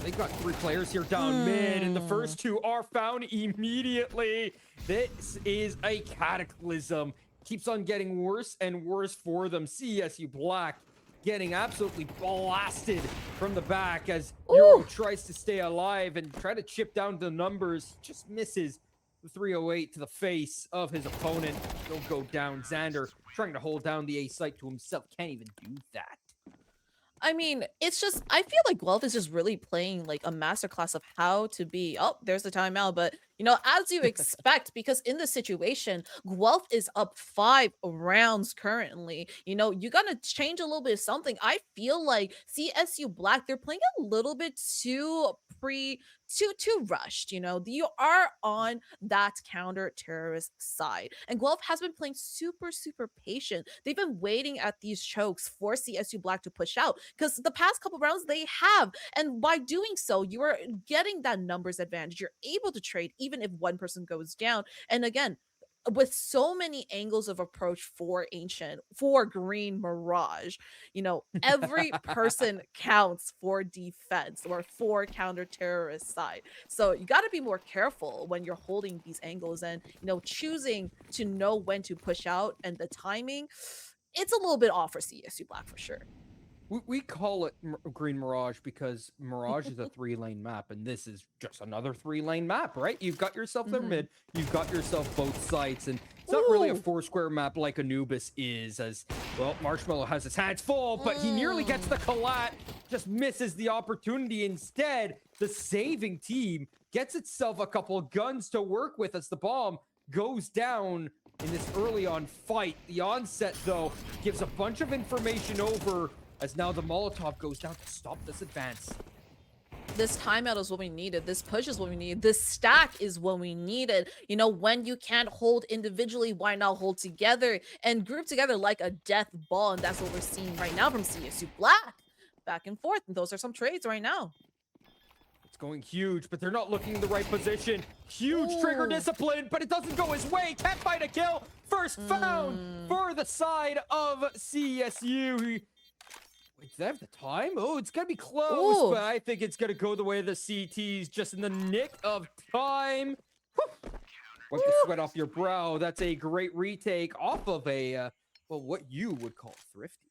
[SPEAKER 1] They've got 3 players here down mid, and the first 2 are found immediately. This is a cataclysm. Keeps on getting worse and worse for them. CSU Black getting absolutely blasted from the back as Euro tries to stay alive and try to chip down the numbers. Just misses the 308 to the face of his opponent. He'll go down. Xander trying to hold down the A site to himself. Can't even do that.
[SPEAKER 3] I mean, it's just, I feel like Guelph is just really playing like a masterclass of how to be, there's the timeout, but as you expect, because in this situation, Guelph is up 5 rounds currently. You gotta change a little bit of something. I feel like CSU Black, they're playing a little bit too rushed. You are on that counter-terrorist side, and Guelph has been playing super patient. They've been waiting at these chokes for CSU Black to push out, because the past couple rounds they have, and by doing so, you are getting that numbers advantage. You're able to trade even if one person goes down. And again, with so many angles of approach for Ancient, for Green Mirage, every person counts for defense or for counter-terrorist side. So you got to be more careful when you're holding these angles and, choosing to know when to push out and the timing. It's a little bit off for CSU Black for sure.
[SPEAKER 1] We call it Green Mirage because Mirage is a 3-lane map, and this is just another 3-lane map, right? You've got yourself their mid, you've got yourself both sides, and it's not really a 4-square map like Anubis is, as, well, Marshmallow has his hands full, but he nearly gets the collat, just misses the opportunity. Instead, the saving team gets itself a couple of guns to work with as the bomb goes down in this early on fight. The onset, though, gives a bunch of information over, as now the Molotov goes down to stop this advance.
[SPEAKER 3] This timeout is what we needed. This push is what we needed. This stack is what we needed. When you can't hold individually, why not hold together and group together like a death ball? And that's what we're seeing right now from CSU Black. Back and forth. And those are some trades right now.
[SPEAKER 1] It's going huge, but they're not looking in the right position. Huge trigger discipline, but it doesn't go his way. Can't find a kill. First found for the side of CSU. Wait, do they have the time? Oh, it's gonna be close, but I think it's gonna go the way of the CTs just in the nick of time. Whew. Wipe the sweat off your brow. That's a great retake off of a, what you would call thrifty.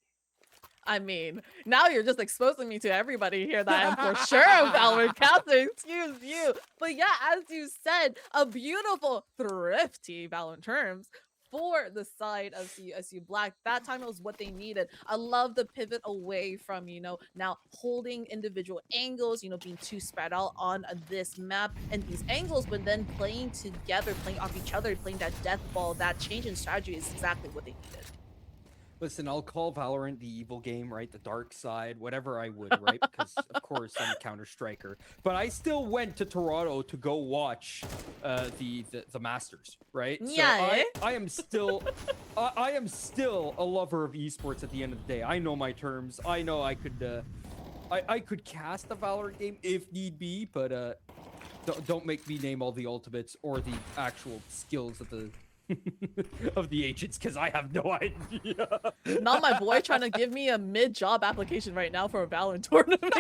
[SPEAKER 3] I mean, now you're just exposing me to everybody here that I am for sure a Valorant caster, excuse you. But yeah, as you said, a beautiful, thrifty Valorant terms for the side of CSU Black. That time it was what they needed. I love the pivot away from, now holding individual angles, being too spread out on this map. And these angles, but then playing together, playing off each other, playing that death ball, that change in strategy is exactly what they needed.
[SPEAKER 1] Listen, I'll call Valorant the evil game, right? The dark side, whatever I would, right? Because, of course, I'm a Counter-Striker. But I still went to Toronto to go watch the Masters, right?
[SPEAKER 3] Yeah.
[SPEAKER 1] So I am still a lover of esports at the end of the day. I know my terms. I know I could cast a Valorant game if need be, but don't make me name all the ultimates or the actual skills of the of the agents, because I have no idea.
[SPEAKER 3] Not my boy trying to give me a mid-job application right now for a Valorant tournament.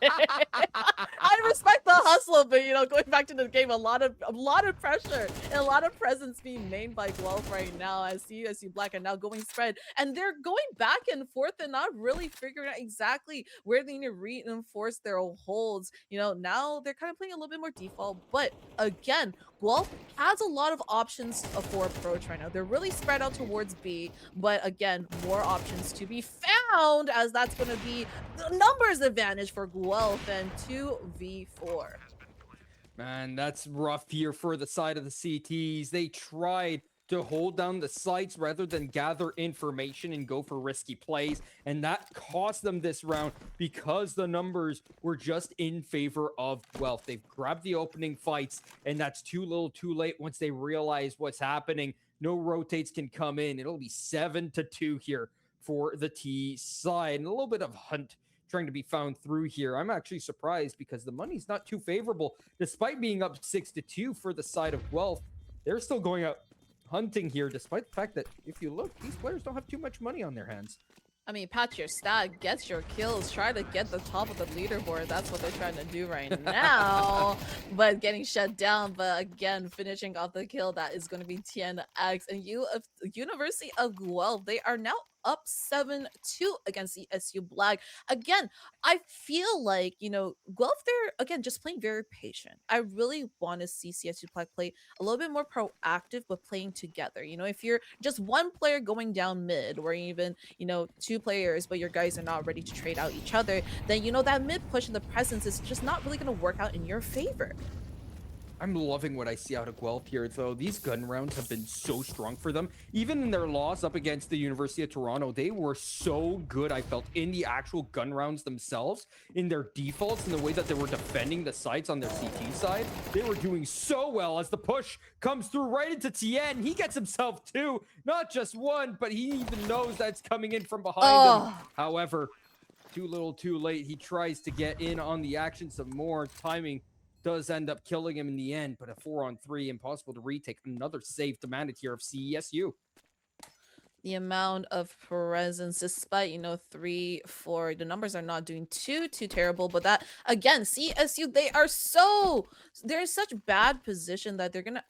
[SPEAKER 3] I respect the hustle, but going back to the game, a lot of pressure and a lot of presence being made by Guelph right now as CSU Black are now going spread, and they're going back and forth and not really figuring out exactly where they need to reinforce their holds. Now they're kind of playing a little bit more default, but again, Guelph has a lot of options for approach right now. They're really spread out towards B, but again, more options to be found, as that's going to be the numbers advantage for Guelph and 2v4.
[SPEAKER 1] Man, that's rough here for the side of the CTs. They tried to hold down the sites rather than gather information and go for risky plays, and that cost them this round because the numbers were just in favor of Guelph. They've grabbed the opening fights, and that's too little too late once they realize what's happening. No rotates can come in. It'll be 7-2 here for the T side, and a little bit of hunt trying to be found through here. I'm actually surprised because the money's not too favorable. Despite being up 6-2 for the side of Guelph, they're still going out hunting here, despite the fact that, if you look, these players don't have too much money on their hands.
[SPEAKER 3] I mean, patch your stat, get your kills, try to get the top of the leaderboard. That's what they're trying to do right now. But getting shut down. But again, finishing off the kill, that is going to be TNX. And University of Guelph, they are now up 7-2 against the SU Black. Again, I feel like, Guelph, they're, again, just playing very patient. I really want to see CSU Black play a little bit more proactive, but playing together. If you're just one player going down mid, or even, two players, but your guys are not ready to trade out each other, then, that mid push and the presence is just not really going to work out in your favor.
[SPEAKER 1] I'm loving what I see out of Guelph here, though. These gun rounds have been so strong for them. Even in their loss up against the University of Toronto, they were so good, I felt, in the actual gun rounds themselves, in their defaults, in the way that they were defending the sites on their CT side. They were doing so well as the push comes through right into Tien. He gets himself two, not just one, but he even knows that's coming in from behind him. However, too little too late. He tries to get in on the action some more. Timing does end up killing him in the end, but a 4-on-3, impossible to retake. Another save demanded here of CESU.
[SPEAKER 3] The amount of presence, despite 3, 4, the numbers are not doing too terrible, but that again, CSU, they're in such bad position that they're gonna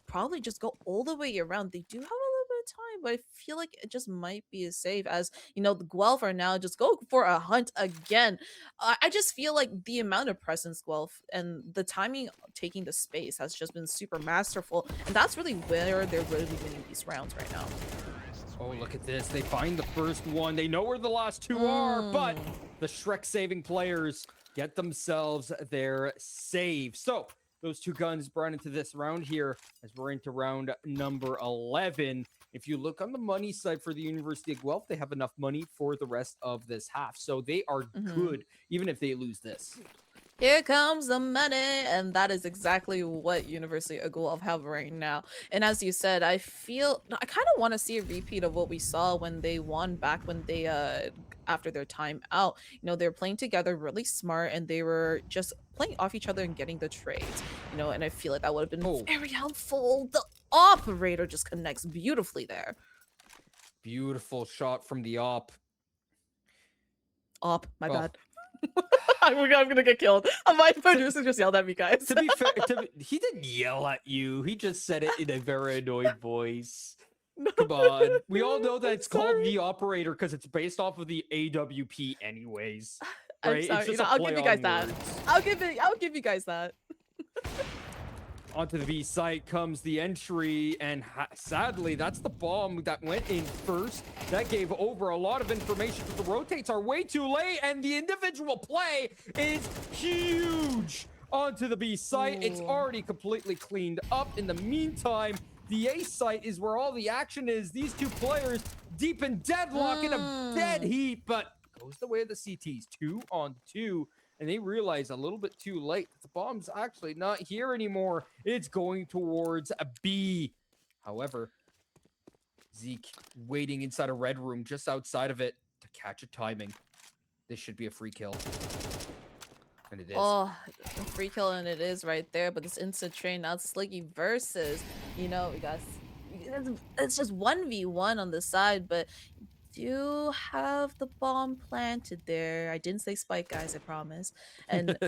[SPEAKER 3] probably just go all the way around. They do have a little bit of time, but I feel like it just might be as safe as the Guelph are now just go for a hunt again. I just feel like the amount of presence Guelph and the timing taking the space has just been super masterful, and that's really where they're really winning these rounds right now.
[SPEAKER 1] Oh, look at this. They find the first one. They know where the last two are, but the Shrek saving players get themselves their save. So those two guns brought into this round here as we're into round number 11. If you look on the money side for the University of Guelph, they have enough money for the rest of this half. So they are good, even if they lose this.
[SPEAKER 3] Here comes the money, and that is exactly what University of Guelph have right now. And as you said, I kind of want to see a repeat of what we saw when they won back when they after their time out. They're playing together really smart, and they were just playing off each other and getting the trades. And I feel like that would have been very helpful. The operator just connects beautifully there.
[SPEAKER 1] Beautiful shot from the op.
[SPEAKER 3] My bad. I'm gonna get killed. My producer just yelled at me, guys.
[SPEAKER 1] To be fair, he didn't yell at you. He just said it in a very annoyed voice. Come on. We all know that it's called the operator because it's based off of the AWP anyways. Right?
[SPEAKER 3] I'm sorry. I'll give you guys that. I'll give you guys that.
[SPEAKER 1] Onto the B site comes the entry, and sadly, that's the bomb that went in first. That gave over a lot of information, but the rotates are way too late, and the individual play is huge. Onto the B site, it's already completely cleaned up. In the meantime, the A site is where all the action is. These two players deep in deadlock in a dead heat, but goes the way of the CTs, 2-on-2. And they realize a little bit too late that the bomb's actually not here anymore. It's going towards a B. However, Zeke waiting inside a red room just outside of it to catch a timing. This should be a free kill. And it is.
[SPEAKER 3] Oh, a free kill, and it is right there. But this instant train, now Sliggy versus, we got, it's just 1v1 on the side, but do have the bomb planted there. I didn't say spike, guys, I promise. And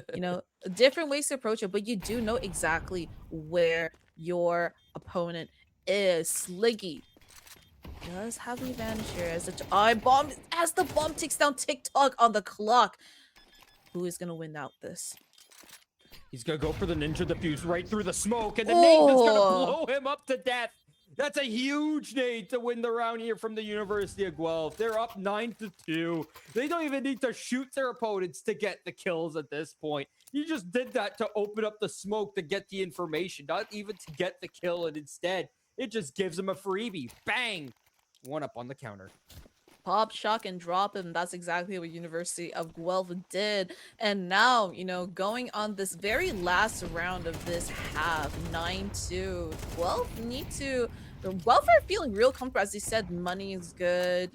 [SPEAKER 3] different ways to approach it, but you do know exactly where your opponent is. Sliggy does have the advantage here as the bomb ticks down TikTok on the clock. Who is gonna win out this?
[SPEAKER 1] He's gonna go for the ninja defuse right through the smoke, and the nade is gonna blow him up to death. That's a huge nade to win the round here from the University of Guelph. They're up 9-2. They don't even need to shoot their opponents to get the kills at this point. You just did that to open up the smoke to get the information, not even to get the kill, and instead, it just gives them a freebie. Bang! One up on the counter.
[SPEAKER 3] Pop, shock, and drop him. That's exactly what University of Guelph did. And now, going on this very last round of this half, 9-2. Guelph are feeling real comfortable. As you said, money is good.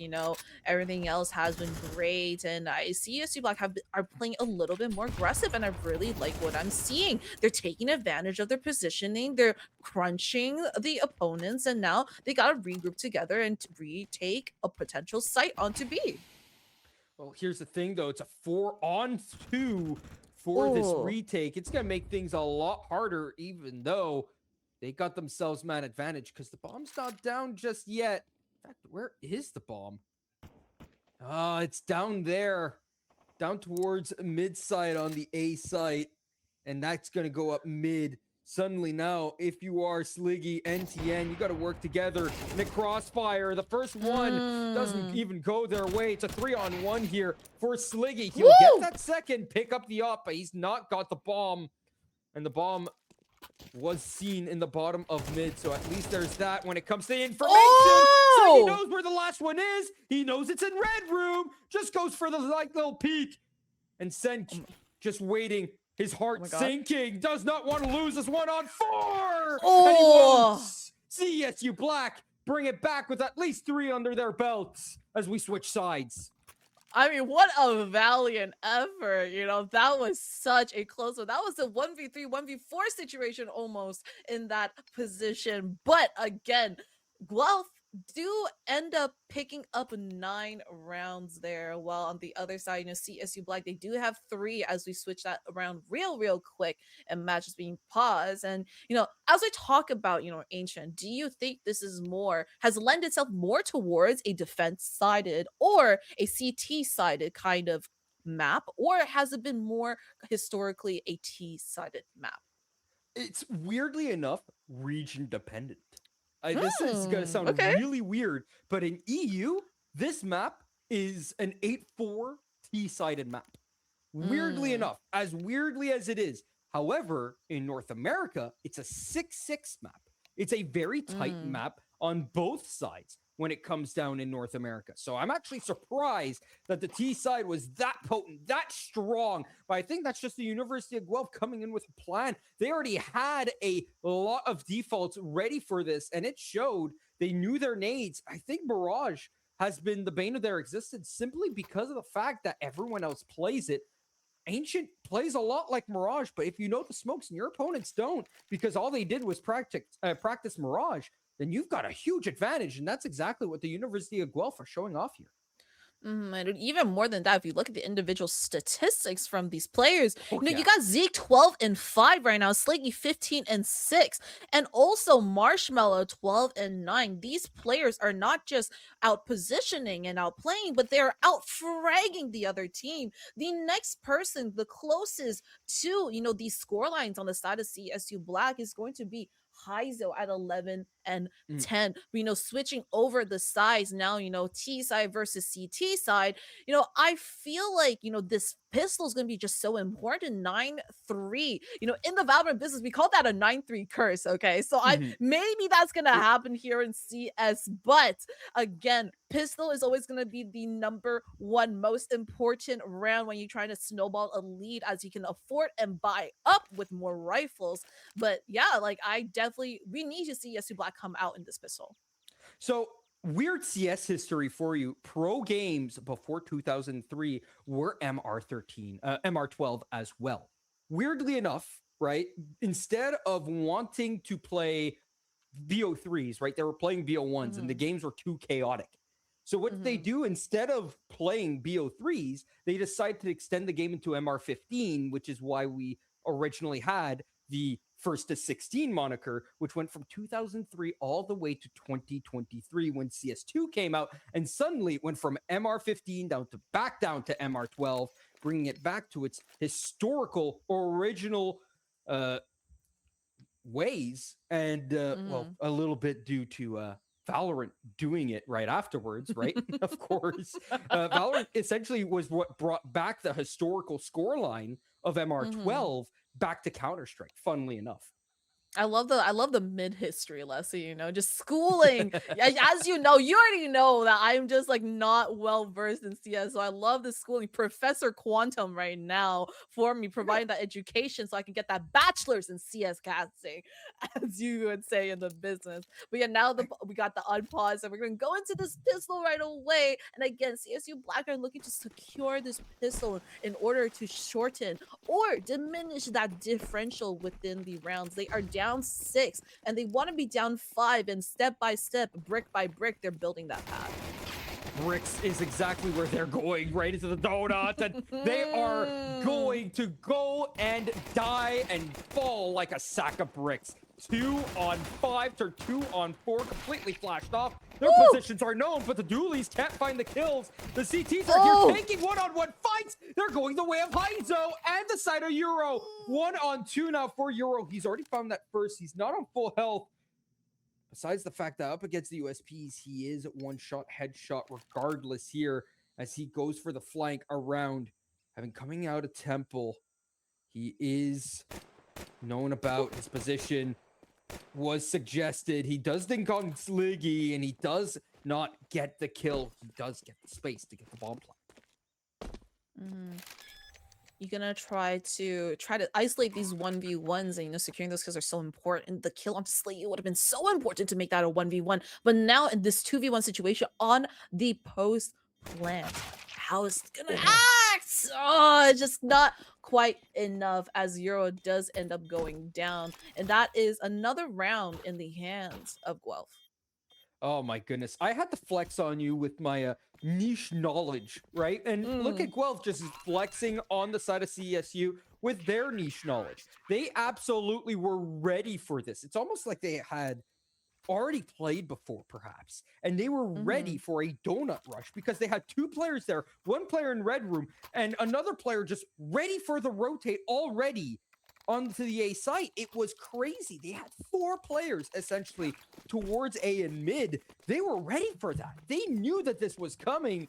[SPEAKER 3] Everything else has been great. And I see CSU Black are playing a little bit more aggressive, and I really like what I'm seeing. They're taking advantage of their positioning. They're crunching the opponents, and now they got to regroup together and retake a potential site onto B.
[SPEAKER 1] Well, here's the thing, though. It's a 4-on-2 for this retake. It's going to make things a lot harder, even though they got themselves man advantage because the bomb's not down just yet. In fact, where is the bomb? It's down there. Down towards mid side on the A site. And that's going to go up mid. Suddenly now, if you are Sliggy, NTN, you got to work together. In the crossfire, the first one doesn't even go their way. It's a 3-on-1 here for Sliggy. He'll get that second, pick up the op, but he's not got the bomb. And the bomb was seen in the bottom of mid, so at least there's that when it comes to information. So he knows where the last one is. He knows it's in red room. Just goes for the little peek. And Sen just waiting. His heart sinking. Does not want to lose this 1-on-4. And he won't. CSU Black bring it back with at least 3 under their belts as we switch sides.
[SPEAKER 3] I mean, what a valiant effort. That was such a close one. That was a 1v3, 1v4 situation almost in that position. But again, Guelph do end up picking up 9 rounds there. While on the other side, CSU Black, they do have 3 as we switch that around real quick and matches being paused. And, as we talk about, Ancient, do you think this is has lent itself more towards a defense sided or a CT sided kind of map? Or has it been more historically a T sided map?
[SPEAKER 1] It's weirdly enough region dependent. This is going to sound
[SPEAKER 3] Okay.
[SPEAKER 1] really weird, but in EU, this map is an 8-4 T-sided map. Weirdly enough, as weirdly as it is. However, in North America, it's a 6-6 map. It's a very tight map on both sides when it comes down in North America. So I'm actually surprised that the T side was that potent, that strong. But I think that's just the University of Guelph coming in with a plan. They already had a lot of defaults ready for this, and it showed. They knew their needs. I think Mirage has been the bane of their existence simply because of the fact that everyone else plays it. Ancient plays a lot like Mirage, but if you know the smokes and your opponents don't, because all they did was practice Mirage, then you've got a huge advantage, and that's exactly what the University of Guelph are showing off here.
[SPEAKER 3] And even more than that, if you look at the individual statistics from these players,
[SPEAKER 1] Oh,
[SPEAKER 3] you got Zeke 12-5 right now, Sliggy 15-6, and also Marshmallow 12-9. These players are not just out positioning and out playing, but they're out fragging the other team. The next person, the closest to these score lines on the side of CSU Black, is going to be Heizo at 11-10. Switching over the sides now, T side versus CT side, I feel like, this pistol is going to be just so important. 9-3, in the Valorant business, we call that a 9-3 curse. Okay. So maybe that's going to happen here in CS. But again, pistol is always going to be the number one most important round when you're trying to snowball a lead, as you can afford and buy up with more rifles. But yeah, like we need to see SU Black come out in this pistol.
[SPEAKER 1] So weird CS history for you. Pro games before 2003 were MR12 as well. Weirdly enough, right? Instead of wanting to play VO3s, right? They were playing VO1s and the games were too chaotic. So what did they do? Instead of playing VO3s, they decided to extend the game into MR15, which is why we originally had the first to 16 moniker, which went from 2003 all the way to 2023 when CS2 came out, and suddenly it went from MR15 back down to MR12, bringing it back to its historical original ways, and well, a little bit due to Valorant doing it right afterwards, right? Of course. Valorant essentially was what brought back the historical scoreline of MR12 back to Counter-Strike, funnily enough.
[SPEAKER 3] I love the mid history lesson, just schooling. As you already know that I'm just like not well versed in CS. So I love the schooling. Professor Quantum right now for me, providing that education so I can get that bachelor's in CS casting, as you would say in the business. But yeah, now we got the unpause and we're gonna go into this pistol right away. And again, CSU Black are looking to secure this pistol in order to shorten or diminish that differential within the rounds. They are down 6 and they want to be down 5, and step by step, brick by brick, they're building that path.
[SPEAKER 1] Bricks is exactly where they're going, right into the donut, and they are going to go and die and fall like a sack of bricks. 2 on 5 to 2 on 4, completely flashed off. Their positions are known, but the dualies can't find the kills. The CTs are here taking one-on-one fights. They're going the way of Heizo and the side of Euro. 1-on-2 now for Euro. He's already found that first. He's not on full health. Besides the fact that up against the USPs, he is one-shot headshot regardless here as he goes for the flank around. Having coming out of Temple, he is known about his position. Was suggested. He does think on Sliggy, and he does not get the kill. He does get the space to get the bomb plant.
[SPEAKER 3] You're gonna try to isolate these 1v1s, and securing those kills are so important. The kill on Sliggy would have been so important to make that a 1v1. But now in this 2v1 situation on the post plant, how it's gonna act. Oh, it's just not quite enough as Euro does end up going down. And that is another round in the hands of Guelph.
[SPEAKER 1] Oh my goodness. I had to flex on you with my niche knowledge, right? And look at Guelph just flexing on the side of CSU with their niche knowledge. They absolutely were ready for this. It's almost like they had already played before, perhaps, and they were ready for a donut rush because they had two players there, one player in red room, and another player just ready for the rotate already onto the A site. It was crazy. They had four players essentially towards A and mid. They were ready for that. They knew that this was coming.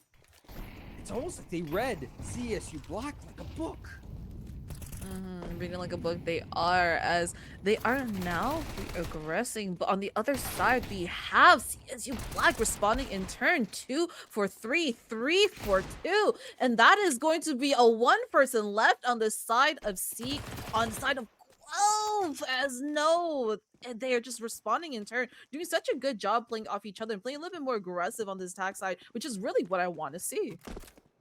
[SPEAKER 1] It's almost like they read CSU Black like a book.
[SPEAKER 3] Reading like a book, they are, as they are now aggressing. But on the other side, we have CSU Black responding in turn 2 for 3, 3 for 2. And that is going to be a one person left on the side of C, on the side of 12, as no, and they are just responding in turn, doing such a good job playing off each other and playing a little bit more aggressive on this attack side, which is really what I want to see.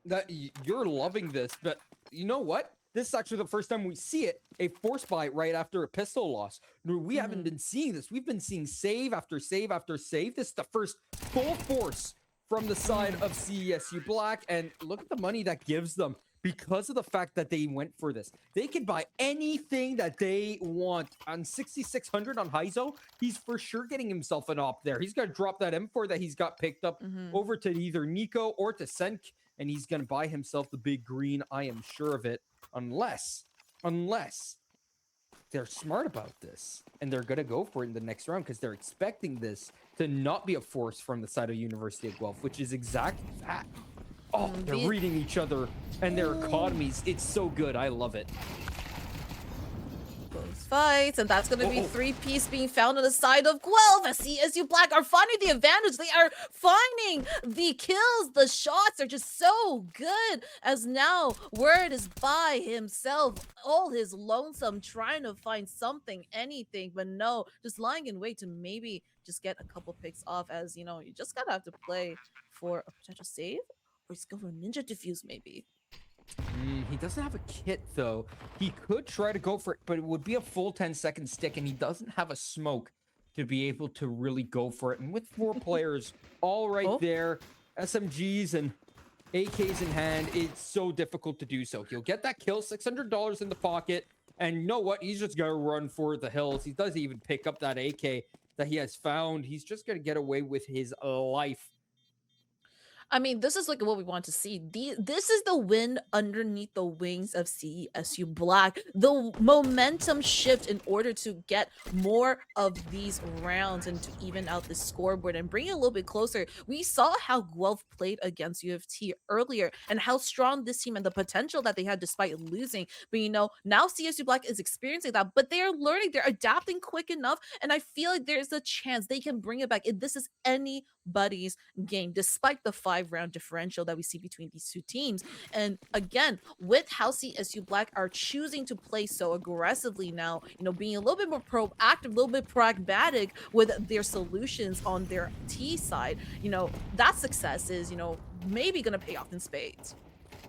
[SPEAKER 1] That you're loving this, but you know what? This is actually the first time we see it, a force buy right after a pistol loss. We haven't been seeing this. We've been seeing save after save after save. This is the first full force from the side of CSU Black, and look at the money that gives them because of the fact that they went for this. They can buy anything that they want. On 6,600 on Heizo, he's for sure getting himself an op there. He's going to drop that M4 that he's got picked up over to either Nico or to Senk, and he's going to buy himself the big green. I am sure of it. Unless they're smart about this and they're going to go for it in the next round because they're expecting this to not be a force from the side of University of Guelph, which is exactly that. Oh, they're reading each other and their economies. It's so good. I love it.
[SPEAKER 3] Close fights, and that's going to be 3-piece being found on the side of Guelph as CSU Black are finding the advantage. They are finding the kills. The shots are just so good, as now Word is by himself, all his lonesome, trying to find something, anything, but no, just lying in wait to maybe just get a couple picks off, as, you know, you just gotta have to play for a potential save, or just go for a ninja diffuse maybe.
[SPEAKER 1] He doesn't have a kit, though. He could try to go for it, but it would be a full 10-second stick, and he doesn't have a smoke to be able to really go for it. And with four players all right there, SMGs and AKs in hand, it's so difficult to do so. He'll get that kill, $600 in the pocket, and you know what? He's just going to run for the hills. He doesn't even pick up that AK that he has found. He's just going to get away with his life.
[SPEAKER 3] I mean, this is like what we want to see. This is the win underneath the wings of CSU Black. The momentum shift in order to get more of these rounds and to even out the scoreboard and bring it a little bit closer. We saw how Guelph played against UFT earlier and how strong this team and the potential that they had despite losing. But you know, now CSU Black is experiencing that, but they are learning, they're adapting quick enough, and I feel like there's a chance they can bring it back. This is anybody's game, despite the 5-round differential that we see between these two teams. And again, with how CSU Black are choosing to play so aggressively now, you know, being a little bit more proactive, a little bit pragmatic with their solutions on their T side, you know, that success is, you know, maybe going to pay off in spades.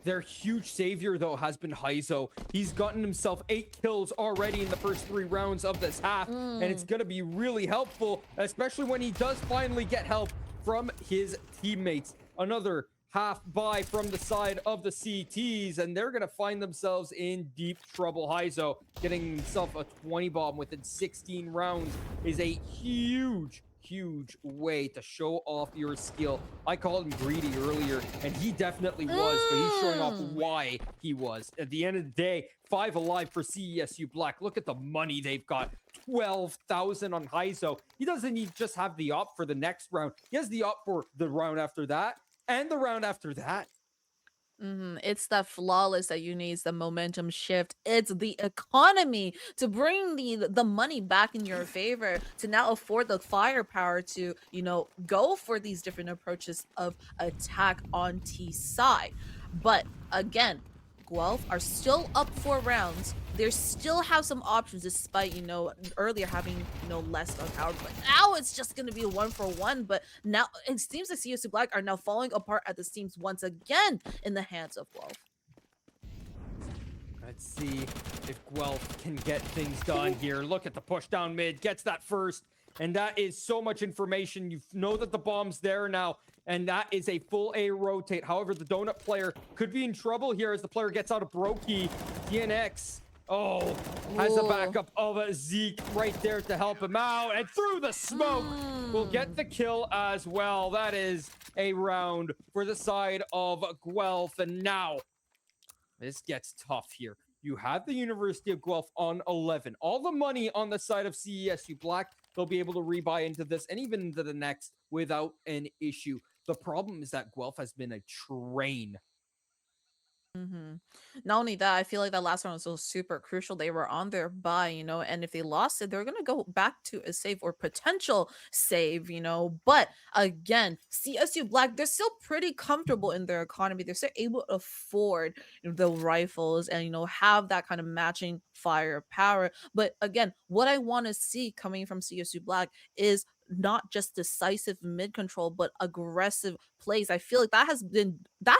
[SPEAKER 1] Their huge savior, though, has been Heizo. He's gotten himself 8 kills already in the first 3 rounds of this half, and it's going to be really helpful, especially when he does finally get help from his teammates. Another half buy from the side of the CTs, and they're going to find themselves in deep trouble. Heizo getting himself a 20 bomb within 16 rounds is a huge way to show off your skill. I called him greedy earlier, and he definitely was, but he's showing off why he was. At the end of the day, 5 alive for CSU Black. Look at the money they've got. 12,000 on Heizo. He doesn't even just have the op for the next round. He has the op for the round after that and the round after that.
[SPEAKER 3] It's that flawless that you need, the momentum shift. It's the economy to bring the money back in your favor, to now afford the firepower to, you know, go for these different approaches of attack on T side. But again, Guelph are still up 4 rounds. They still have some options despite, earlier having, less gunpowder. But now it's just going to be a 1-for-1. But now it seems that Cs2 Black are now falling apart at the seams once again in the hands of Guelph.
[SPEAKER 1] Let's see if Guelph can get things done here. Look at the push down mid, gets that first. And that is so much information. You know that the bomb's there now. And that is a full A rotate. However, the donut player could be in trouble here as the player gets out of Brokey. DNX, has a backup of a Zeke right there to help him out. And through the smoke, will get the kill as well. That is a round for the side of Guelph. And now, this gets tough here. You have the University of Guelph on 11. All the money on the side of CESU Black, they'll be able to rebuy into this and even into the next without an issue. The problem is that Guelph has been a train.
[SPEAKER 3] Not only that, I feel like that last round was so super crucial. They were on their bye, and if they lost it, they're gonna go back to a save or potential save, But again, CSU Black, they're still pretty comfortable in their economy. They're still able to afford the rifles and have that kind of matching firepower. But again, what I want to see coming from CSU Black is not just decisive mid control, but aggressive plays. I feel like that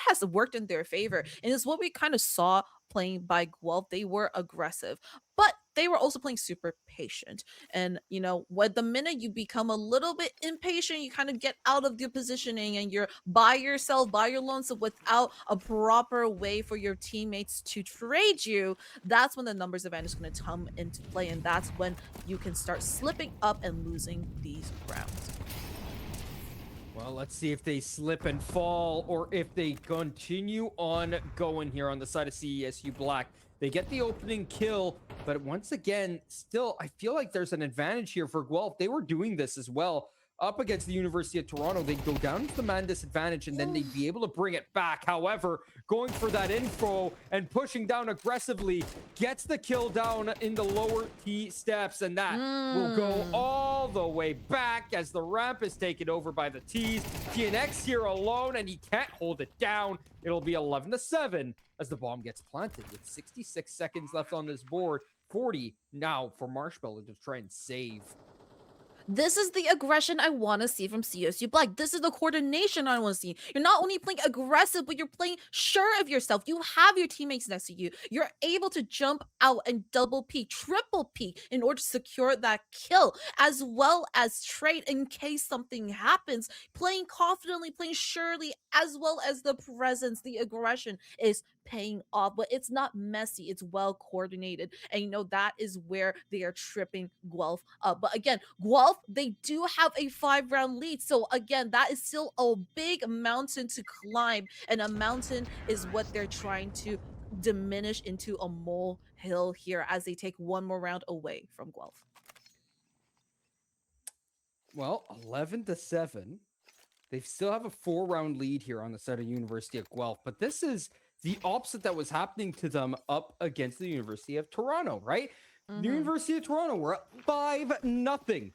[SPEAKER 3] has worked in their favor, and it's what we kind of saw playing by Guelph. They were aggressive, but they were also playing super patient. And when the minute you become a little bit impatient, you kind of get out of your positioning and you're by yourself, by your lonesome, without a proper way for your teammates to trade you. That's when the numbers advantage is going to come into play, and that's when you can start slipping up and losing these rounds.
[SPEAKER 1] Well, let's see if they slip and fall or if they continue on going here on the side of CESU Black. They get the opening kill, but once again, still, I feel like there's an advantage here for Guelph. They were doing this as well. Up against the University of Toronto, they'd go down to the man disadvantage and then they'd be able to bring it back. However, going for that info and pushing down aggressively gets the kill down in the lower T steps, and that will go all the way back as the ramp is taken over by the T's. TNX here alone, and he can't hold it down. It'll be 11-7 as the bomb gets planted with 66 seconds left on this board. 40 now for Marshmallow to try and save.
[SPEAKER 3] This is the aggression I want to see from CSU Black. This is the coordination I want to see. You're not only playing aggressive, but you're playing sure of yourself. You have your teammates next to you. You're able to jump out and double peek, triple peek in order to secure that kill, as well as trade in case something happens. Playing confidently, playing surely, as well as the presence, the aggression is paying off, but it's not messy, it's well coordinated, and that is where they are tripping Guelph up. But again, Guelph, they do have a 5-round lead, so again, that is still a big mountain to climb, and a mountain is what they're trying to diminish into a molehill here as they take one more round away from Guelph.
[SPEAKER 1] Well, 11-7. They still have a 4-round lead here on the side of University of Guelph, but this is the opposite that was happening to them up against the University of Toronto, right? The University of Toronto were up 5-0,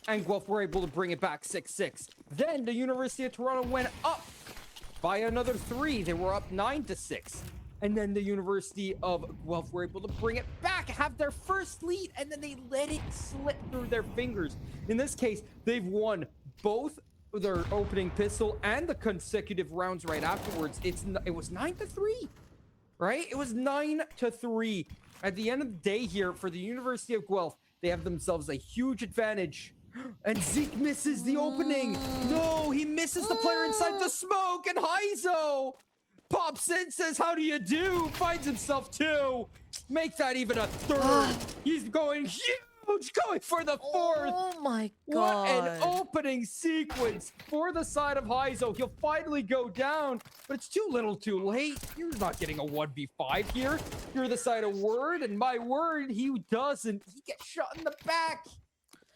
[SPEAKER 1] and Guelph were able to bring it back 6-6. Then the University of Toronto went up by another 3. They were up 9-6. And then the University of Guelph were able to bring it back, have their first lead, and then they let it slip through their fingers. In this case, they've won both their opening pistol and the consecutive rounds right afterwards. It was 9-3, right? It was 9-3. At the end of the day here for the University of Guelph, they have themselves a huge advantage. And Zeke misses the opening. No, he misses the player inside the smoke, and Heizo pops in, says, "How do you do?" Finds himself 2. Make that even a 3rd. He's going huge, going for the 4th.
[SPEAKER 3] Oh my god.
[SPEAKER 1] What an opening sequence for the side of Heizo. He'll finally go down, but it's too little too late. You're not getting a 1v5 here. You're the side of Word, and my word, he doesn't. He gets shot in the back.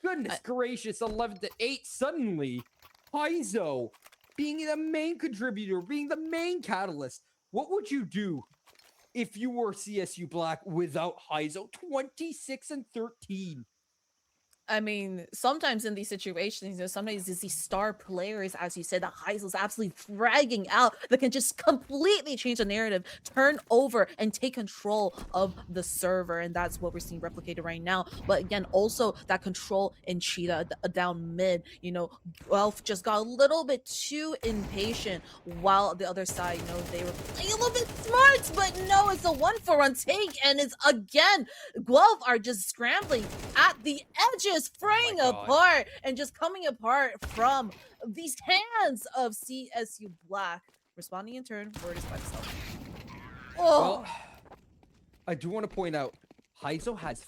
[SPEAKER 1] Goodness gracious, 11-8. Suddenly, Heizo being the main contributor, being the main catalyst. What would you do if you were CSU Black without Heizo? 26-13.
[SPEAKER 3] I mean, sometimes in these situations, sometimes it's these star players, as you said, that Heisel's absolutely dragging out that can just completely change the narrative, turn over and take control of the server. And that's what we're seeing replicated right now. But again, also that control in Cheetah down mid, Guelph just got a little bit too impatient while the other side, they were playing a little bit smart, but no, it's a 1-for-1 take. And it's again, Guelph are just scrambling at the edges, fraying apart and just coming apart from these hands of CSU Black. Responding in turn, word is by itself.
[SPEAKER 1] Well, I do want to point out, Heizo has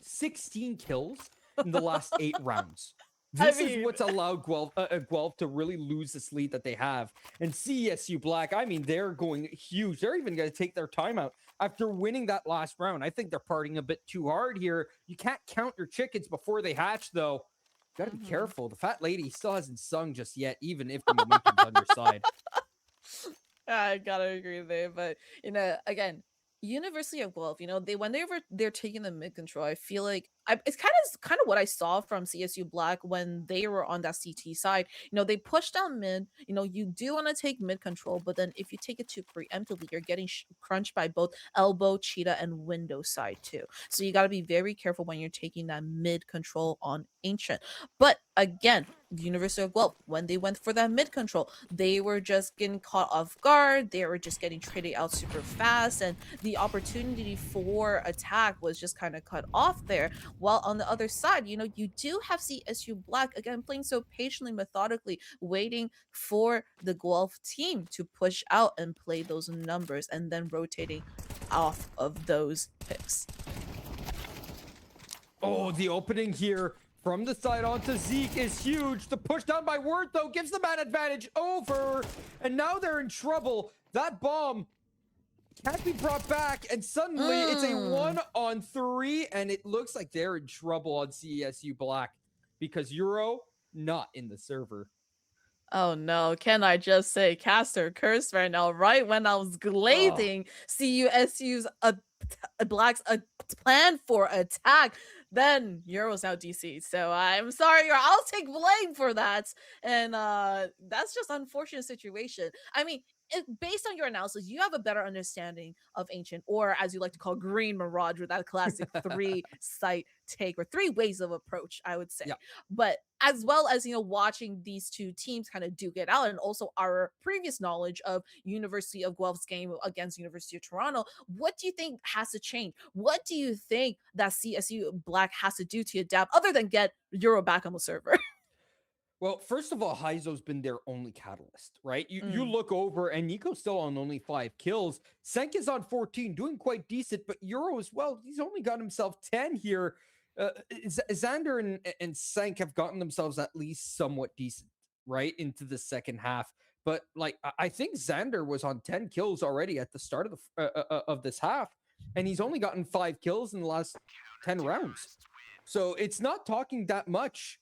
[SPEAKER 1] 16 kills in the last 8 rounds. This is what's allowed Guelph to really lose this lead that they have. And CSU Black, I mean, they're going huge. They're even going to take their timeout after winning that last round. I think they're partying a bit too hard here. You can't count your chickens before they hatch, though. You got to be careful. The fat lady still hasn't sung just yet, even if the momentum's on your side.
[SPEAKER 3] I gotta agree there, but again, University of Guelph, they're taking the mid control, I feel like it's kind of what I saw from CSU Black when they were on that CT side. They push down mid. You do want to take mid control, but then if you take it too preemptively, you're getting crunched by both elbow, cheetah, and window side too. So you got to be very careful when you're taking that mid control on Ancient. But again, the University of Guelph, when they went for that mid control, they were just getting caught off guard. They were just getting traded out super fast, and the opportunity for attack was just kind of cut off there. While on the other side, you do have CSU Black again playing so patiently, methodically, waiting for the Guelph team to push out and play those numbers, and then rotating off of those picks.
[SPEAKER 1] Oh, the opening here from the side onto Zeke is huge. The push down by Word, though, gives the man advantage over. And now they're in trouble. That bomb can't be brought back. And suddenly it's a 1-on-3. And it looks like they're in trouble on CSU Black because Euro not in the server.
[SPEAKER 3] Oh no, can I just say caster curse right now, right when I was glazing CUSU's Black's plan for attack, then Euro's now DC. So I'm sorry, I'll take blame for that. And that's just unfortunate situation. I mean, based on your analysis, you have a better understanding of Ancient, or as you like to call Green Mirage, with that classic 3-site take, or 3 ways of approach, I would say.
[SPEAKER 1] Yeah.
[SPEAKER 3] But as well as watching these two teams kind of duke it out, and also our previous knowledge of University of Guelph's game against University of Toronto, what do you think has to change? What do you think that CSU Black has to do to adapt, other than get Euro back on the server?
[SPEAKER 1] Well, first of all, Heizo's been their only catalyst, right? You look over, and Nico's still on only 5 kills. Senk is on 14, doing quite decent, but Euro as well, he's only got himself 10 here. Xander and Senk have gotten themselves at least somewhat decent, right, into the second half. But I think Xander was on 10 kills already at the start of this half, and he's only gotten 5 kills in the last 10 rounds. So it's not talking that much.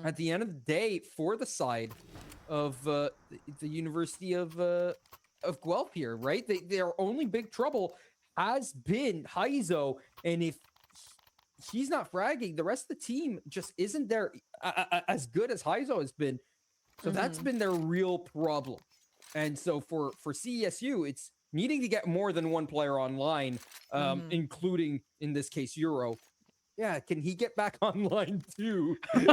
[SPEAKER 1] At the end of the day, for the side of the University of Guelph here, right? Their only big trouble has been Heizo, and if he's not fragging, the rest of the team just isn't there as good as Heizo has been. So that's been their real problem. And so for CSU, it's needing to get more than one player online, including, in this case, Euro. Yeah, can he get back online too?
[SPEAKER 3] I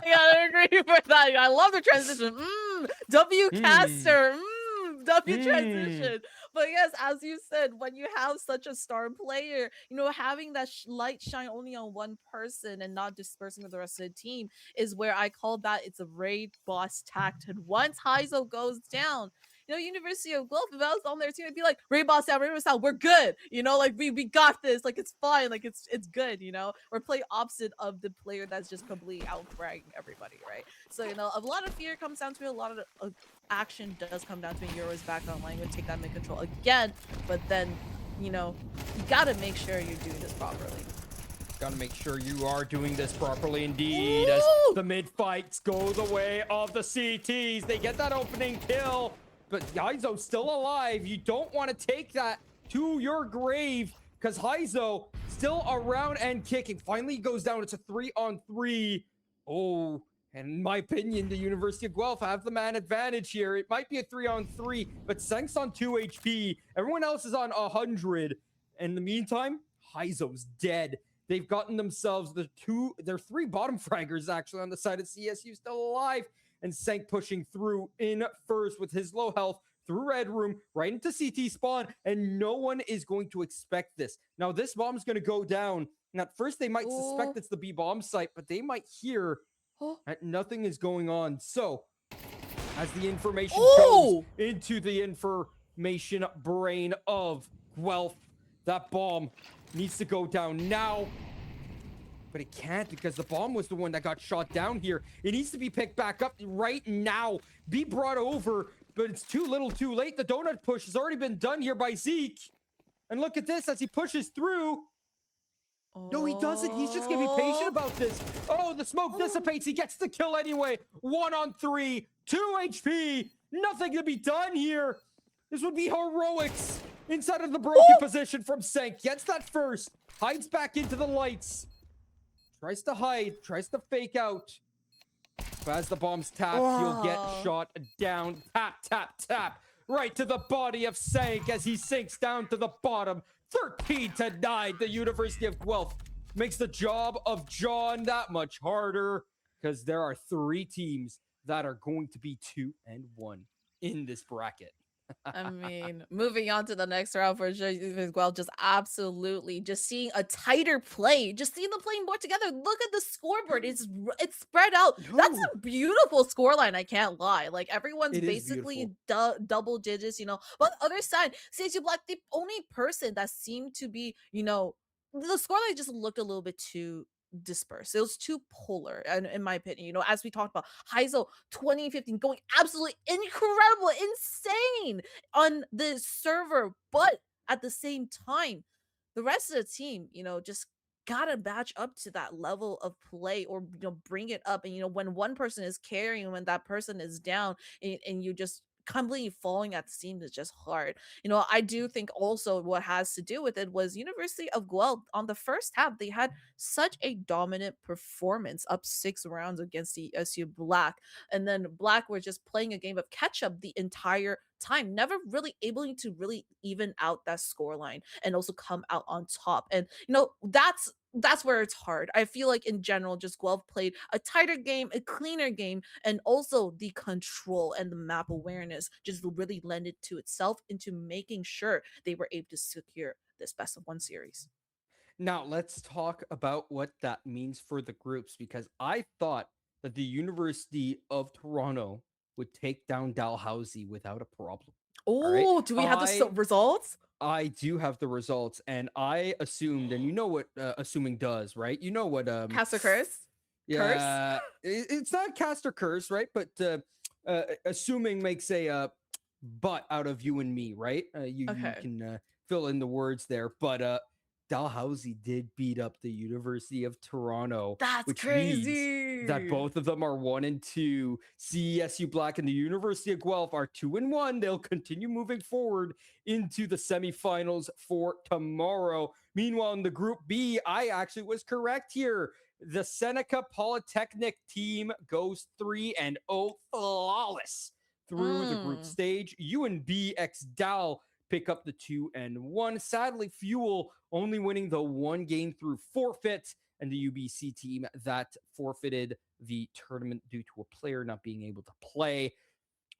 [SPEAKER 3] gotta agree with that. I love the transition. W caster. W transition. But yes, as you said, when you have such a star player, having that light shine only on one person and not dispersing with the rest of the team is where I call that it's a raid boss tactic. Once Heizo goes down, University of Guelph, if I was on their team, I'd be like, raid boss down, we're good. We got this. It's fine. It's good, Or play opposite of the player that's just completely out-fragging everybody, right? So, a lot of fear comes down to it. A lot of action does come down to it. Euro's back online. Would take that mid control again. But then, you gotta make sure you're doing this properly.
[SPEAKER 1] Gotta make sure you are doing this properly indeed. As the mid fights go the way of the CTs. They get that opening kill. But Heizo's still alive. You don't want to take that to your grave, because Heizo still around and kicking. Finally goes down. It's a 3-on-3. Oh, and in my opinion, the University of Guelph have the man advantage here. It might be a 3-on-3, but Senk's on 2 HP. Everyone else is on 100. In the meantime, Heizo's dead. They've gotten themselves their 3 bottom fraggers actually on the side of CSU still alive. And Senk pushing through in first with his low health through Red Room, right into CT spawn, and no one is going to expect this. Now, this bomb's going to go down. And at first, they might suspect it's the B bomb site, but they might hear that nothing is going on. So, as the information goes into the information brain of Guelph, that bomb needs to go down now. But it can't because the bomb was the one that got shot down here. It needs to be picked back up right now. Be brought over, but it's too little too late. The donut push has already been done here by Zeke. And look at this as he pushes through. No, he doesn't. He's just going to be patient about this. Oh, the smoke dissipates. He gets the kill anyway. 1-on-3, 2 HP. Nothing to be done here. This would be heroics. Inside of the broken position from Senk. Gets that first. Hides back into the lights. Tries to hide. Tries to fake out. But as the bomb's tapped, he'll get shot down. Tap, tap, tap. Right to the body of Senk as he sinks down to the bottom. 13-9. The University of Guelph makes the job of John that much harder because there are 3 teams that are going to be 2-1 in this bracket.
[SPEAKER 3] I mean, moving on to the next round for sure as well, just absolutely just seeing a tighter play, just seeing them playing more together. Look at the scoreboard. It's spread out. That's a beautiful scoreline, I can't lie. Like everyone's basically double digits, you know. But on the other side, CSU Black, the only person that seemed to be, you know, the scoreline just looked a little bit too dispersed. It was too polar, and in my opinion, you know, as we talked about, Heizo 2015 going absolutely incredible, insane on the server, but at the same time, the rest of the team, you know, just gotta match up to that level of play or you know bring it up. And you know, when one person is carrying, when that person is down, and you just completely falling at the seams is just hard. You know, I do think also what has to do with it was University of Guelph on the first half, they had such a dominant performance up 6 rounds against the SU Black. And then Black were just playing a game of catch up the entire time, never really able to really even out that scoreline and also come out on top. And you know, that's where it's hard. I feel like in general, just Guelph played a tighter game, a cleaner game, and also the control and the map awareness just really lended to itself into making sure they were able to secure this best of 1 series.
[SPEAKER 1] Now, let's talk about what that means for the groups because I thought that the University of Toronto would take down Dalhousie without a problem.
[SPEAKER 3] Oh, do we have the results?
[SPEAKER 1] I do have the results, and I assumed, and you know what assuming does, right? You know what
[SPEAKER 3] Cast or curse?
[SPEAKER 1] Yeah, it's not cast or curse, right? But assuming makes a but out of you and me, right? You can fill in the words there, but Dalhousie did beat up the University of Toronto.
[SPEAKER 3] That's crazy.
[SPEAKER 1] Means that both of them are 1-2. CSU Black and the University of Guelph are 2-1. They'll continue moving forward into the semifinals for tomorrow. Meanwhile, in the Group B, I actually was correct here. The Seneca Polytechnic team goes 3-0 flawless through the group stage. UNB x Dal pick up the 2-1. Sadly, Fuel only winning the 1 game through forfeit, and the UBC team that forfeited the tournament due to a player not being able to play.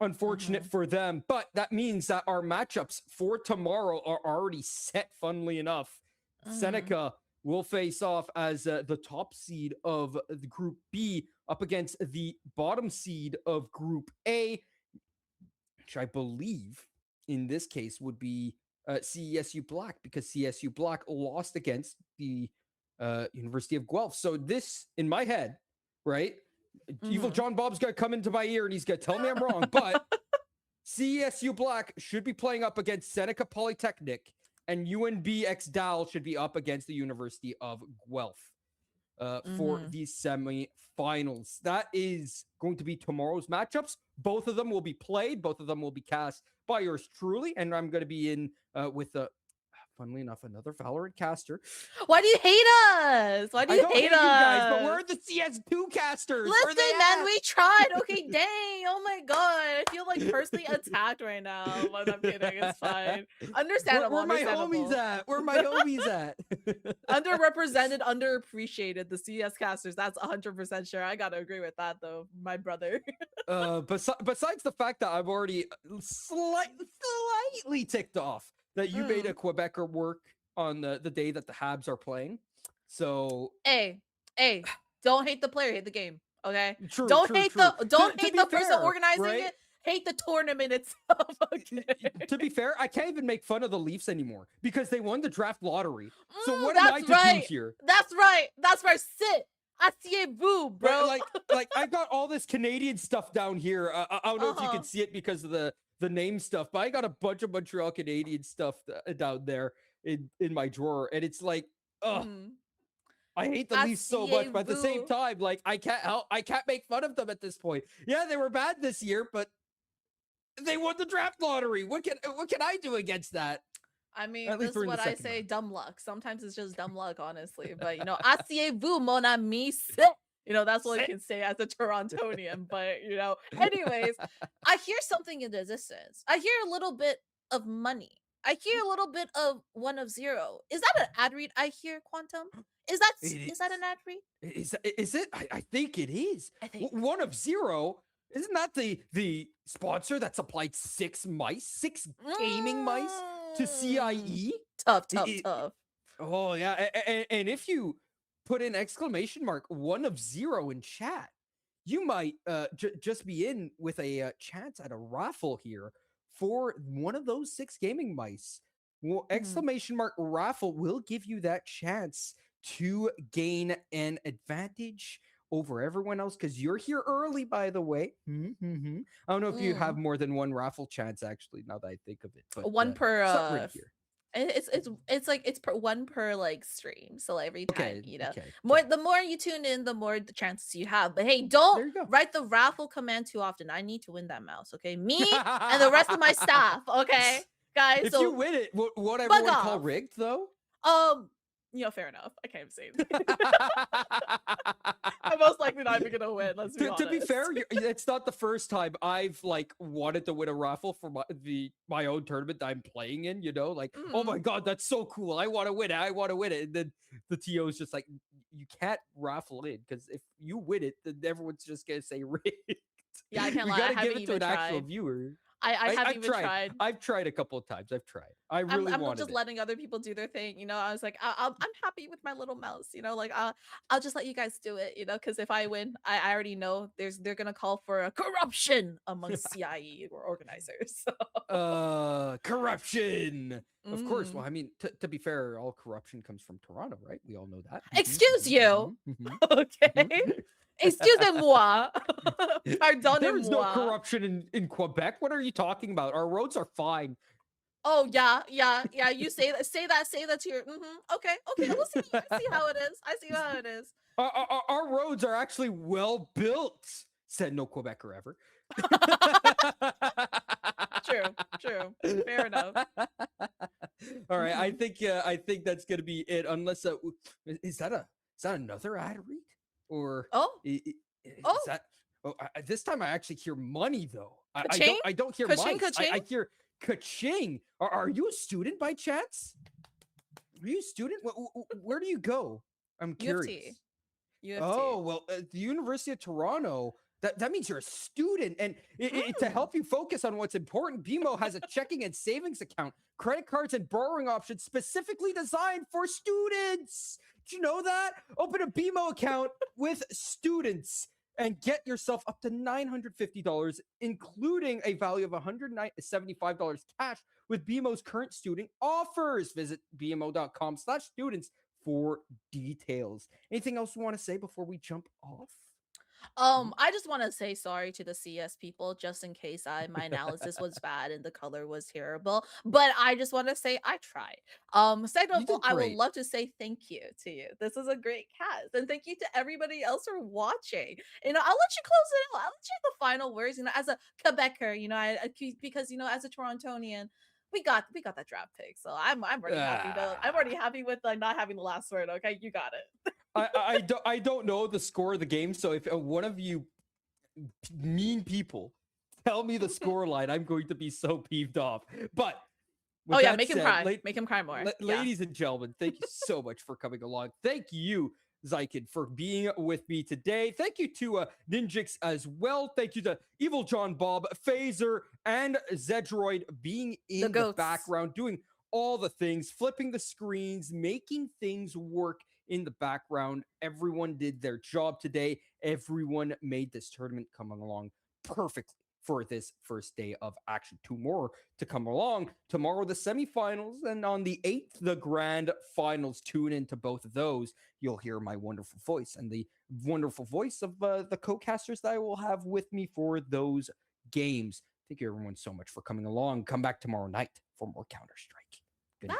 [SPEAKER 1] Unfortunate for them, but that means that our matchups for tomorrow are already set, funnily enough. Seneca will face off as the top seed of the Group B up against the bottom seed of Group A, which I believe in this case would be CSU Black, because CSU Black lost against the University of Guelph. So this, in my head, right? Evil John Bob's going to come into my ear and he's going to tell me I'm wrong, but CSU Black should be playing up against Seneca Polytechnic, and UNB x Dal should be up against the University of Guelph for the semi-finals. That is going to be tomorrow's matchups. Both of them will be played. Both of them will be cast by yours truly, and I'm going to be in with the funnily enough, another Valorant caster.
[SPEAKER 3] Why do you hate us? Why do
[SPEAKER 1] I
[SPEAKER 3] you
[SPEAKER 1] don't
[SPEAKER 3] hate
[SPEAKER 1] hate you guys, but
[SPEAKER 3] us?
[SPEAKER 1] we're the CS2 casters. Where
[SPEAKER 3] Listen,
[SPEAKER 1] they
[SPEAKER 3] man,
[SPEAKER 1] at?
[SPEAKER 3] we tried. Okay, dang. Oh my god. I feel like personally attacked right now. But I'm kidding. It's fine. Understandable.
[SPEAKER 1] Where my homies
[SPEAKER 3] Understandable.
[SPEAKER 1] at? Where my homies at?
[SPEAKER 3] Underrepresented, underappreciated, the CS casters. That's 100% sure. I gotta agree with that, though, my brother.
[SPEAKER 1] Besides the fact that I've already slightly ticked off that you made a
[SPEAKER 3] Mm.
[SPEAKER 1] Quebecer work on the day that the Habs are playing. So
[SPEAKER 3] Hey, don't hate the player, hate the game. Okay,
[SPEAKER 1] true,
[SPEAKER 3] don't
[SPEAKER 1] true,
[SPEAKER 3] hate
[SPEAKER 1] true.
[SPEAKER 3] don't
[SPEAKER 1] To
[SPEAKER 3] hate
[SPEAKER 1] be
[SPEAKER 3] the person
[SPEAKER 1] fair,
[SPEAKER 3] organizing
[SPEAKER 1] right?
[SPEAKER 3] it. Hate the tournament itself. Okay.
[SPEAKER 1] To be fair, I can't even make fun of the Leafs anymore because they won the draft lottery. So what am I
[SPEAKER 3] That's
[SPEAKER 1] to
[SPEAKER 3] right.
[SPEAKER 1] do here?
[SPEAKER 3] That's right. That's right. Sit. Cs2 bro.
[SPEAKER 1] Like I got all this Canadian stuff down here. I don't know if you
[SPEAKER 3] Uh-huh.
[SPEAKER 1] can see it because of the name stuff, but I got a bunch of Montreal Canadian stuff down there in my drawer, and it's like, ugh.
[SPEAKER 3] Mm.
[SPEAKER 1] I hate the Leafs so much, but at the same
[SPEAKER 3] Cs2.
[SPEAKER 1] time, like I can't make fun of them at this point. Yeah, they were bad this year, but they won the draft lottery. What can I do against that?
[SPEAKER 3] I mean,
[SPEAKER 1] At
[SPEAKER 3] this
[SPEAKER 1] least
[SPEAKER 3] is
[SPEAKER 1] we're in the
[SPEAKER 3] what I
[SPEAKER 1] second
[SPEAKER 3] say,
[SPEAKER 1] round.
[SPEAKER 3] dumb luck. Sometimes it's just dumb luck, honestly. But Cs2 mon ami, sit. That's all I
[SPEAKER 1] Sit.
[SPEAKER 3] can say as a Torontonian. But anyways, I hear something in the distance. I hear a little bit of money. I hear a little bit of 1 of 0. Is that an ad read I hear, Quantum? Is that
[SPEAKER 1] It
[SPEAKER 3] an ad read?
[SPEAKER 1] is it? I think it is.
[SPEAKER 3] I think
[SPEAKER 1] 1 of 0. Isn't that the sponsor that supplied 6 mice, 6 gaming mice to CIE?
[SPEAKER 3] Tough.
[SPEAKER 1] Oh yeah, and if you put in exclamation mark 1 of 0 in chat, you might just be in with a chance at a raffle here for one of those 6 gaming mice. Well, exclamation mark raffle will give you that chance to gain an advantage over everyone else because you're here early, by the way. I don't know if you have more than one raffle chance, actually, now that I think of it. But
[SPEAKER 3] One per
[SPEAKER 1] it's not right here.
[SPEAKER 3] It's per one per like stream. So every time,
[SPEAKER 1] Okay.
[SPEAKER 3] the more you tune in, the more the chances you have. But hey,
[SPEAKER 1] There
[SPEAKER 3] don't
[SPEAKER 1] you go.
[SPEAKER 3] write the raffle command too often. I need to win that mouse, okay? Me and the rest of my staff, okay? Guys,
[SPEAKER 1] If
[SPEAKER 3] so
[SPEAKER 1] you win it, what
[SPEAKER 3] bug
[SPEAKER 1] everyone call
[SPEAKER 3] off.
[SPEAKER 1] rigged, though?
[SPEAKER 3] Fair enough. I can't say it. I'm most likely not even gonna win. Let's be honest.
[SPEAKER 1] To be fair, it's not the first time I've like wanted to win a raffle for my own tournament that I'm playing in. Oh my god, that's so cool! I want to win it. I want to win it. And then the TO is just like, you can't raffle in because if you win it, then everyone's just gonna say rigged.
[SPEAKER 3] Yeah, I can't
[SPEAKER 1] We
[SPEAKER 3] lie.
[SPEAKER 1] gotta give it to an actual viewer.
[SPEAKER 3] I haven't even tried.
[SPEAKER 1] I've tried a couple of times. I've tried. I really
[SPEAKER 3] I'm
[SPEAKER 1] wanted
[SPEAKER 3] just
[SPEAKER 1] it.
[SPEAKER 3] letting other people do their thing. I was like, I'm happy with my little mouse. Like I'll just let you guys do it. Because if I win, I already know they're gonna call for a corruption among CIE or organizers.
[SPEAKER 1] Corruption. Of course. Well, I mean, to be fair, all corruption comes from Toronto, right? We all know that.
[SPEAKER 3] Excuse you. Okay. Excusez-moi. Pardonnez-moi.
[SPEAKER 1] There is no corruption in Quebec. What are you talking about? Our roads are fine.
[SPEAKER 3] Oh yeah. You say that to your. Okay. We'll see. I see how it is.
[SPEAKER 1] Our roads are actually well built. Said no Quebecer ever.
[SPEAKER 3] True. Fair enough.
[SPEAKER 1] All right. I think that's gonna be it. Unless is that another ad read? Or is that? Oh, this time I actually hear money though. I don't hear
[SPEAKER 3] Ka-ching,
[SPEAKER 1] mice. I
[SPEAKER 3] ka-ching?
[SPEAKER 1] hear ka-ching. Are you a student by chance? Are you a student? Where do you go? I'm curious.
[SPEAKER 3] UFT.
[SPEAKER 1] Oh well, the University of Toronto. That means you're a student, and to help you focus on what's important, BMO has a checking and savings account, credit cards, and borrowing options specifically designed for students. Did you know that? Open a BMO account with students and get yourself up to $950, including a value of $175 cash with BMO's current student offers. Visit bmo.com/students for details. Anything else you want to say before we jump off?
[SPEAKER 3] I just want to say sorry to the CS people, just in case my analysis was bad and the color was terrible. But I just want to say I tried. Second of all, I would love to say thank you to you. This is a great cast, and thank you to everybody else for watching. I'll let you close it out. I'll let you have the final words. As a Quebecer, because as a Torontonian, we got that draft pick. So I'm already happy though. I'm already happy with not having the last word. Okay, you got it.
[SPEAKER 1] I don't know the score of the game, so if one of you mean people tell me the score line, I'm going to be so peeved off. But with
[SPEAKER 3] Oh yeah,
[SPEAKER 1] that
[SPEAKER 3] make him
[SPEAKER 1] said,
[SPEAKER 3] cry. Make him cry more. Yeah.
[SPEAKER 1] ladies and gentlemen, thank you so much for coming along. Thank you, Zykin, for being with me today. Thank you to Ninjix as well. Thank you to Evil John Bob, Phaser, and Zedroid being in the
[SPEAKER 3] goats.
[SPEAKER 1] background, doing all the things, flipping the screens, making things work in the background. Everyone did their job today. Everyone made this tournament come along perfectly for this first day of action. Two more to come along. Tomorrow, the semifinals, and on the 8th, the grand finals. Tune into both of those. You'll hear my wonderful voice and the wonderful voice of the co-casters that I will have with me for those games. Thank you, everyone, so much for coming along. Come back tomorrow night for more Counter-Strike. Good night.